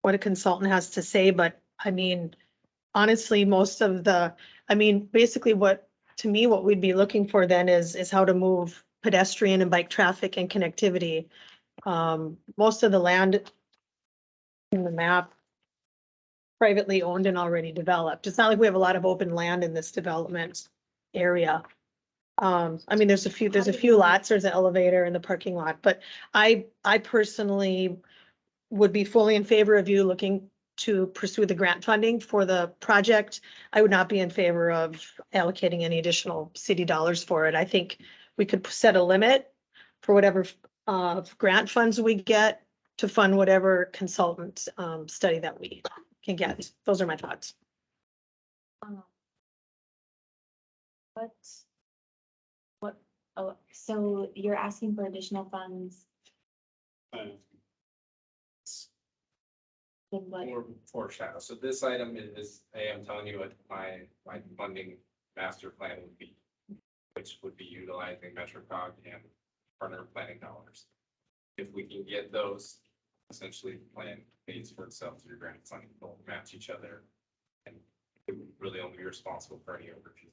a consultant has to say, but I mean, honestly, basically to me, what we'd be looking for then is how to move pedestrian and bike traffic and connectivity. Most of the land in the map privately owned and already developed. It's not like we have a lot of open land in this development area. I mean, there's a few lots, there's an elevator in the parking lot, but I personally would be fully in favor of you looking to pursue the grant funding for the project. I would not be in favor of allocating any additional city dollars for it. I think we could set a limit for whatever grant funds we get to fund whatever consultant study that we can get. Those are my thoughts. So you're asking for additional funds? Then what? More foreshadow. So this item is, I am telling you what my funding master plan would be, which would be utilizing MetroCog and partner planning dollars. If we can get those, essentially the plan pays for itself through grant funding, will match each other. And it would really only be responsible for any overages.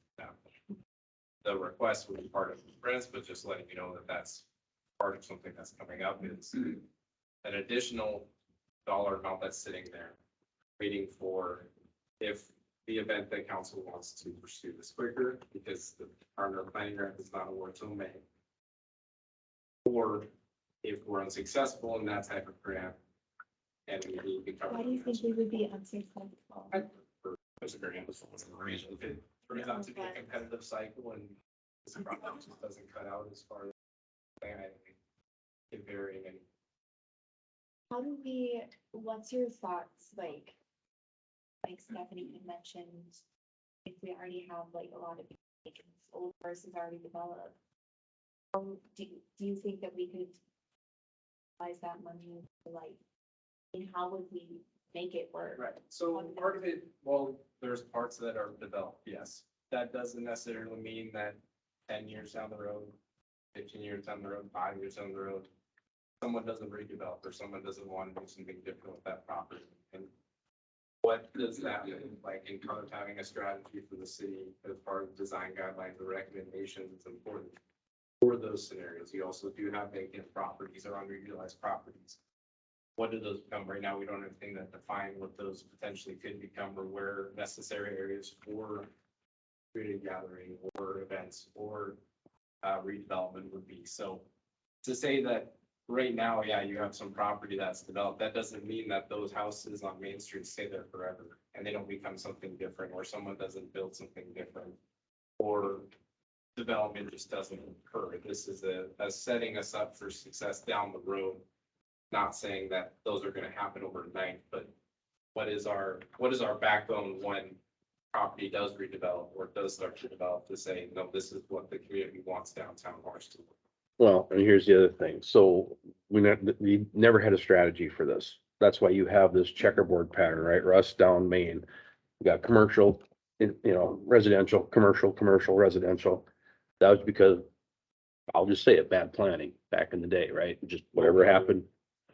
The request would be part of the grants, but just letting you know that that's part of something that's coming up is an additional dollar amount that's sitting there, waiting for if the event that council wants to pursue this quicker, because the partner planning grant is not awarded till May. Or if we're unsuccessful in that type of grant, and we need to cover. Why do you think we would be unsuccessful? There's a very reason. If it turns out to be a competitive cycle and this project just doesn't cut out as far as plan, I think it varying and What's your thoughts, like Stephanie had mentioned, if we already have like a lot of old versus already developed, do you think that we could utilize that money for and how would we make it work? right. So part of it, well, there's parts that are developed, yes. That doesn't necessarily mean that 10 years down the road, 15 years down the road, 5 years down the road, someone doesn't redevelop or someone doesn't want to do something different with that property. And what does that look like in terms of having a strategy for the city as far as design guidelines or recommendations? It's important for those scenarios. You also do have vacant properties or underutilized properties. What do those become? Right now, we don't have anything that define what those potentially could become or where necessary areas for community gathering or events or redevelopment would be. So to say that right now, yeah, you have some property that's developed, that doesn't mean that those houses on Main Street stay there forever and they don't become something different, or someone doesn't build something different, or development just doesn't occur. This is a setting us up for success down the road. Not saying that those are gonna happen overnight, but what is our backbone when property does redevelop or does start to develop, to say, no, this is what the community wants downtown Horace to look. Well, and here's the other thing. So we never had a strategy for this. That's why you have this checkerboard pattern, right? Russ down Main. You got commercial, residential, commercial, residential. That was because, I'll just say it, bad planning back in the day, right? Just whatever happened.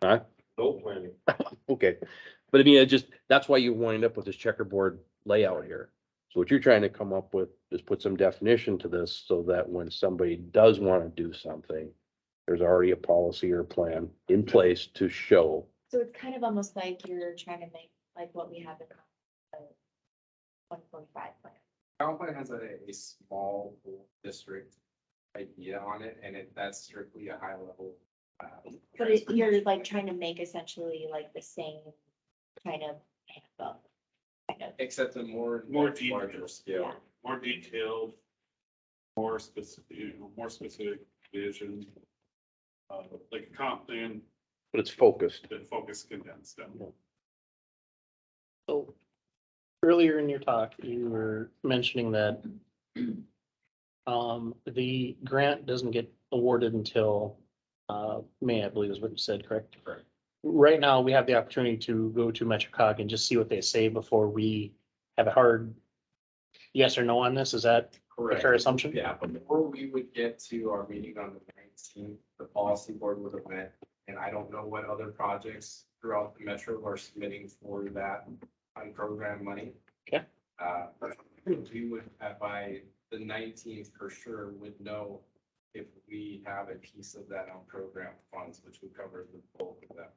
Huh? No planning. Okay. But I mean, that's why you wind up with this checkerboard layout here. So what you're trying to come up with is put some definition to this so that when somebody does want to do something, there's already a policy or plan in place to show. So it's kind of almost like you're trying to make like what we have in the 145 plan. Town plan has a small district idea on it, and that's strictly a high level. But you're like trying to make essentially like the same kind of handbook. Kind of. Except a more detailed. larger scale. Yeah. More detailed, more specific vision. Like a comp plan, But it's focused. but focus condensed down. So earlier in your talk, you were mentioning that the grant doesn't get awarded until May, I believe is what you said, correct? Correct. Right now, we have the opportunity to go to MetroCog and just see what they say before we have a hard yes or no on this. Is that a fair assumption? Yeah, but before we would get to our meeting on the 19th, the policy board would have met, and I don't know what other projects throughout the metro are submitting for that unprogrammed money. Okay. We would, by the 19th for sure, would know if we have a piece of that unprogrammed funds, which would cover the bulk of them.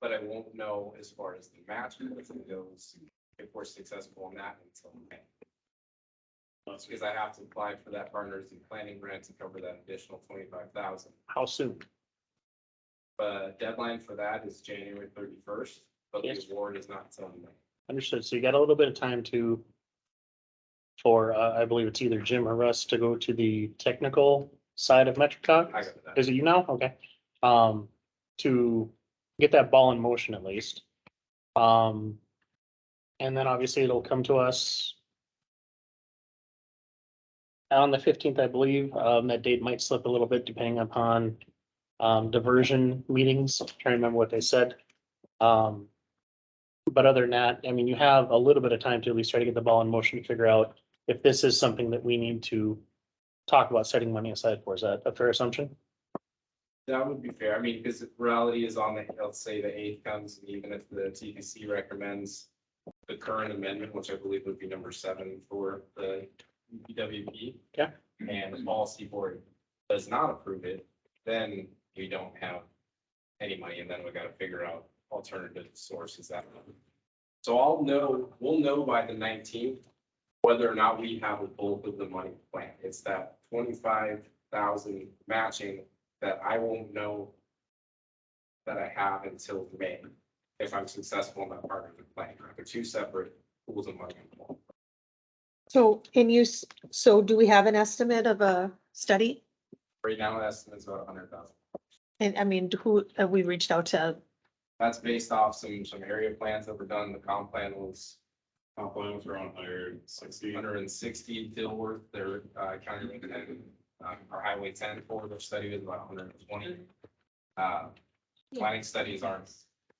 But I won't know as far as the matching goes, if we're successful in that until May. Because I have to apply for that partners and planning grant to cover that additional 25,000. How soon? Deadline for that is January 31st, but the Yes. award is not until May. Understood. So you got a little bit of time for I believe it's either Jim or Russ to go to the technical side of MetroCog. I got that. Is it you now? Okay. To get that ball in motion at least. And then obviously it'll come to us on the 15th, I believe. That date might slip a little bit depending upon diversion meetings. I'm trying to remember what they said. But other than that, I mean, you have a little bit of time to at least try to get the ball in motion to figure out if this is something that we need to talk about setting money aside for. Is that a fair assumption? That would be fair. I mean, because reality is on the, let's say the 8th comes, and even if the TPC recommends the current amendment, which I believe would be number 7 for the PWP. Yeah. And the policy board does not approve it, then we don't have any money, and then we got to figure out alternative sources that. So we'll know by the 19th whether or not we have a bulk of the money plan. It's that 25,000 matching that I won't know that I have until May, if I'm successful in that part of the plan. They're two separate pools of money. So, so do we have an estimate of a study? Right now, the estimate is about 100,000. And I mean, who have we reached out to? That's based off some area plans that were done. The comp plan was Comp plan was around 160. 160 Dilworth, their county road 10, or highway 10 for their study was about 120. Planning studies aren't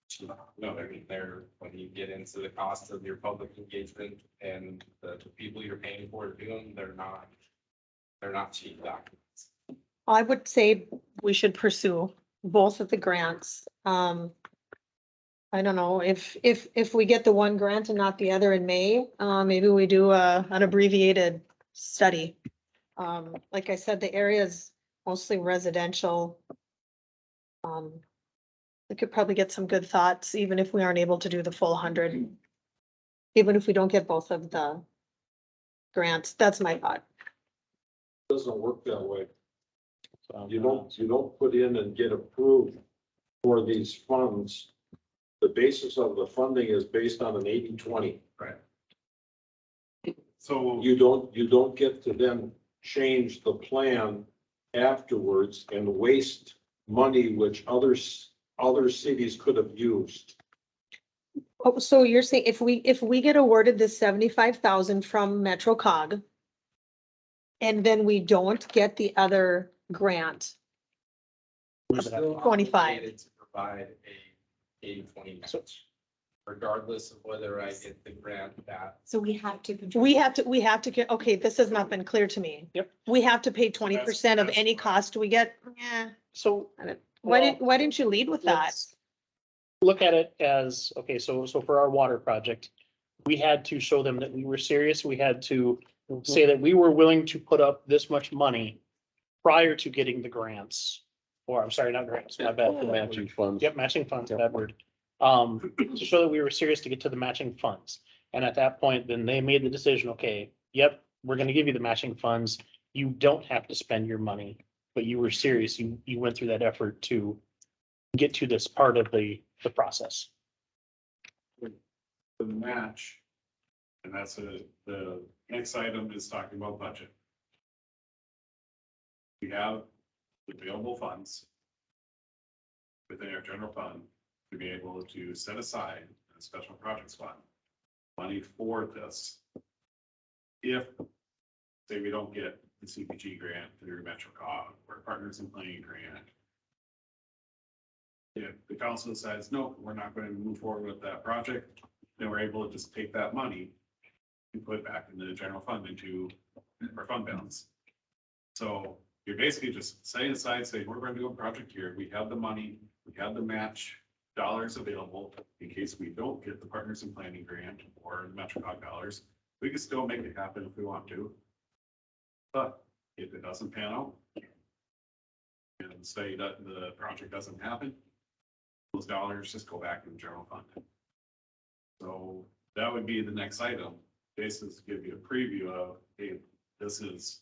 cheap. No, I mean, they're, when you get into the cost of your public engagement and the people you're paying for to do them, they're not cheap documents. I would say we should pursue both of the grants. I don't know, if we get the one grant and not the other in May, maybe we do an abbreviated study. Like I said, the area is mostly residential. We could probably get some good thoughts, even if we aren't able to do the full 100. Even if we don't get both of the grants, that's my thought. Doesn't work that way. You don't put in and get approved for these funds. The basis of the funding is based on an 80-20. So You don't get to then change the plan afterwards and waste money which other cities could have used. Oh, so you're saying if we get awarded this 75,000 from MetroCog and then we don't get the other grant, We're still 25. obligated to provide a 80-20 match, regardless of whether I get the grant back. So we have to. we have to get, okay, this has not been clear to me. Yep. We have to pay 20% of that's any right. cost we get. Yeah. So Why didn't you lead with that? let's look at it as, okay, so for our water project, we had to show them that we were serious. We had to say that we were willing to put up this much money prior to getting the grants. Or I'm sorry, not grants, my bad. The matching funds. Yep, matching funds, Yep. bad word. To show that we were serious to get to the matching funds. And at that point, then they made the decision, okay, yep, we're gonna give you the matching funds. You don't have to spend your money, but you were serious. You went through that effort to get to this part of the process. the match, and that's the next item is talking about budget. We have available funds within our general fund to be able to set aside a special projects fund money for this. If, say, we don't get the CPG grant through MetroCog or Partners in Planning grant, if the council decides, no, we're not going to move forward with that project, then we're able to just take that money and put it back into the general fund into our fund balance. So you're basically just setting aside, saying, we're going to do a project here. We have the money, we have the match dollars available in case we don't get the Partners in Planning grant or the MetroCog dollars. We can still make it happen if we want to. But if it doesn't pan out and say that the project doesn't happen, those dollars just go back in the general fund. So that would be the next item. Basically, to give you a preview of, hey, this is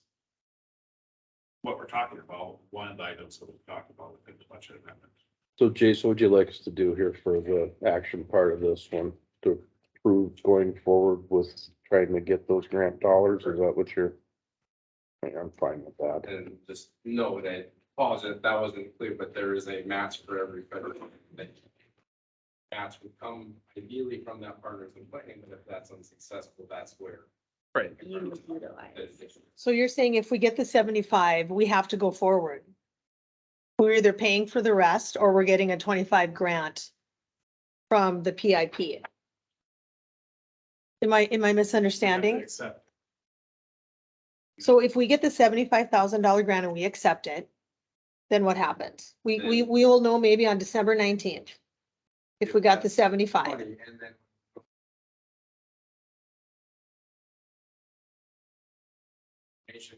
what we're talking about, one of the items that we've talked about within the budget amendment. So Jason, what would you like us to do here for the action part of this one to approve going forward with trying to get those grant dollars? Is that what you're? I'm fine with that. And just know that, apologize if that wasn't clear, but there is a match for every federal. Match would come ideally from that Partners in Planning, but if that's unsuccessful, that's where. Right. You utilize. So you're saying if we get the 75, we have to go forward? We're either paying for the rest or we're getting a 25 grant from the PIP. Am I misunderstanding? Except So if we get the $75,000 grant and we accept it, then what happens? We will know maybe on December 19th. If we got the 75. And then.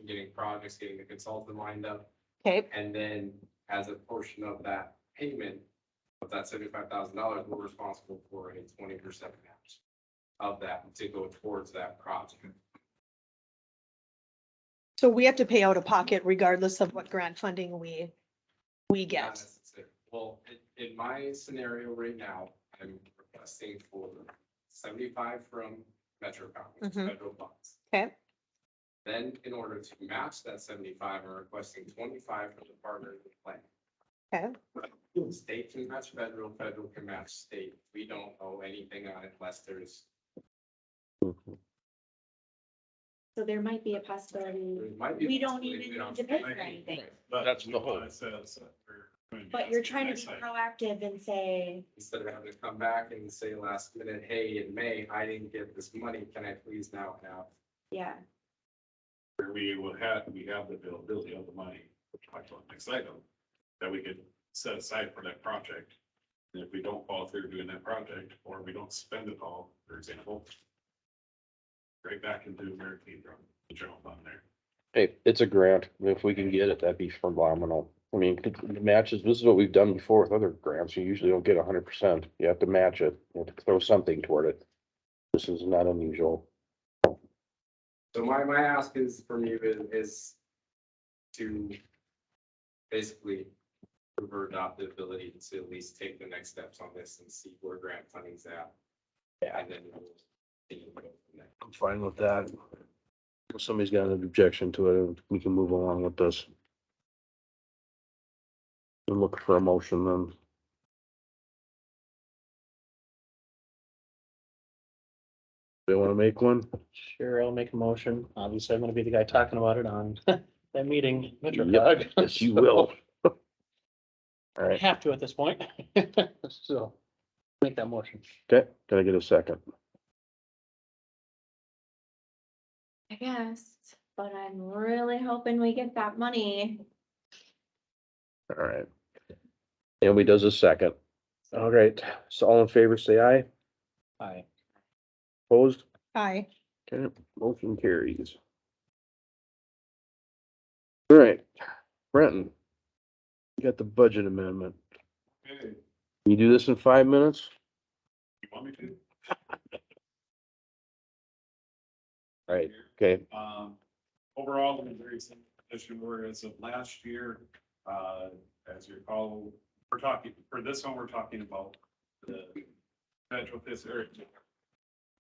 Getting projects, getting the consultant lined up, Okay, and then as a portion of that payment of that $75,000, we're responsible for a 20% match of that to go towards that project. so we have to pay out of pocket regardless of what grant funding we Not get. necessarily. Well, in my scenario right now, I'm requesting for 75 from MetroCom, which is Mhm. federal funds. Okay, Then in order to match that 75, I'm requesting 25 from the partners in plan. okay. State can match federal, federal can match state. We don't owe anything on it unless there's, So there might be a possibility, there might be. we don't possibility even we need to pay for anything, but That's the what hope. it says that we're going but you're ask trying to next be item. proactive and say, Instead of having to come back and say last minute, hey, in May, I didn't get this money. Can I please now have? yeah, Where we have the availability of the money. talk about next item, that we could set aside for that project. And if we don't follow through doing that project, or we don't spend it all, for example, right back into where it came from, the general fund there. Hey, it's a grant. If we can get it, that'd be phenomenal. I mean, the matches, this is what we've done before with other grants. You usually don't get 100%. You have to match it. You have to throw something toward it. This is not unusual. So my ask is from you is to basically revert adopt the ability to at least take the next steps on this and see where grant funding's at. Yeah. And then we'll see and go from there. I'm fine with that. If somebody's got an objection to it, we can move along with this. I'm looking for a motion then. They want to make one? Sure, I'll make a motion. Obviously, I'm gonna be the guy talking about it on that meeting. Yep, yes, you will. All I right, have to at this point. So, make that motion. okay, can I get a second? I guess, but I'm really hoping we get that money. All right. Anybody does a second. All right, so all in favor, say aye. Aye. Opposed? Aye. Okay, motion carries. All right, Brenton. You got the budget amendment. Okay, Can you do this in 5 minutes? you want me to? All right, okay, Overall, in very same position where as of last year, as you recall, we're talking, for this one, we're talking about the federal fiscal.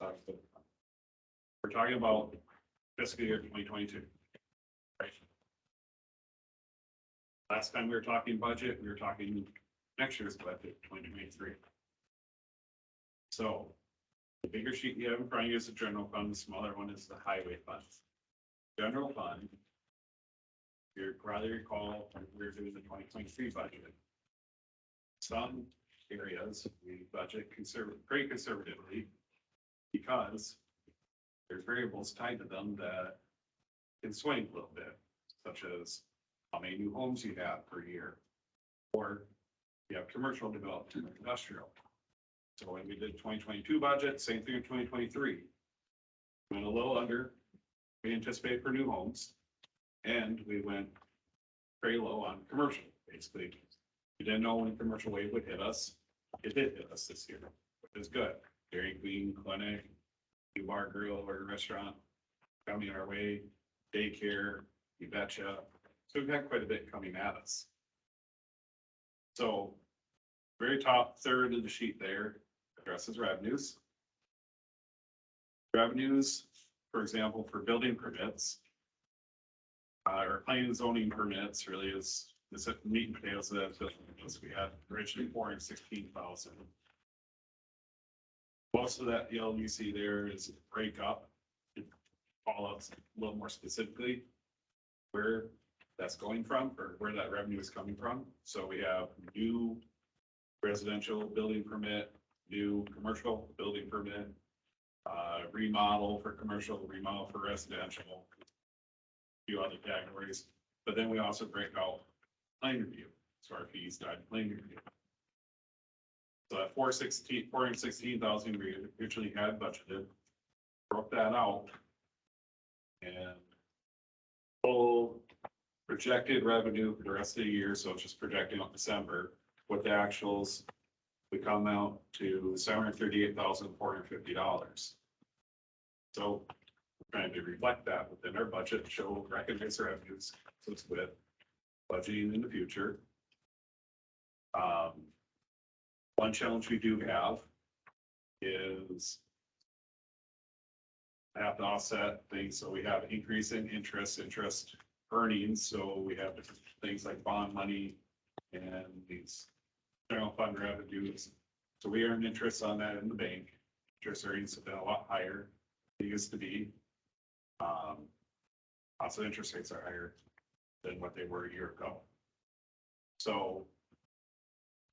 We're talking about fiscal year 2022. Right. Last time we were talking budget, we were talking next year's budget, 2023. So the bigger sheet you have in front of you is the general fund, the smaller one is the highway fund. General fund, you probably recall when we were doing the 2023 budget. Some areas we budget pretty conservatively because there's variables tied to them that can swing a little bit, such as how many new homes you have per year, or you have commercial development, or industrial. So when we did 2022 budget, same thing in 2023. Went a little under we anticipate for new homes, and we went very low on commercial, basically. We didn't know when commercial wave would hit us. It did hit us this year, which is good. Dairy Queen, clinic, new bar, grill, or restaurant coming our way, daycare, you betcha. So we've had quite a bit coming at us. So very top third of the sheet there addresses revenues. Revenues, for example, for building permits, or planning and zoning permits really is the meat and potatoes of that building permits. We had originally 416,000. Most of that yellow you see there is break up. Call out a little more specifically where that's going from, or where that revenue is coming from. So we have new residential building permit, new commercial building permit, remodel for commercial, remodel for residential, a few other categories. But then we also break out plan review. So our fees tied to plan review. So at 416,000 we originally had budgeted, broke that out. And full projected revenue for the rest of the year, so it's just projecting out December, with the actuals, we come out to $738,450. So we're trying to reflect that within our budget, show recognize revenues, so it's with budgeting in the future. One challenge we do have is have to offset things, so we have increase in interest earnings, so we have different things like bond money and these general fund revenues. So we earn interest on that in the bank. Interest earnings have been a lot higher than they used to be. Also interest rates are higher than what they were a year ago. So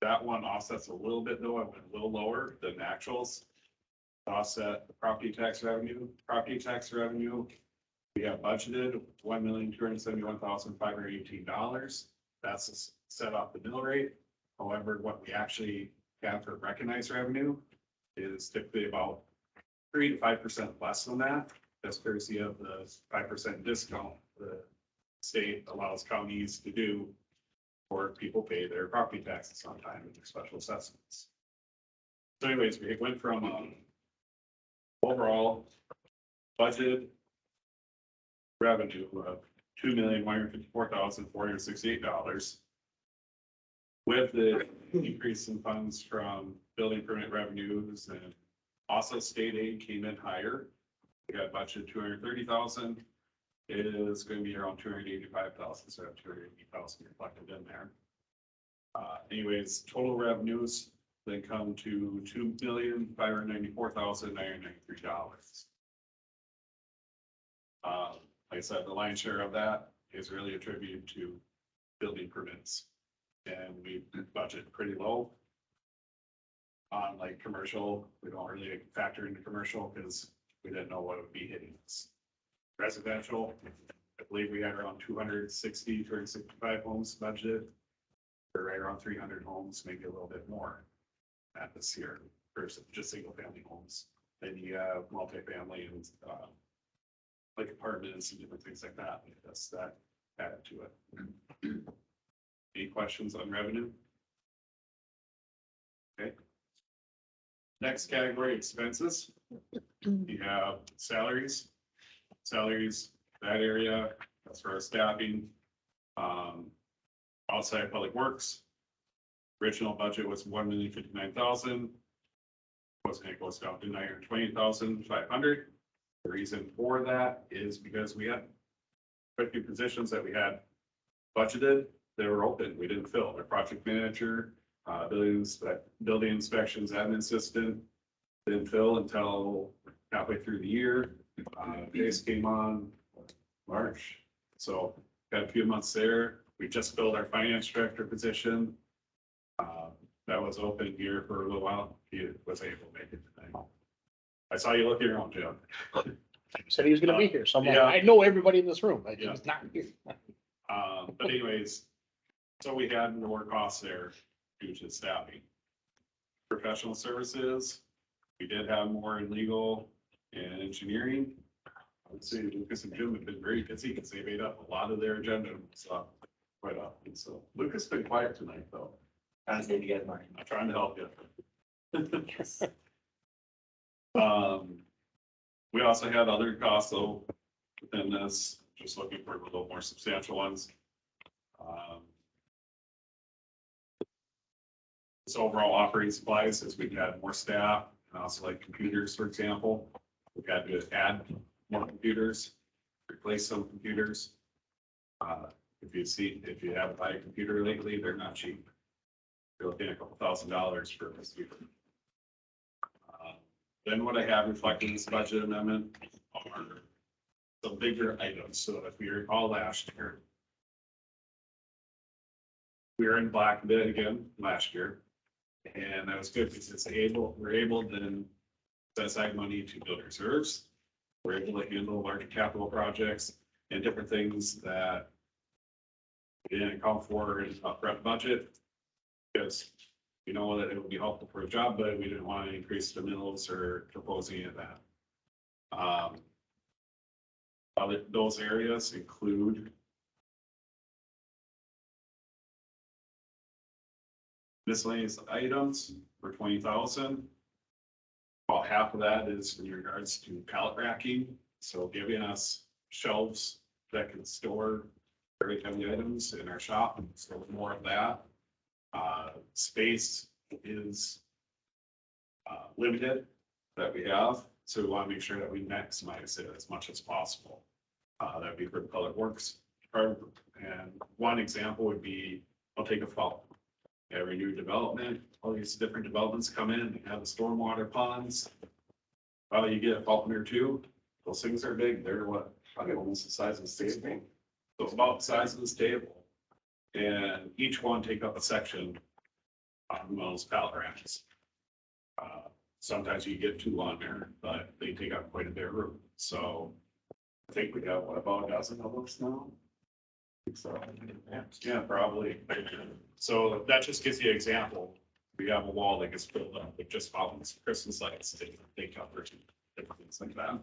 that one offsets a little bit, though. I went a little lower than actuals. Offset the property tax revenue. Property tax revenue We have budgeted $1,271,518. That's set off the mill rate. However, what we actually have for recognized revenue is typically about 3 to 5% less than that. That's courtesy of the 5% discount the state allows counties to do or people pay their property taxes on time and their special assessments. So anyways, we went from overall budgeted revenue of $2,154,468 with the increase in funds from building permit revenues, and also state aid came in higher. We got budget 230,000. It is going to be around 285,000, so I have 280,000 reflected in there. Anyways, total revenues then come to $2,594,993. Like I said, the lion's share of that is really attributed to building permits. And we budget pretty low on like commercial. We don't really factor into commercial because we didn't know what it would be hitting us. Residential, I believe we had around 265 homes budgeted. We're right around 300 homes, maybe a little bit more at this year versus just single family homes. Then you have multifamily and like apartments and different things like that. That's that added to it. Any questions on revenue? Okay. Next category, expenses. You have salaries. Salaries, that area, that's for our staffing. Outside public works. Original budget was $1,059,000. It goes down to $920,500. The reason for that is because we had quite a few positions that we had budgeted that were open. We didn't fill. Our project manager, building inspections, admin assistant, didn't fill until halfway through the year. Case came on March, so got a few months there. We just filled our finance director position. That was open here for a little while. He was able to make it tonight. I saw you looking around, Jim. Said he was gonna be here, so I'm like, Yeah. I know everybody in this room, but Yeah. he's not here. But anyways, so we had more costs there due to staffing. Professional services, we did have more in legal and engineering. I would say Lucas and Jim have been very busy because they made up a lot of their agenda stuff quite often. So Lucas been quiet tonight, though. I say you guys, Mark. I'm trying to help you. Yes. We also had other costs though within this, just looking for a little more substantial ones. So overall operating supplies, as we've had more staff and also like computers, for example, we've had to add more computers, replace some computers. If you haven't bought a computer lately, they're not cheap. You're looking at a couple $1,000s for a computer. Then what I have reflected in this budget amendment are some bigger items. So if we recall last year, we were in black a bit again last year. And that was good because we're able to then set aside money to build reserves. We're able to handle larger capital projects and different things that we didn't account for in upfront budget. Because we know that it would be helpful for a job, but we didn't want to increase the mills or propose any of that. Those areas include miscellaneous items for 20,000. About half of that is in regards to pallet racking, so giving us shelves that can store very heavy items in our shop, so more of that. Space is limited that we have, so we want to make sure that we maximize it as much as possible. That'd be for the public works department. And one example would be, I'll take a fall. Every new development, all these different developments come in, they have the stormwater ponds. Well, you get a fault or two, those things are big, they're what, probably almost the size of this table. So it's about the size of this table. And each one take up a section on those pallet racks. Sometimes you get two on there, but they take up quite a bit of room. So I think we got, what, about a dozen of those now? So, yeah, probably. So that just gives you an example. We have a wall that gets filled up with just fountains, Christmas lights, they cover different things like that.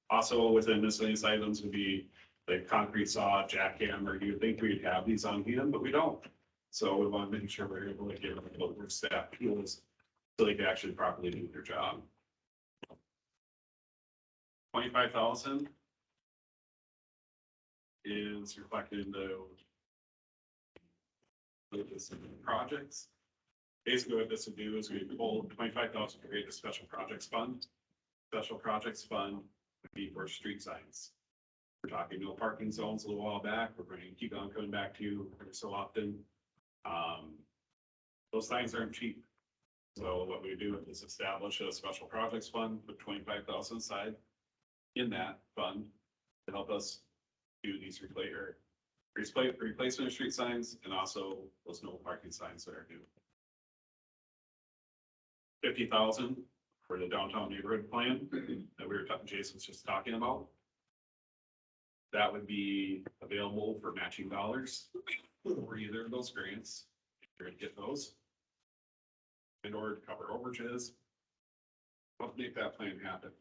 Also within miscellaneous items would be like concrete saw, jackhammer. You'd think we'd have these on hand, but we don't. So we want to make sure we're able to give our staff tools so they can actually properly do their job. 25,000 is reflected in the projects. Basically what this would do is we pull 25,000 to create a special projects fund. Special projects fund would be for street signs. We're talking no parking zones a little while back. We're going to keep on coming back to you every so often. Those signs aren't cheap. So what we do is establish a special projects fund with 25,000 aside in that fund to help us do these replacement of street signs and also those no parking signs that are new. 50,000 for the downtown neighborhood plan that we were talking, Jason was just talking about. That would be available for matching dollars for either of those grants. You're gonna get those in order to cover overages. Help make that plan happen.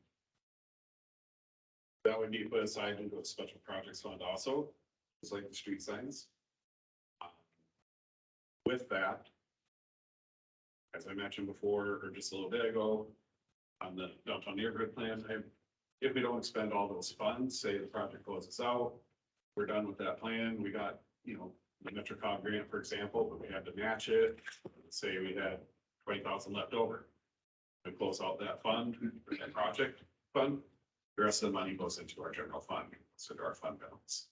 That would be put aside into a special projects fund also, just like the street signs. With that, as I mentioned before, or just a little bit ago, on the downtown neighborhood plan, if we don't expend all those funds, say the project closes out, we're done with that plan, we got, you know, the MetroCog grant, for example, but we had to match it, say we had 20,000 left over. We close out that fund, that project fund, the rest of the money goes into our general fund, so to our fund balance.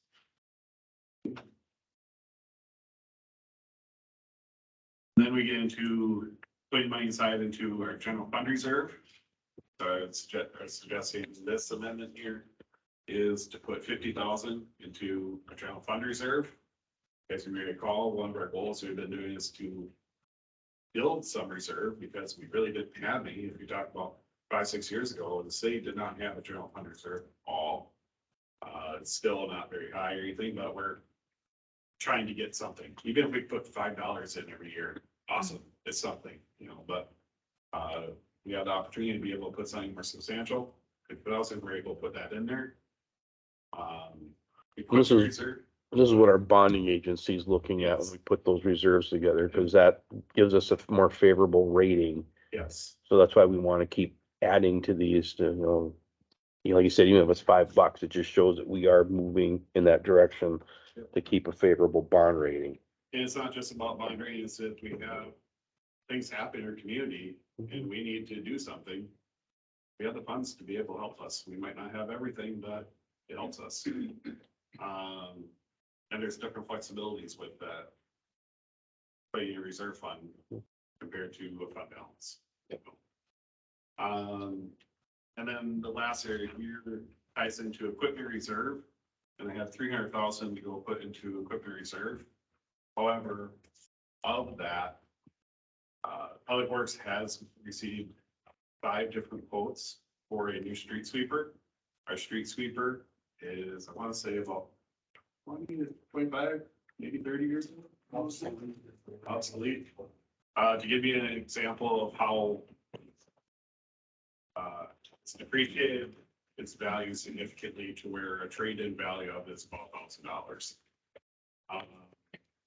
Then we get into putting money aside into our general fund reserve. So I would suggesting this amendment here is to put 50,000 into a general fund reserve. As you may recall, one of our goals we've been doing is to build some reserve because we really didn't have any. If you talk about 5-6 years ago, the city did not have a general fund reserve at all. It's still not very high or anything, but we're trying to get something. Even if we put $5 in every year, awesome, it's something, you know, but we have the opportunity to be able to put something more substantial. If else, if we're able to put that in there. This is what our bonding agency is looking at when we put those reserves together, because that gives us a more favorable rating. Yes. So that's why we want to keep adding to these to, like you said, even if it's $5, it just shows that we are moving in that direction to keep a favorable bond rating. And it's not just about bond rating, it's that we have things happen in our community and we need to do something. We have the funds to be able to help us. We might not have everything, but it helps us. And there's different flexibilities with that. Putting a reserve fund compared to a fund balance. And then the last area here ties into equipment reserve. And I have 300,000 to go put into equipment reserve. However, of that, Public Works has received 5 different quotes for a new street sweeper. Our street sweeper is, I want to say about 20 to 25, maybe 30 years old. Obsolete. To give you an example of how it's depreciated, its value significantly to where a trade-in value of it is about $1,000.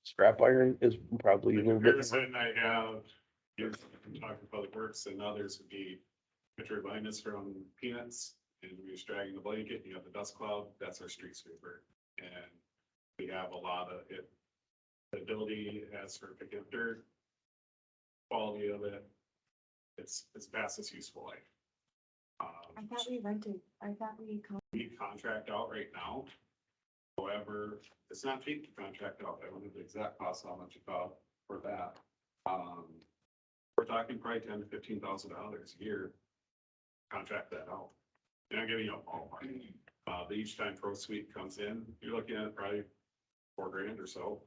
Scrap iron is probably a The little bit. comparison I have, if I'm talking Public Works and others would be picture of Linus from Peanuts, and we're just dragging the blanket, you have the dust cloud, that's our street sweeper. And we have a lot of it, the ability it has for picking up dirt, quality of it, it's past its useful life. I thought We contract out right now. However, it's not cheap to contract out. I don't know the exact cost, how much it cost for that. We're talking probably $10,000 to $15,000 a year. Contract that out. And I'm giving you a ballpark. The each time Pro Suite comes in, you're looking at probably $4,000 or so.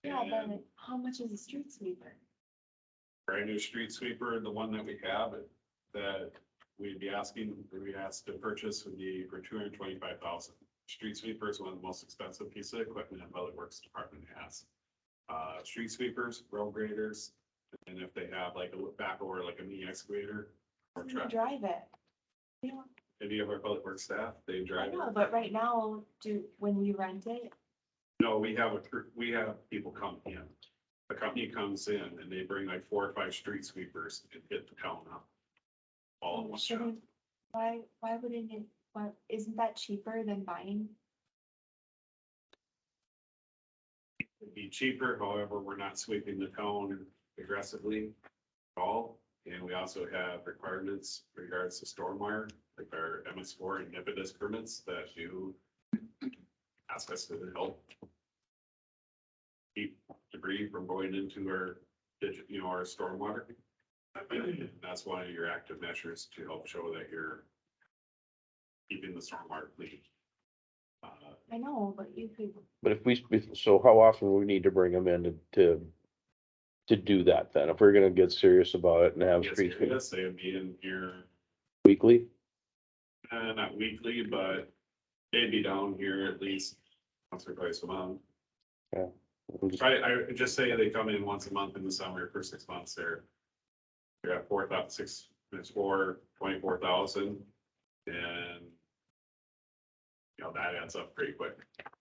Yeah, And but how much is a street sweeper? brand new street sweeper, the one that we have, that we'd asked to purchase would be for 225,000. Street sweeper is one of the most expensive pieces of equipment the Public Works Department has. Street sweepers, road graders, and if they have like a backhoe or like a mini excavator or We truck. drive it. You know, Any of our Public Works staff, they I drive know, it. but right now, when we rent it, No, we have people come in. The company comes in and they bring like 4 or 5 street sweepers and hit the town up. All in one shot. shouldn't, why wouldn't it, isn't that cheaper than buying? It'd be cheaper, however, we're not sweeping the town aggressively at all. And we also have requirements in regards to stormwater, like our MS4 and impetus permits that do ask us to help keep debris from going into our, our stormwater. And that's one of your active measures to help show that you're keeping the stormwater clean. I know, but you could, But so how often would we need to bring them in to do that then? If we're gonna get serious about it and have street sweep Yes, they would be in here, weekly? not weekly, but they'd be down here at least once or twice a month. I'm just- I just say they come in once a month in the summer for 6 months there. You're at 4,000, it's 24,000 and that adds up pretty quick.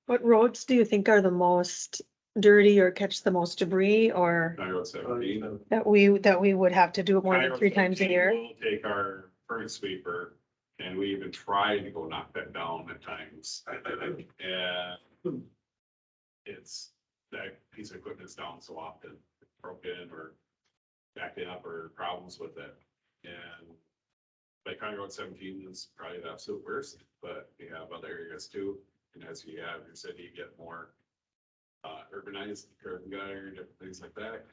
What roads do you think are the most dirty or catch the most debris, or County Road 17. that we would have to do it more County than Road 3 times a 17 year? We'll take our current sweeper and we even try to go knock that down at times. And it's, that piece of equipment is down so often, broken or backing up or problems with it. And like County Road 17 is probably the absolute worst, but we have other areas too. And as you have your city get more urbanized, curb and gutter, different things like that.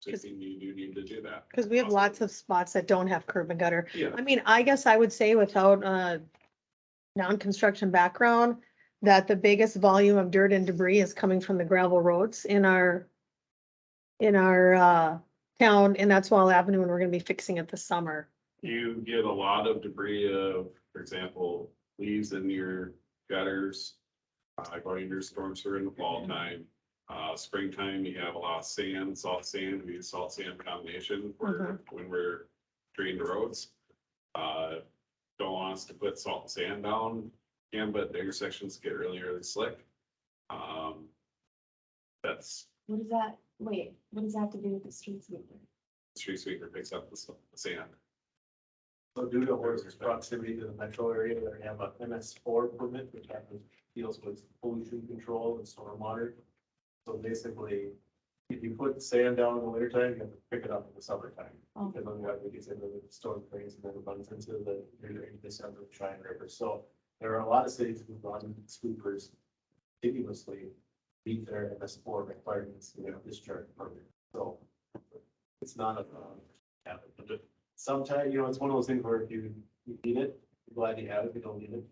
So I think you do need to do that. Because we have lots of spots that don't have curb and gutter. Yeah. I mean, I guess I would say without a non-construction background, that the biggest volume of dirt and debris is coming from the gravel roads in our town, and that's Wall Avenue, and we're gonna be fixing it this summer. You get a lot of debris of, for example, leaves in your gutters, going into your storm sewer in the fall time. Springtime, you have a lot of sand, salt sand, we use salt sand combination for when we're draining the roads. Don't want us to put salt and sand down, but the intersections get really, really slick. That's what does that have to do with the street sweeper? street sweeper picks up the sand. So due to Horace's proximity to the metro area, they have a MS4 permit, which deals with pollution control and stormwater. So basically, if you put sand down in the wintertime, you have to pick it up in the summertime. Oh. Because otherwise it gets into the storm drains and then it runs into the December Cheyenne River. So there are a lot of cities who run sweepers continuously, meet their MS4 requirements to get a discharge permit. So it's not a, habit. Sometimes, it's one of those things where if you need it, you're glad you have it, if you don't need it,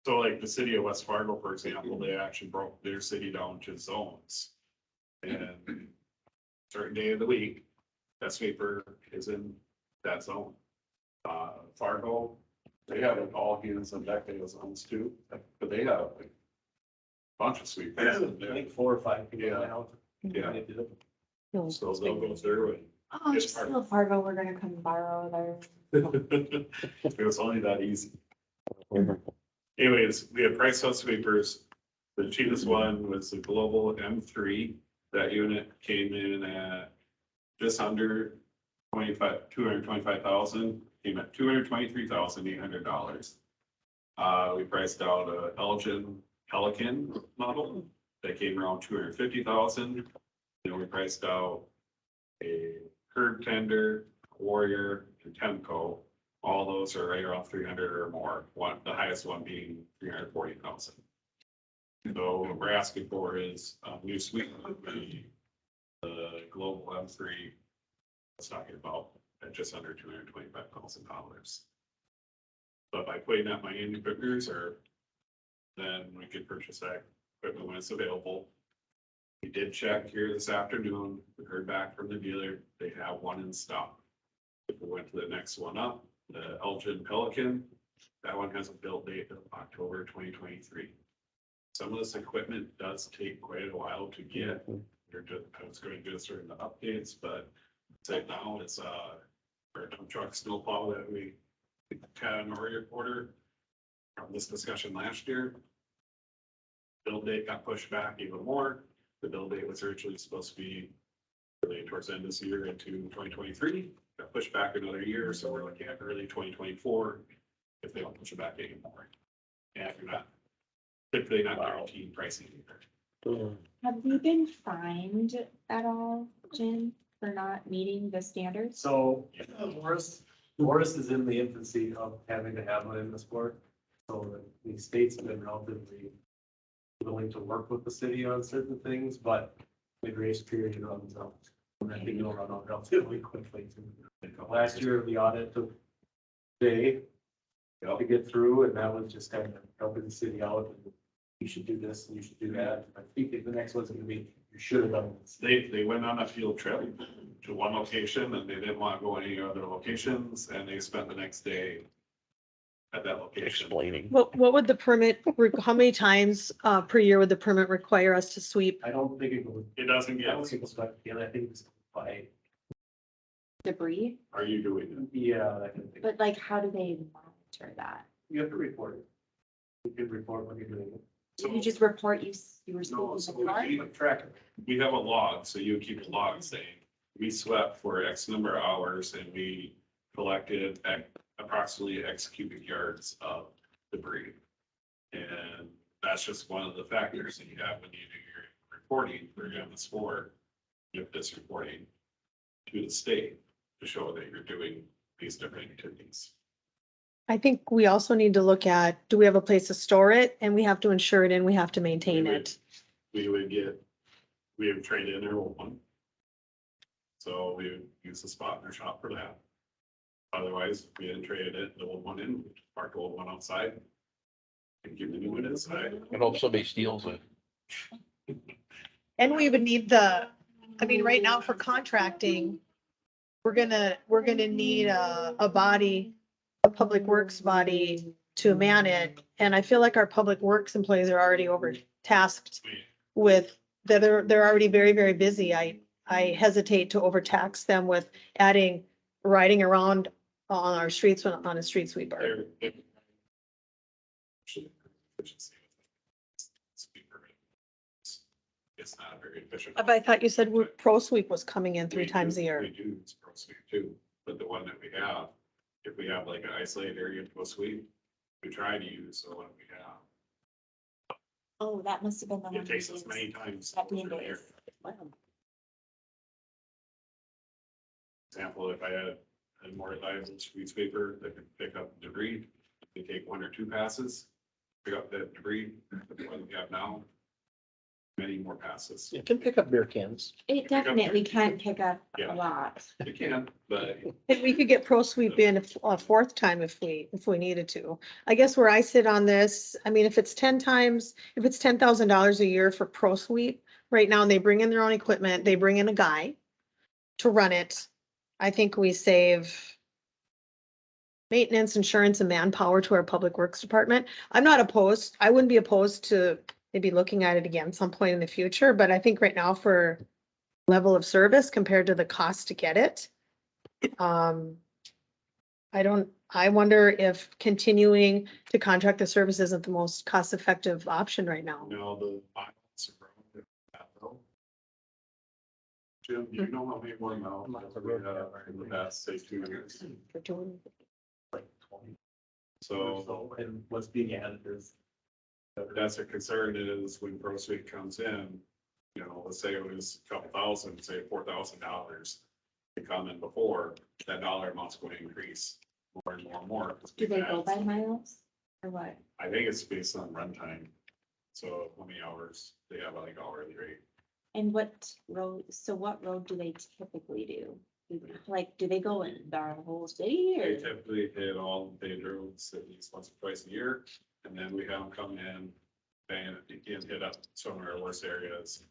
So like the city of West Fargo, for example, they actually broke their city down to zones. And certain day of the week, that sweeper is in that zone. Fargo, they have like all units and deck zones too, but they have like a bunch of sweepers. in I there. think 4 or 5 people Yeah. now. Yeah, They do it. so they'll go through Oh, It's just hard. tell Fargo we're gonna come borrow their. it. It was only that easy. Anyways, we have price on sweepers. The cheapest one was the Global M3. That unit came in at just under 225,000, came at $223,800. We priced out a Elgin Pelican model that came around 250,000. Then we priced out a Curb Tender, Warrior, and Temco. All those are right around 300 or more. The highest one being 340,000. So what we're asking for is a new suite, the Global M3. It's talking about at just under $225,000. But by putting that money into quickers, then we could purchase that equipment when it's available. We did check here this afternoon. We heard back from the dealer. They have one in stock. we went to the next one up, the Elgin Pelican. That one has a build date of October 2023. Some of this equipment does take quite a while to get. I was going to do certain updates, but right now it's our dump truck snowplow that we had an order from this discussion last year. Build date got pushed back even more. The build date was originally supposed to be really towards the end of this year into 2023. Got pushed back another year, so we're looking at early 2024 if they don't push it back anymore. And if you're not, typically not guaranteed pricing either. Have we been fined at all, Jim, for not meeting the standards? So Horace is in the infancy of having to have one in the sport. So the state's been relatively willing to work with the city on certain things, but the grace period runs out. And I think it'll run out relatively quickly too. Last year, the audit took a day to get through, and that was just kind of helping the city out. And you should do this and you should do that. I think the next one's gonna be, you should have done this. They went on a field trip to one location and they didn't want to go any other locations, and they spent the next day at that location. Explaining. What would the permit, how many times per year would the permit require us to sweep? I don't think it goes, It doesn't I get, don't think it's back again. I think it's by, Debris, are you doing it? yeah, that kind of thing. but like, how do they monitor that? You have to report it. You can report when you're doing it. So You just report you were No, speaking so the car? we- Like track it. we have a log, so you keep a log saying, we swept for X number of hours and we collected approximately X cubic yards of debris. And that's just one of the factors that you have when you do your reporting for your sport. You have this reporting to the state to show that you're doing these different activities. I think we also need to look at, do we have a place to store it? And we have to insure it and we have to maintain We would- it. We have traded in our old one. So we would use the spot in our shop for that. Otherwise, if we hadn't traded it, the old one in, we just park the old one outside. And keep the new one inside. I hope somebody steals it. And we would need I mean, right now for contracting, we're gonna need a body, a public works body to man it. And I feel like our public works employees are already overtasked with, they're already very, very busy. I hesitate to overtax them with riding around on our streets on a street sweeper. Actually, efficiency. It's not very efficient. But I thought you said Pro Sweep was coming in 3 times a year. We do, it's Pro Sweep too, but the one that we have, if we have like an isolated area to go sweep, we try to use the one we have. Oh, that must have been the one. It takes we us used many times. At the end over of the year. this. Wow. Example, if I had a more reliable street sweeper that could pick up debris, they take 1 or 2 passes, pick up that debris, the one we have now. Many more passes. You can pick up beer cans. It definitely can pick up Yeah. a lot. It can, but And we could get Pro Sweep in a 4th time if we needed to. I guess where I sit on this, I mean, if it's $10,000 a year for Pro Sweep, right now, and they bring in their own equipment, they bring in a guy to run it. I think we save maintenance, insurance, and manpower to our public works department. I wouldn't be opposed to maybe looking at it again some point in the future, but I think right now for level of service compared to the cost to get it. I wonder if continuing to contract the service isn't the most cost-effective option right now. no, the miles around that though. Jim, do you know how many more miles we have in the past, say, 2 years? For doing, Like 20 or So so, and what's being added is. that's a concern is when Pro Suite comes in, you know, let's say it was a couple thousand, say $4,000. To come in before, that dollar amount's going to increase more and more and more. Do they go by miles or what? I think it's based on runtime. So how many hours they have like hourly rate. And what road do they typically do? Like, do they go in the whole city They or? typically hit all the paved roads at least once or twice a year, and then we have them come in and hit up some of our worst areas.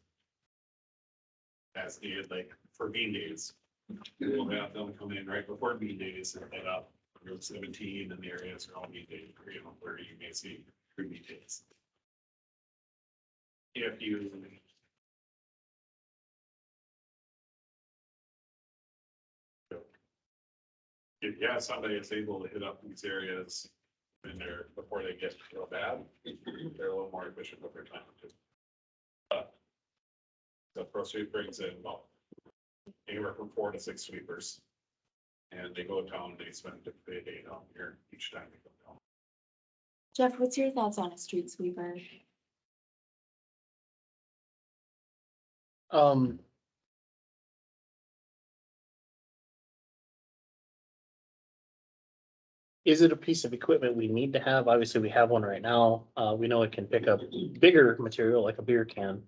As needed, like for bean days, We'll have them come in right before meeting days and head up Route 17 and the areas around meeting days, where you may see meeting days. If you. If you have somebody that's able to hit up these areas in there before they get real bad, they're a little more efficient with their time too. But the pro sweep brings in about anywhere from 4 to 6 sweepers. And they go down, they spend a day down here each time they go down. Jeff, what's your thoughts on a street sweeper? Is it a piece of equipment we need to have? Obviously, we have one right now. We know it can pick up bigger material like a beer can.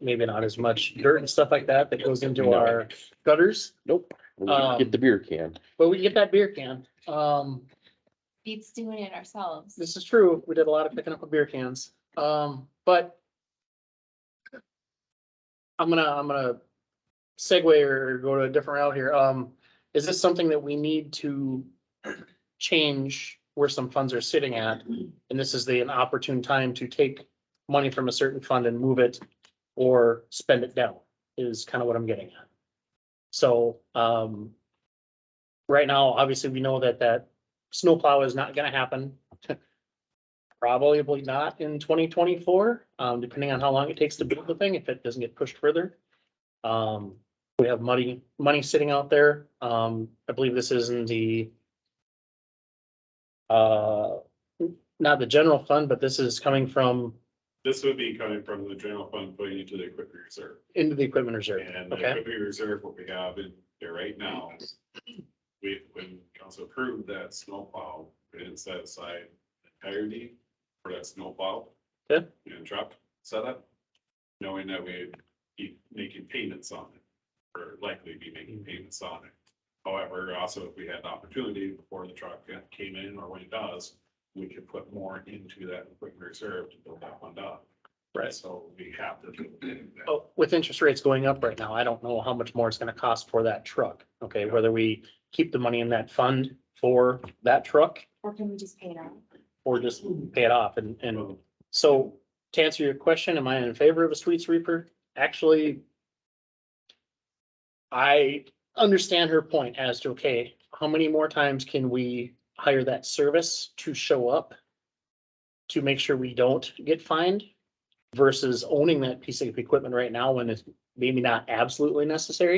Maybe not as much dirt and stuff like that that goes into No. our gutters, Nope. We can Get the beer can. but we can get that beer can. Beats doing it ourselves. This is true. We did a lot of picking up of beer cans. But I'm gonna segue or go to a different route here. Is this something that we need to change where some funds are sitting at? And this is an opportune time to take money from a certain fund and move it or spend it down is kind of what I'm getting at. So, right now, obviously, we know that snowplow is not gonna happen. Probably not in 2024, depending on how long it takes to build the thing, if it doesn't get pushed further. We have money sitting out there. I believe this is in the not the general fund, but this is coming from This would be coming from the general fund, putting into the equipment reserve. into the equipment reserve. And the Okay, equipment reserve, what we have in there right now, when council approved that snowplow, we didn't set aside entirety for that snowplow. Okay. And truck setup, knowing that we'd be making payments on it, or likely be making payments on it. However, also if we had the opportunity before the truck came in or when it does, we could put more into that equipment reserve to build that fund up. Right. So we have to do that. oh, with interest rates going up right now, I don't know how much more it's gonna cost for that truck. Okay, whether we keep the money in that fund for that truck Or can we just pay it off? or just pay it off. And so to answer your question, am I in favor of a street sweeper? Actually, I understand her point as to, okay, how many more times can we hire that service to show up to make sure we don't get fined versus owning that piece of equipment right now when it's maybe not absolutely necessary?